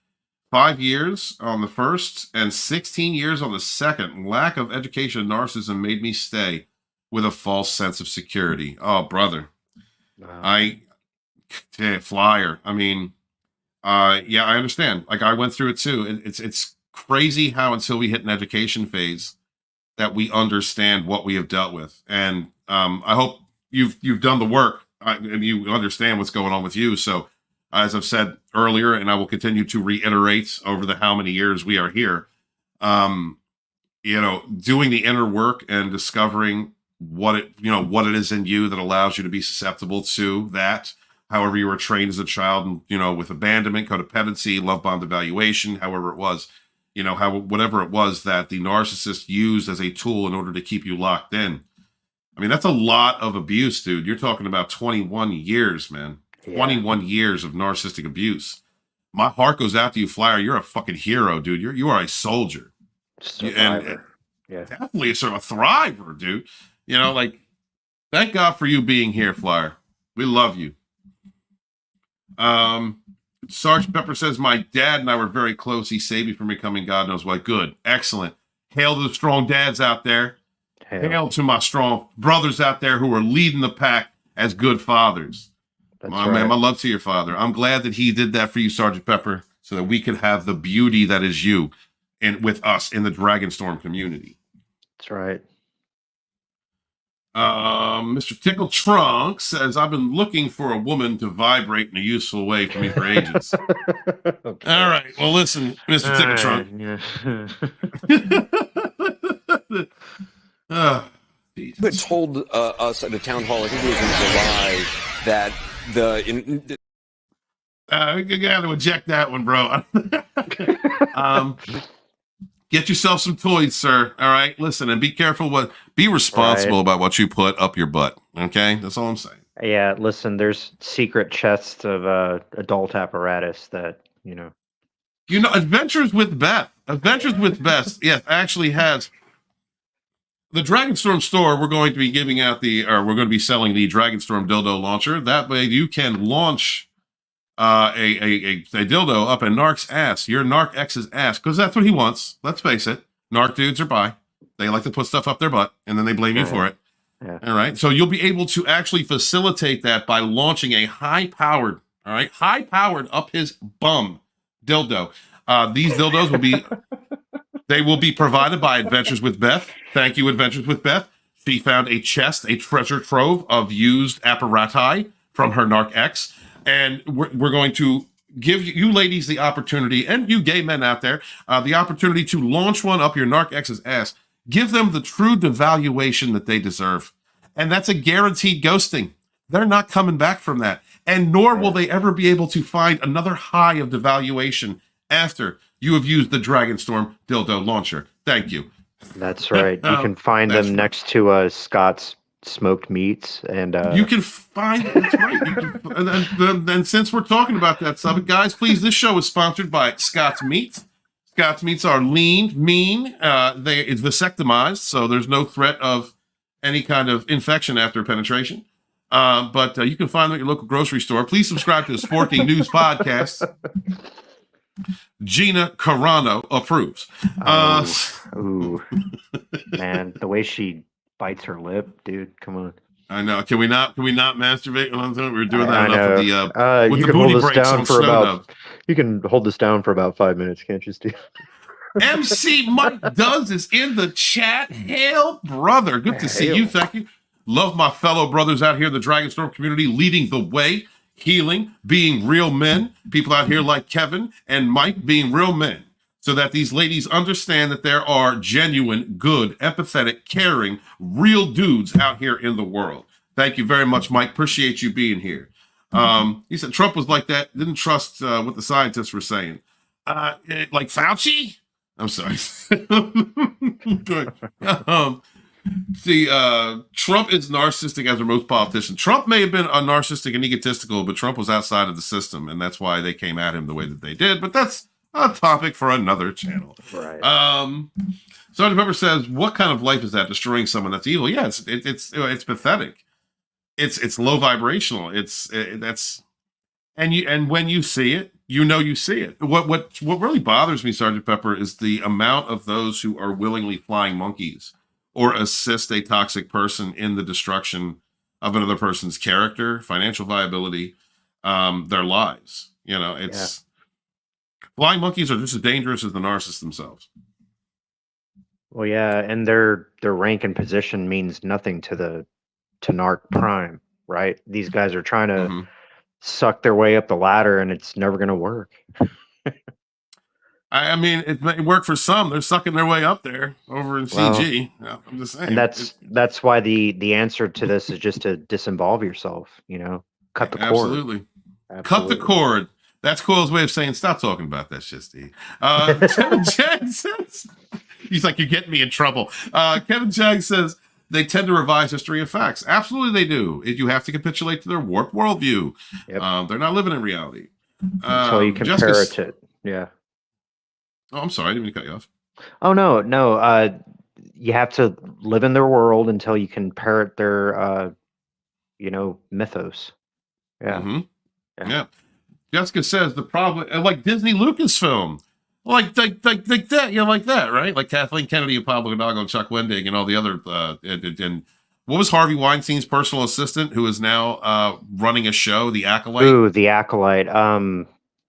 5 years on the first and 16 years on the second. Lack of education and narcissism made me stay with a false sense of security. Oh, brother. Wow. Flyer. I mean, yeah, I understand. Like, I went through it too. It's crazy how until we hit an education phase that we understand what we have dealt with. And I hope you've done the work and you understand what's going on with you. So as I've said earlier, and I will continue to reiterate over the how many years we are here, doing the inner work and discovering what it is in you that allows you to be susceptible to that. However you were trained as a child, and with abandonment, codependency, love bombed evaluation, however it was, whatever it was that the narcissist used as a tool in order to keep you locked in. I mean, that's a lot of abuse, dude. You're talking about 21 years, man. 21 years of narcissistic abuse. My heart goes out to you, Flyer. You're a fucking hero, dude. You are a soldier. And definitely a sort of a thriver, dude. Thank God for you being here, Flyer. We love you. Sarge Pepper says, my dad and I were very close. He saved me from becoming God knows what. Good. Excellent. Hail to the strong dads out there. Hail to my strong brothers out there who are leading the pack as good fathers. Man, my love to your father. I'm glad that he did that for you, Sergeant Pepper, so that we could have the beauty that is you and with us in the Dragonstorm community. That's right. Mr. Tickle Trunk says, I've been looking for a woman to vibrate in a useful way for me for ages. Okay. All right. Well, listen, Mr. Tickle Trunk. You had told us at a town hall, I think it was in July, that you got to eject that one, bro. Get yourself some toys, sir. All right, listen, and be careful. Be responsible about what you put up your butt. Okay, that's all I'm saying. Yeah, listen. There's secret chests of adult apparatus that You know, Adventures with Beth. Adventures with Beth, yes, actually has the Dragonstorm store. We're going to be giving out we're going to be selling the Dragonstorm dildo launcher. That way you can launch a dildo up a narc's ass, your narc ex's ass, because that's what he wants. Let's face it. Narc dudes are bi. They like to put stuff up their butt, and then they blame you for it. Yeah. All right. So you'll be able to actually facilitate that by launching a high-powered up his bum dildo. These dildos will be provided by Adventures with Beth. Thank you, Adventures with Beth. She found a treasure trove of used apparati from her narc ex. And we're going to give you ladies the opportunity, and you gay men out there, the opportunity to launch one up your narc ex's ass. Give them the true devaluation that they deserve. And that's a guaranteed ghosting. They're not coming back from that. And nor will they ever be able to find another high of devaluation after you have used the Dragonstorm dildo launcher. Thank you. That's right. You can find them next to Scott's smoked meats, and you can find. That's right. And since we're talking about that subject, guys, please. This show is sponsored by Scott's Meats. Scott's Meats are lean, mean. It's vasectomized, so there's no threat of any kind of infection after penetration. But you can find them at your local grocery store. Please subscribe to the Sporting News Podcast. Gina Carano approves. Ooh, man, the way she bites her lip, dude. Come on. I know. Can we not masturbate? We're doing that enough with you the can booty hold this breaks down on for Snow about. Dove. You can hold this down for about 5 minutes, can't you, Steve? MC Mike Does is in the chat. Hail, brother. Good to see you. Thank you. Love my fellow brothers out here in the Dragonstorm community leading the way, healing, being real men. People out here like Kevin and Mike being real men, so that these ladies understand that there are genuine, good, empathetic, caring, real dudes out here in the world. Thank you very much, Mike. Appreciate you being here. He said Trump was like that, didn't trust what the scientists were saying. Like Fauci? I'm sorry. Trump is narcissistic as are most politicians. Trump may have been a narcissistic and egotistical, but Trump was outside of the system, and that's why they came at him the way that they did. But that's a topic for another channel. Right. Sergeant Pepper says, "What kind of life is that? Destroying someone that's evil? Yeah, it's pathetic. It's low vibrational. And when you see it, you see it. What really bothers me, Sergeant Pepper, is the amount of those who are willingly flying monkeys or assist a toxic person in the destruction of another person's character, financial viability, their lives. You know, flying monkeys are just as dangerous as the narcissists themselves. Well, yeah, and their rank and position means nothing to Narc Prime, right? These guys are trying to suck their way up the ladder, and it's never going to work. I mean, it may work for some. They're sucking their way up there over in CG. I'm just saying. And that's why the answer to this is just to disinvolve yourself. You know, cut the cord. Absolutely. Cut the cord. That's Coyle's way of saying stop talking about that shit, Steve. Kevin Jag says, he's like, you're getting me in trouble. Kevin Jag says they tend to revise history and facts. Absolutely, they do. You have to capitulate to their warped worldview. Yep. They're not living in reality. Until you compare it to, yeah. Oh, I'm sorry. I didn't mean to cut you off. Oh, no. You have to live in their world until you can parrot their, mythos. Yeah. Mm-hmm. Yeah. Jessica says the problem, like Disney Lucasfilm, like that, like that, right? Like Kathleen Kennedy and Pablo Hidalgo and Chuck Wendig and all the other, and what was Harvey Weinstein's personal assistant who is now running a show, The Acolyte? Ooh, The Acolyte.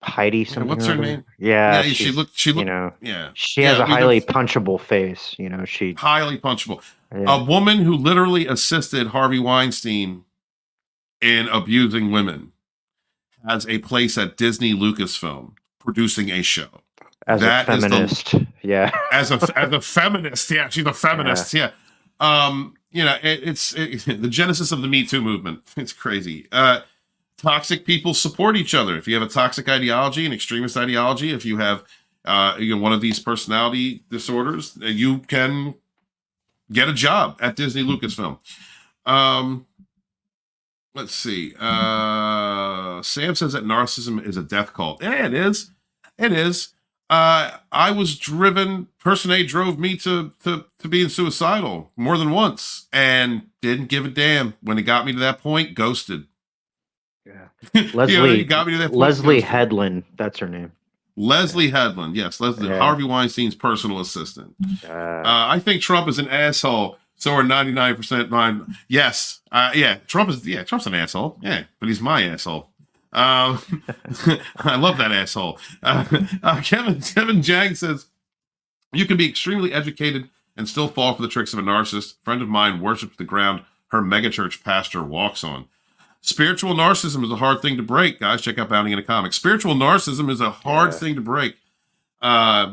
Heidi something. What's her name? Yeah, she looked. She has a highly punchable face. You know, she highly punchable. Yeah. A woman who literally assisted Harvey Weinstein in abusing women has a place at Disney Lucasfilm producing a show. As a feminist, As a feminist, yeah, she's a feminist, yeah. It's the genesis of the Me Too movement. It's crazy. Toxic people support each other. If you have a toxic ideology, an extremist ideology, if you have one of these personality disorders, you can get a job at Disney Lucasfilm. Let's see. Sam says that narcissism is a death cult. Yeah, it is. It is. I was driven. Person A drove me to being suicidal more than once, and didn't give a damn. When it got me to that point, ghosted. Yeah. Leslie, you got me to that point. Leslie Ghosted. Headland, that's her name. Leslie Headland, yes, Leslie, Yeah. Harvey Weinstein's personal assistant. I think Trump is an asshole. So are 99% mine. Yes, Trump's an asshole. Yeah, but he's my asshole. I love that asshole. Kevin Jang says, you can be extremely educated and still fall for the tricks of a narcissist. A friend of mine worships the ground her megachurch pastor walks on. Spiritual narcissism is a hard thing to break, guys. Check out Bounding in a Comic. Spiritual narcissism is a hard thing to break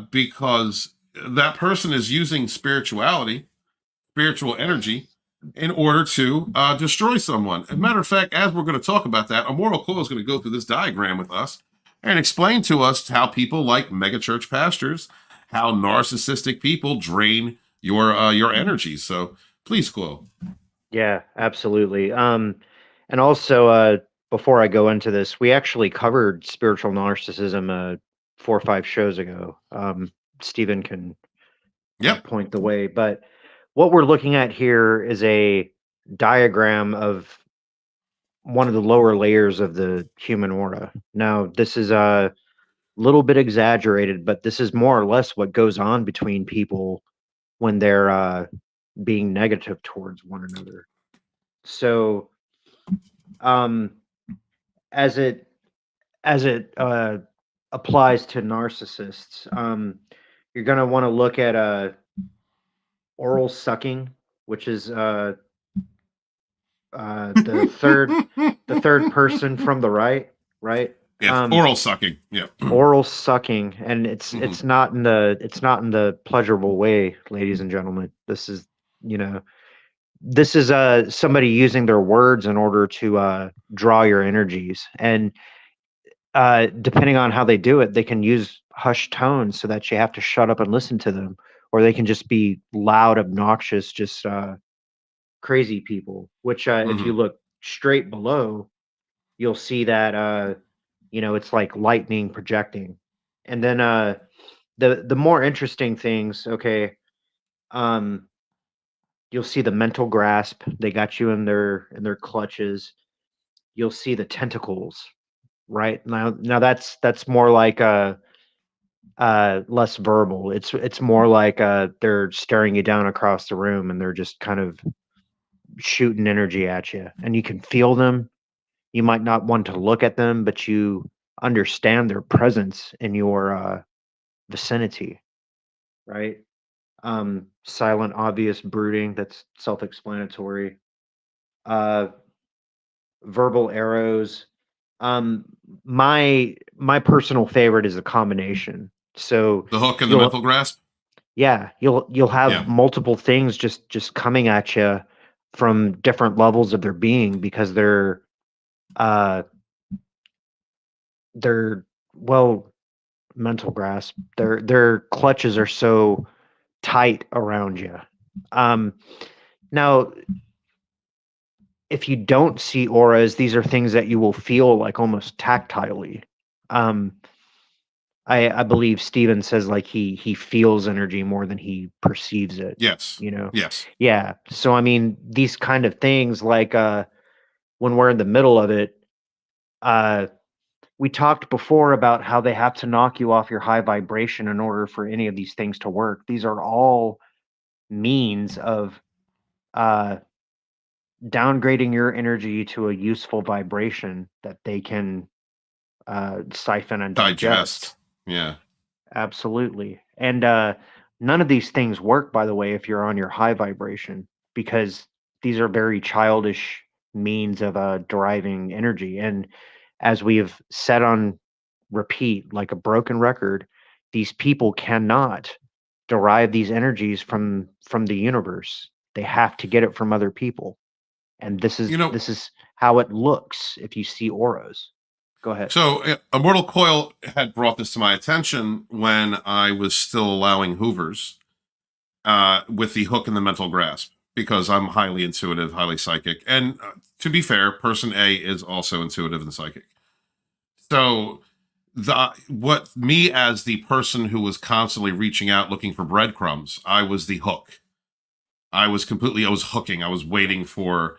because that person is using spirituality, spiritual energy, in order to destroy someone. As a matter of fact, as we're going to talk about that, Immortal Coil is going to go through this diagram with us and explain to us how people like megachurch pastors, how narcissistic people drain your energy. So please, Coil. Yeah, absolutely. And also, before I go into this, we actually covered spiritual narcissism 4 or 5 shows ago. Stephen can point the way, but what we're looking at here is a diagram of one of the lower layers of the human aura. Now, this is a little bit exaggerated, but this is more or less what goes on between people when they're being negative towards one another. So, as it applies to narcissists, you're going to want to look at oral sucking, which is the third person from the right. Yeah, oral sucking. Yeah, oral sucking, and it's not in the pleasurable way, ladies and gentlemen. This is somebody using their words in order to draw your energies, and depending on how they do it, they can use hushed tones so that you have to shut up and listen to them, or they can just be loud, obnoxious, just crazy people. Which, if you look straight below, you'll see that it's like lightning projecting. And then the more interesting things, okay, you'll see the mental grasp. They got you in their clutches. You'll see the tentacles. Right now that's more like less verbal. It's more like they're staring you down across the room, and they're just kind of shooting energy at you, and you can feel them. You might not want to look at them, but you understand their presence in your vicinity, right? Silent, obvious brooding, that's self-explanatory. Verbal arrows. My personal favorite is a combination. So the hook and the mental grasp. Yeah, you'll have multiple things just coming at you from different levels of their being, because they're mental grasp. Their clutches are so tight around you. Now, if you don't see auras, these are things that you will feel like almost tactilely. I believe Steven says like he feels energy more than he perceives it. Yes. Yes. Yeah. So I mean, these kind of things, like when we're in the middle of it, we talked before about how they have to knock you off your high vibration in order for any of these things to work. These are all means of downgrading your energy to a useful vibration that they can siphon and digest. Yeah, absolutely. And none of these things work, by the way, if you're on your high vibration, because these are very childish means of deriving energy. And as we have said on repeat, like a broken record, these people cannot derive these energies from the universe. They have to get it from other people. And this is how it looks if you see auras. Go ahead. So Immortal Coil had brought this to my attention when I was still allowing Hoovers with the hook and the mental grasp, because I'm highly intuitive, highly psychic. And to be fair, person A is also intuitive and psychic. So what me as the person who was constantly reaching out looking for breadcrumbs, I was the hook. I was hooking. I was waiting for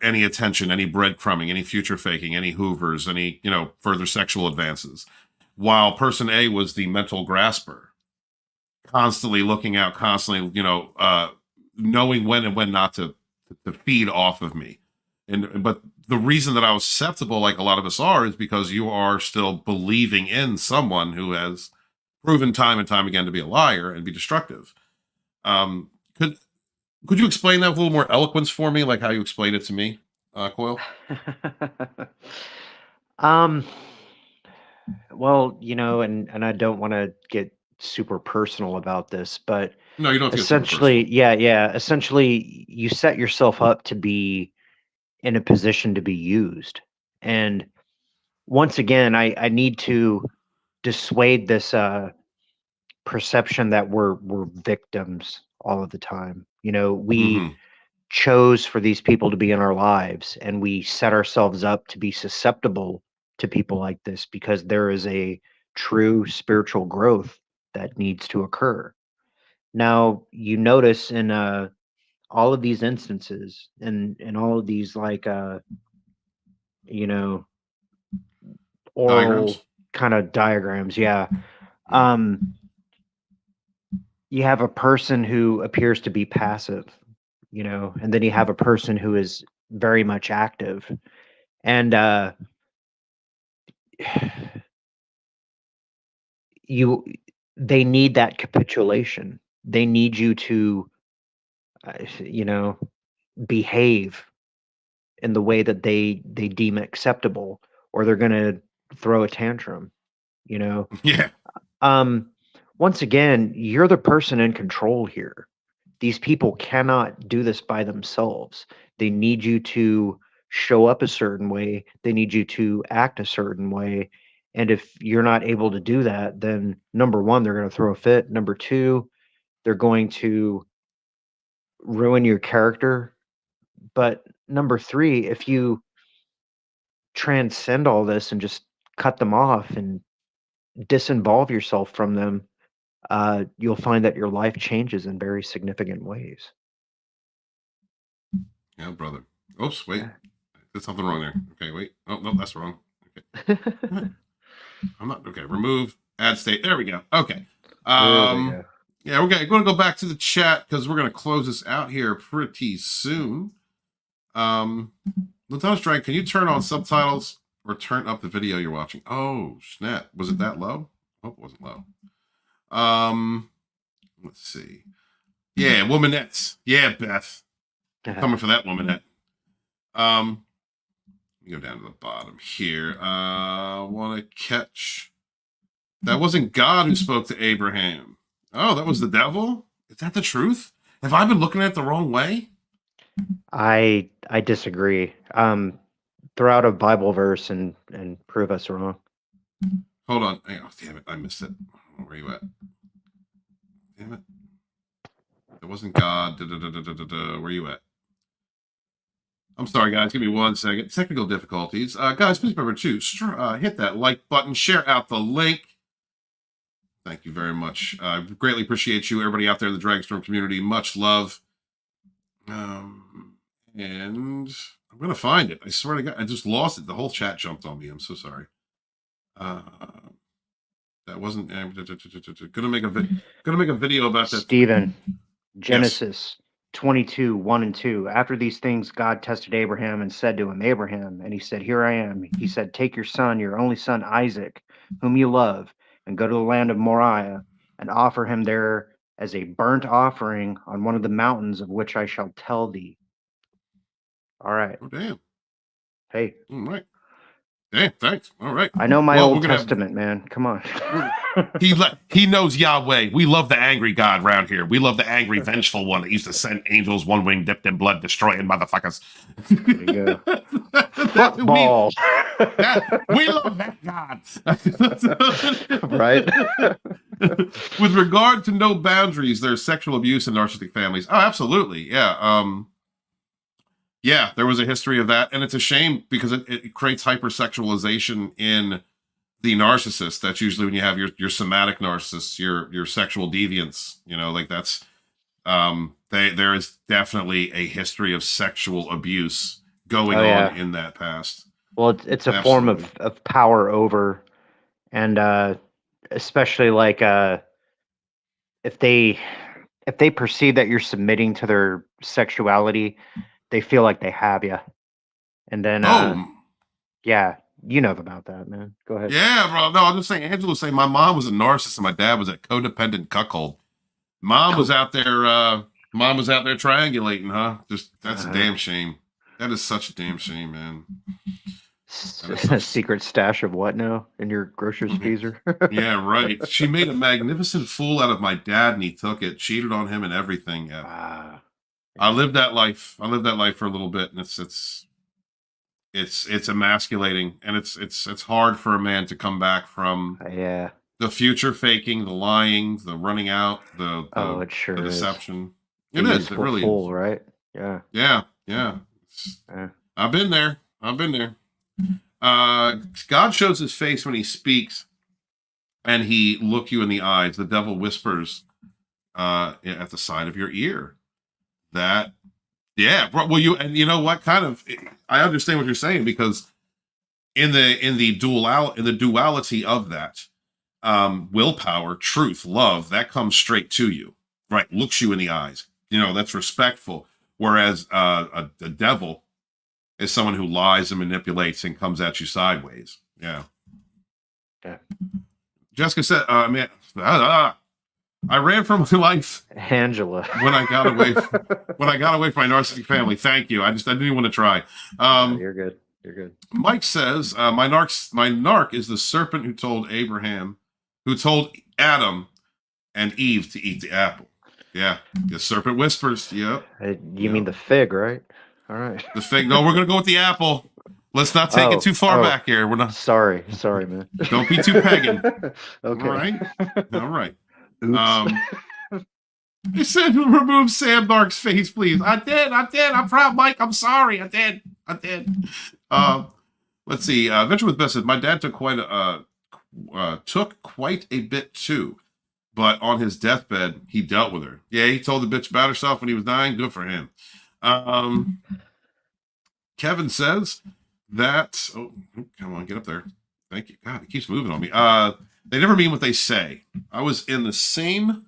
any attention, any breadcrumbing, any future faking, any hoovers, any, further sexual advances. While person A was the mental grasper, constantly looking out, constantly, knowing when and when not to feed off of me. But the reason that I was susceptible, like a lot of us are, is because you are still believing in someone who has proven time and time again to be a liar and be destructive. Could you explain that with a little more eloquence for me, like how you explained it to me, Coyle? Well, and I don't want to get super personal about this, but No, you don't have to essentially, essentially you set yourself up to be in a position to be used. And once again, I need to dissuade this perception that we're victims all of the time. We chose for these people to be in our lives, and we set ourselves up to be susceptible to people like this because there is a true spiritual growth that needs to occur. Now, you notice in all of these instances and all of these oral Diagrams? kind of diagrams, you have a person who appears to be passive, and then you have a person who is very much active. And they need that capitulation. They need you to behave in the way that they deem acceptable, or they're going to throw a tantrum. Yeah. Once again, you're the person in control here. These people cannot do this by themselves. They need you to show up a certain way. They need you to act a certain way. And if you're not able to do that, then number one, they're going to throw a fit. Number two, they're going to ruin your character. But number three, if you transcend all this and just cut them off and disinvolve yourself from them, you'll find that your life changes in very significant ways. Yeah, brother. Oops, wait. There's something wrong there. Okay, wait. Oh, no, that's wrong. Okay. I'm not. Okay, remove, add state. There we go. Okay. Yeah, we're going to go back to the chat because we're going to close this out here pretty soon. Lodonis Drag, can you turn on subtitles or turn up the video you're watching? Oh, snap. Was it that low? Hope it wasn't low. Let's see. Yeah, womanettes. Yeah, Beth. Coming for that womanette. Let me go down to the bottom here. Want to catch. That wasn't God who spoke to Abraham. Oh, that was the devil? Is that the truth? Have I been looking at it the wrong way? I disagree. Throw out a Bible verse and prove us wrong. Hold on. Oh, damn it. I missed it. Where are you at? Damn it. It wasn't God. Where are you at? I'm sorry, guys. Give me 1 second. Technical difficulties. Guys, please remember to hit that like button. Share out the link. Thank you very much. I greatly appreciate you, everybody out there in the Dragonstorm community. Much love. And I'm going to find it. I swear to God, I just lost it. The whole chat jumped on me. I'm so sorry. That wasn't gonna make a video about that. Stephen, Genesis 22, 1 and 2. After these things, God tested Abraham and said to him, Abraham, and he said, Here I am. He said, Take your son, your only son Isaac, whom you love, and go to the land of Moriah, and offer him there as a burnt offering on one of the mountains of which I shall tell thee. All right. Oh, damn. Hey. All right. Hey, thanks. All right. I know my Old Testament, man. Come on. He knows Yahweh. We love the angry God around here. We love the angry, vengeful one that used to send angels one wing dipped in blood, destroying motherfuckers. There you go. Football. We love that God. Right. With regard to no boundaries, there's sexual abuse in narcissistic families. Oh, absolutely. Yeah. Yeah, there was a history of that, and it's a shame because it creates hypersexualization in the narcissist. That's usually when you have your somatic narcissists, your sexual deviants. You know, like that's there is definitely a history of sexual abuse going on in that past. Well, it's a form of power over, and especially like if they perceive that you're submitting to their sexuality, they feel like they have you. And then yeah, you know about that, man. Go ahead. Yeah, bro. No, I'm just saying, Angela was saying my mom was a narcissist and my dad was a codependent cuckold. Mom was out there triangulating, huh? Just that's a damn shame. That is such a damn shame, man. A secret stash of what now in your grocer's freezer? Yeah, right. She made a magnificent fool out of my dad and he took it, cheated on him and everything. Yeah. I lived that life. I lived that life for a little bit, and it's emasculating, and it's hard for a man to come back from the future faking, the lying, the running out, the deception. It is. It really is. Right? Yeah. Yeah. I've been there. God shows his face when he speaks, and he look you in the eyes. The devil whispers at the side of your ear. That, yeah. Well, you know what? Kind of, I understand what you're saying, because in the duality of that, willpower, truth, love, that comes straight to you, right? Looks you in the eyes. You know, that's respectful. Whereas a devil is someone who lies and manipulates and comes at you sideways. Yeah. Jessica said, man, I ran from my life, Angela, when I got away from my narcissistic family. Thank you. I didn't even want to try. You're good. Mike says, my narc is the serpent who told Adam and Eve to eat the apple. Yeah, the serpent whispers. Yep. You mean the fig, right? All right. The fig. No, we're gonna go with the apple. Let's not take it too far back here. We're not. Sorry, man. Don't be too pagan. Okay. All right. Oops. You said remove Sam Dark's face, please. I did. I'm proud, Mike. I'm sorry. I did. Let's see. Venture with Best said, my dad took quite a bit too, but on his deathbed, he dealt with her. Yeah, he told the bitch about herself when he was dying. Good for him. Kevin says that. Oh, come on, get up there. Thank you. God, it keeps moving on me. They never mean what they say. I was in the same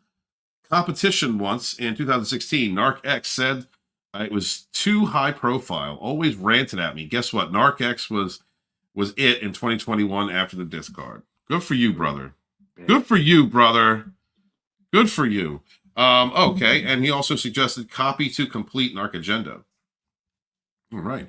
competition once in 2016. Narc X said it was too high profile. Always ranted at me. Guess what? Narc X was it in 2021 after the discard. Good for you, brother. Good for you, brother. Good for you. Okay, and he also suggested copy to complete Narc agenda. All right.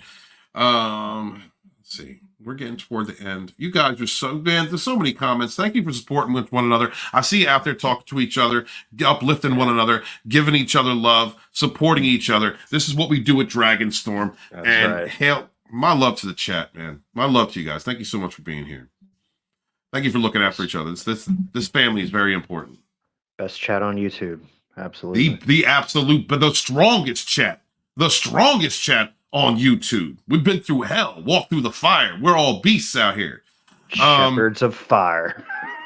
Let's see. We're getting toward the end. You guys are so, man, there's so many comments. Thank you for supporting with one another. I see you out there talking to each other, uplifting one another, giving each other love, supporting each other. This is what we do at Dragonstorm. That's and right. Hell, my love to the chat, man. My love to you guys. Thank you so much for being here. Thank you for looking after each other. This family is very important. Best chat on YouTube. Absolutely. The absolute, but the strongest chat. The strongest chat on YouTube. We've been through hell, walked through the fire. We're all beasts out here. Shepherds of fire.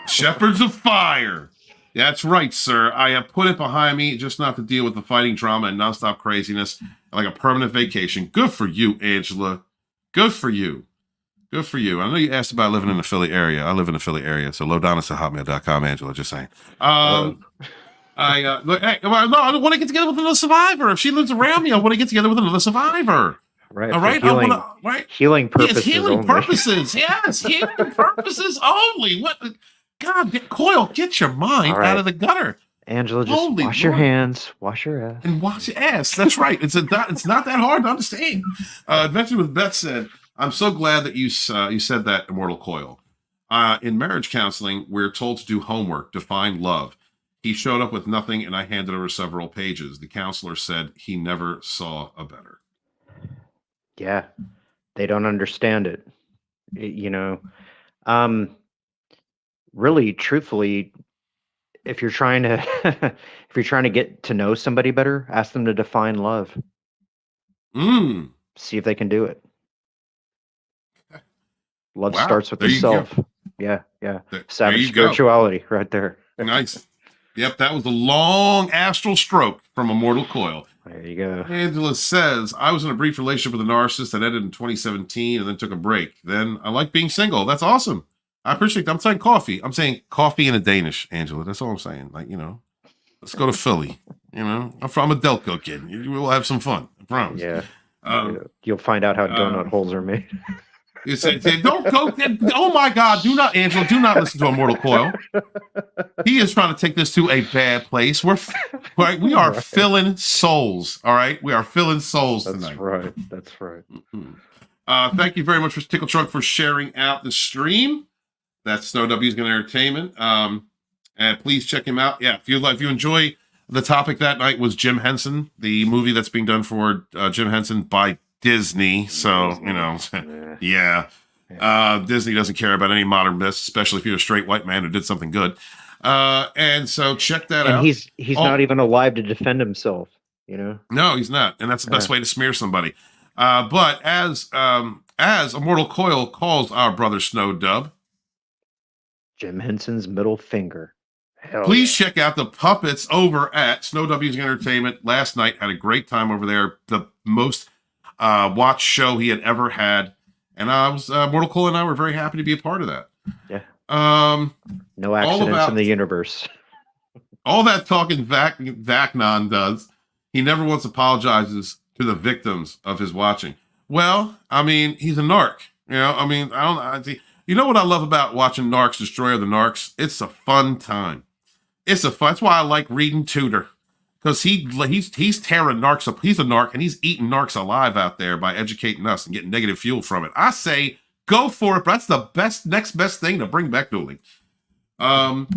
Shepherds of fire. That's right, sir. I have put it behind me just not to deal with the fighting drama and nonstop craziness like a permanent vacation. Good for you, Angela. Good for you. Good for you. I know you asked about living in the Philly area. I live in the Philly area, so lodonis@hotmail.com, Angela, just saying. Look, hey, no, I want to get together with another survivor. If she lives around me, I want to get together with another survivor. Right. All right. Healing purposes. Yes, healing only. purposes. Yes, healing purposes only. What? God, Coyle, get your mind out of the gutter. Angela, just wash your hands, wash your ass, and wash your ass. That's right. It's not that hard to understand. Adventure with Beth said, "I'm so glad that you said that, Immortal Coyle. In marriage counseling, we're told to do homework, define love. He showed up with nothing, and I handed over several pages. The counselor said he never saw a better." Yeah, they don't understand it. Really, truthfully, if you're trying to get to know somebody better, ask them to define love. See if they can do it. Love starts with the self. Yeah. There Savage you go. spirituality right there. Nice. Yep, that was a long astral stroke from Immortal Coil. There you go. Angela says, I was in a brief relationship with a narcissist that ended in 2017 and then took a break. Then I like being single. That's awesome. I appreciate that. I'm saying coffee. I'm saying coffee in a Danish, Angela. That's all I'm saying. Like, let's go to Philly. I'm from a Delco kid. We'll have some fun. I promise. Yeah. You'll find out how donut holes are made. You say, don't go. Oh my God. Do not, Angela, do not listen to Immortal Coil. He is trying to take this to a bad place. We are filling souls. All right. We are filling souls tonight. That's right. Mm-hmm. Thank you very much for Tickle Trunk for sharing out the stream. That's Snow W's Good Entertainment. And please check him out. Yeah. If you enjoy the topic that night was Jim Henson, the movie that's being done for Jim Henson by Disney. So, yeah. Disney doesn't care about any modern myths, especially if you're a straight white man who did something good. And so check that out. And he's not even alive to defend himself, No, he's not. And that's the best way to smear somebody. But as Immortal Coil calls our brother Snow Dub, Jim Henson's middle finger. Please check out the puppets over at Snow W's Entertainment. Last night had a great time over there. The most watched show he had ever had. And Mortal Coil and I were very happy to be a part of that. Yeah. No accidents in the universe. All that talking Vaknin does, he never once apologizes to the victims of his watching. Well, I mean, he's a narc. You know what I love about watching Narcs, Destroyer of the Narcs? It's a fun time. That's why I like reading Tudor. Because he's tearing narcs up. He's a narc, and he's eating narcs alive out there by educating us and getting negative fuel from it. I say, go for it. But that's the next best thing to bring back dueling. I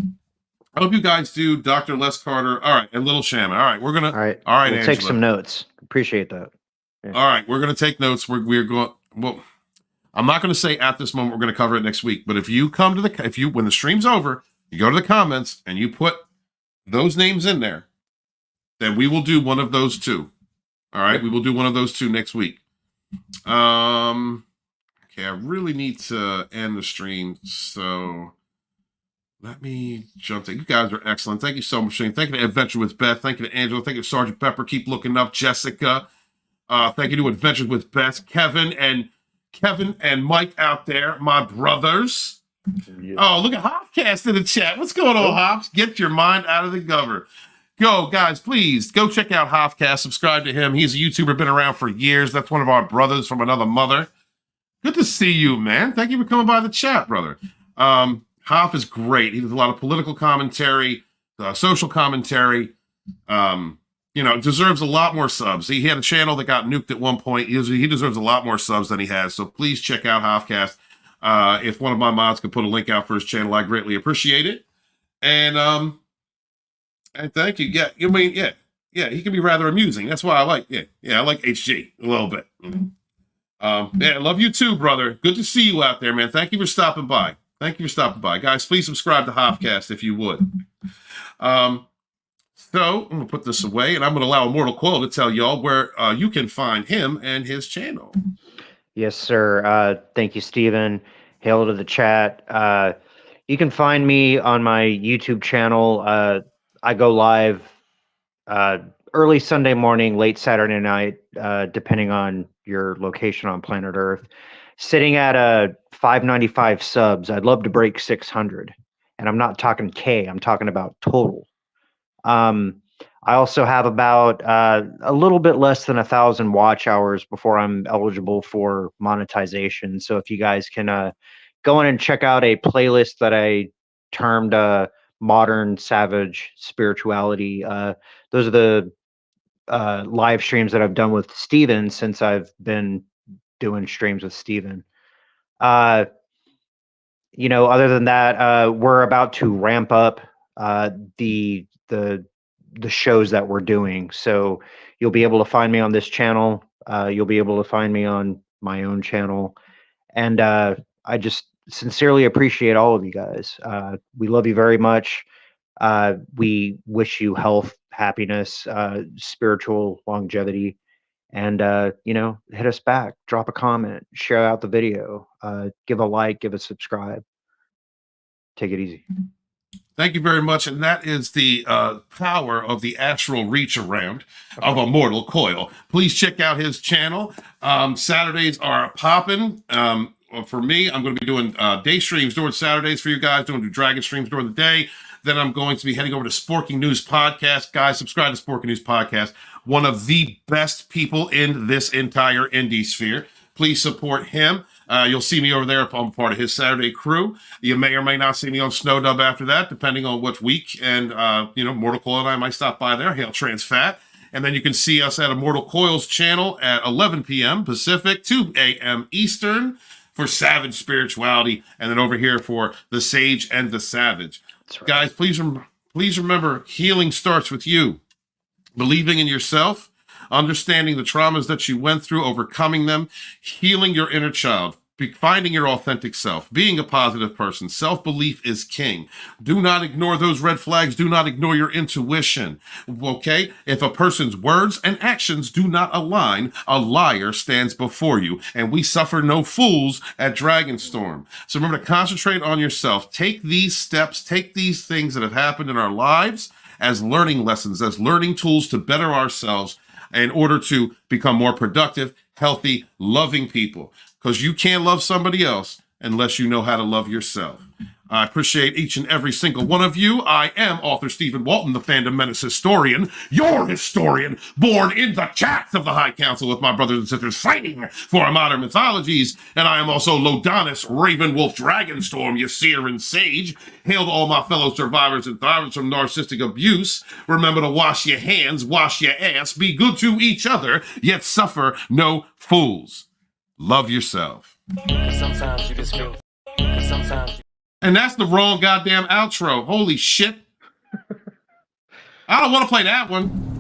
hope you guys do, Dr. Les Carter. All right, and Little Shaman. All right, we're gonna. All right, we'll take some notes. Appreciate that. Yeah. All right, we're gonna take notes. We're going. Well, I'm not going to say at this moment we're going to cover it next week. But if you come to when the stream's over, you go to the comments and you put those names in there, then we will do one of those two. All right, we will do one of those two next week. Okay, I really need to end the stream, so let me jump in. You guys are excellent. Thank you so much. Thank you to Adventure with Beth. Thank you to Angela. Thank you to Sergeant Pepper. Keep looking up, Jessica. Thank you to Adventures with Beth, Kevin and Mike out there, my brothers. Yeah. Oh, look at Hopcast in the chat. What's going on, Hops? Get your mind out of the gutter. Go, guys, please go check out Hopcast. Subscribe to him. He's a YouTuber, been around for years. That's one of our brothers from another mother. Good to see you, man. Thank you for coming by the chat, brother. Hop is great. He does a lot of political commentary, social commentary. Deserves a lot more subs. He had a channel that got nuked at one point. He deserves a lot more subs than he has. So please check out Hopcast. If one of my mods could put a link out for his channel, I greatly appreciate it. And thank you. Yeah, he can be rather amusing. That's why I like. I like HG a little bit. I love you too, brother. Good to see you out there, man. Thank you for stopping by. Guys. Please subscribe to Hopcast if you would. So I'm going to put this away, and I'm going to allow Immortal Coil to tell y'all where you can find him and his channel. Yes, sir. Thank you, Steven. Hail to the chat. You can find me on my YouTube channel. I go live early Sunday morning, late Saturday night, depending on your location on planet Earth. Sitting at 595 subs. I'd love to break 600. And I'm not talking K, I'm talking about total. I also have about a little bit less than 1,000 watch hours before I'm eligible for monetization. So if you guys can go in and check out a playlist that I termed Modern Savage Spirituality. Those are the live streams that I've done with Steven since I've been doing streams with Steven. Other than that, we're about to ramp up the shows that we're doing. So you'll be able to find me on this channel. You'll be able to find me on my own channel. And I just sincerely appreciate all of you guys. We love you very much. We wish you health, happiness, spiritual longevity. And, hit us back, drop a comment, share out the video, give a like, give a subscribe. Take it easy. Thank you very much. And that is the power of the astral reach around of a mortal coil. Please check out his channel. Saturdays are popping. For me, I'm going to be doing day streams during Saturdays for you guys, doing Dragon streams during the day. Then I'm going to be heading over to Sporking News Podcast. Guys, subscribe to Sporking News Podcast. One of the best people in this entire indie sphere. Please support him. You'll see me over there. I'm part of his Saturday crew. You may or may not see me on Snowdub after that, depending on which week. And, Mortal Coil and I might stop by there. Hail Trans Fat. And then you can see us at Immortal Coil's channel at 11 p.m. Pacific, 2 a.m. Eastern for Savage Spirituality. And then over here for The Sage and the Savage. Right. Guys, please remember, healing starts with you. Believing in yourself, understanding the traumas that you went through, overcoming them, healing your inner child, finding your authentic self, being a positive person. Self-belief is king. Do not ignore those red flags. Do not ignore your intuition. Okay? If a person's words and actions do not align, a liar stands before you. And we suffer no fools at Dragonstorm. So remember to concentrate on yourself. Take these steps, take these things that have happened in our lives as learning lessons, as learning tools to better ourselves in order to become more productive, healthy, loving people. Because you can't love somebody else unless you know how to love yourself. I appreciate each and every single one of you. I am author Stephen Walton, the Fandom Menace historian, your historian, born in the chats of the High Council with my brothers and sisters fighting for our modern mythologies. And I am also Lodonis, Raven Wolf, Dragonstorm, Ysir, and Sage. Hail to all my fellow survivors and thrivers from narcissistic abuse. Remember to wash your hands, wash your ass, be good to each other, yet suffer no fools. Love yourself. Sometimes you just feel. Sometimes. And that's the wrong goddamn outro. Holy shit. I don't want to play that one.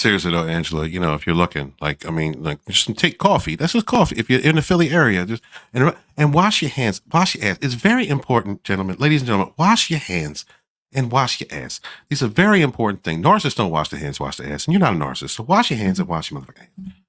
seriously though, Angela, you know, if you're looking, like, I mean, like, just take coffee. That's just coffee. If you're in the Philly area, just and wash your hands, wash your ass. It's very important, gentlemen, ladies and gentlemen. Wash your hands and wash your ass. These are very important things. Narcissists don't wash their hands, wash their ass, and you're not a narcissist, so wash your hands and wash your motherfucking hands.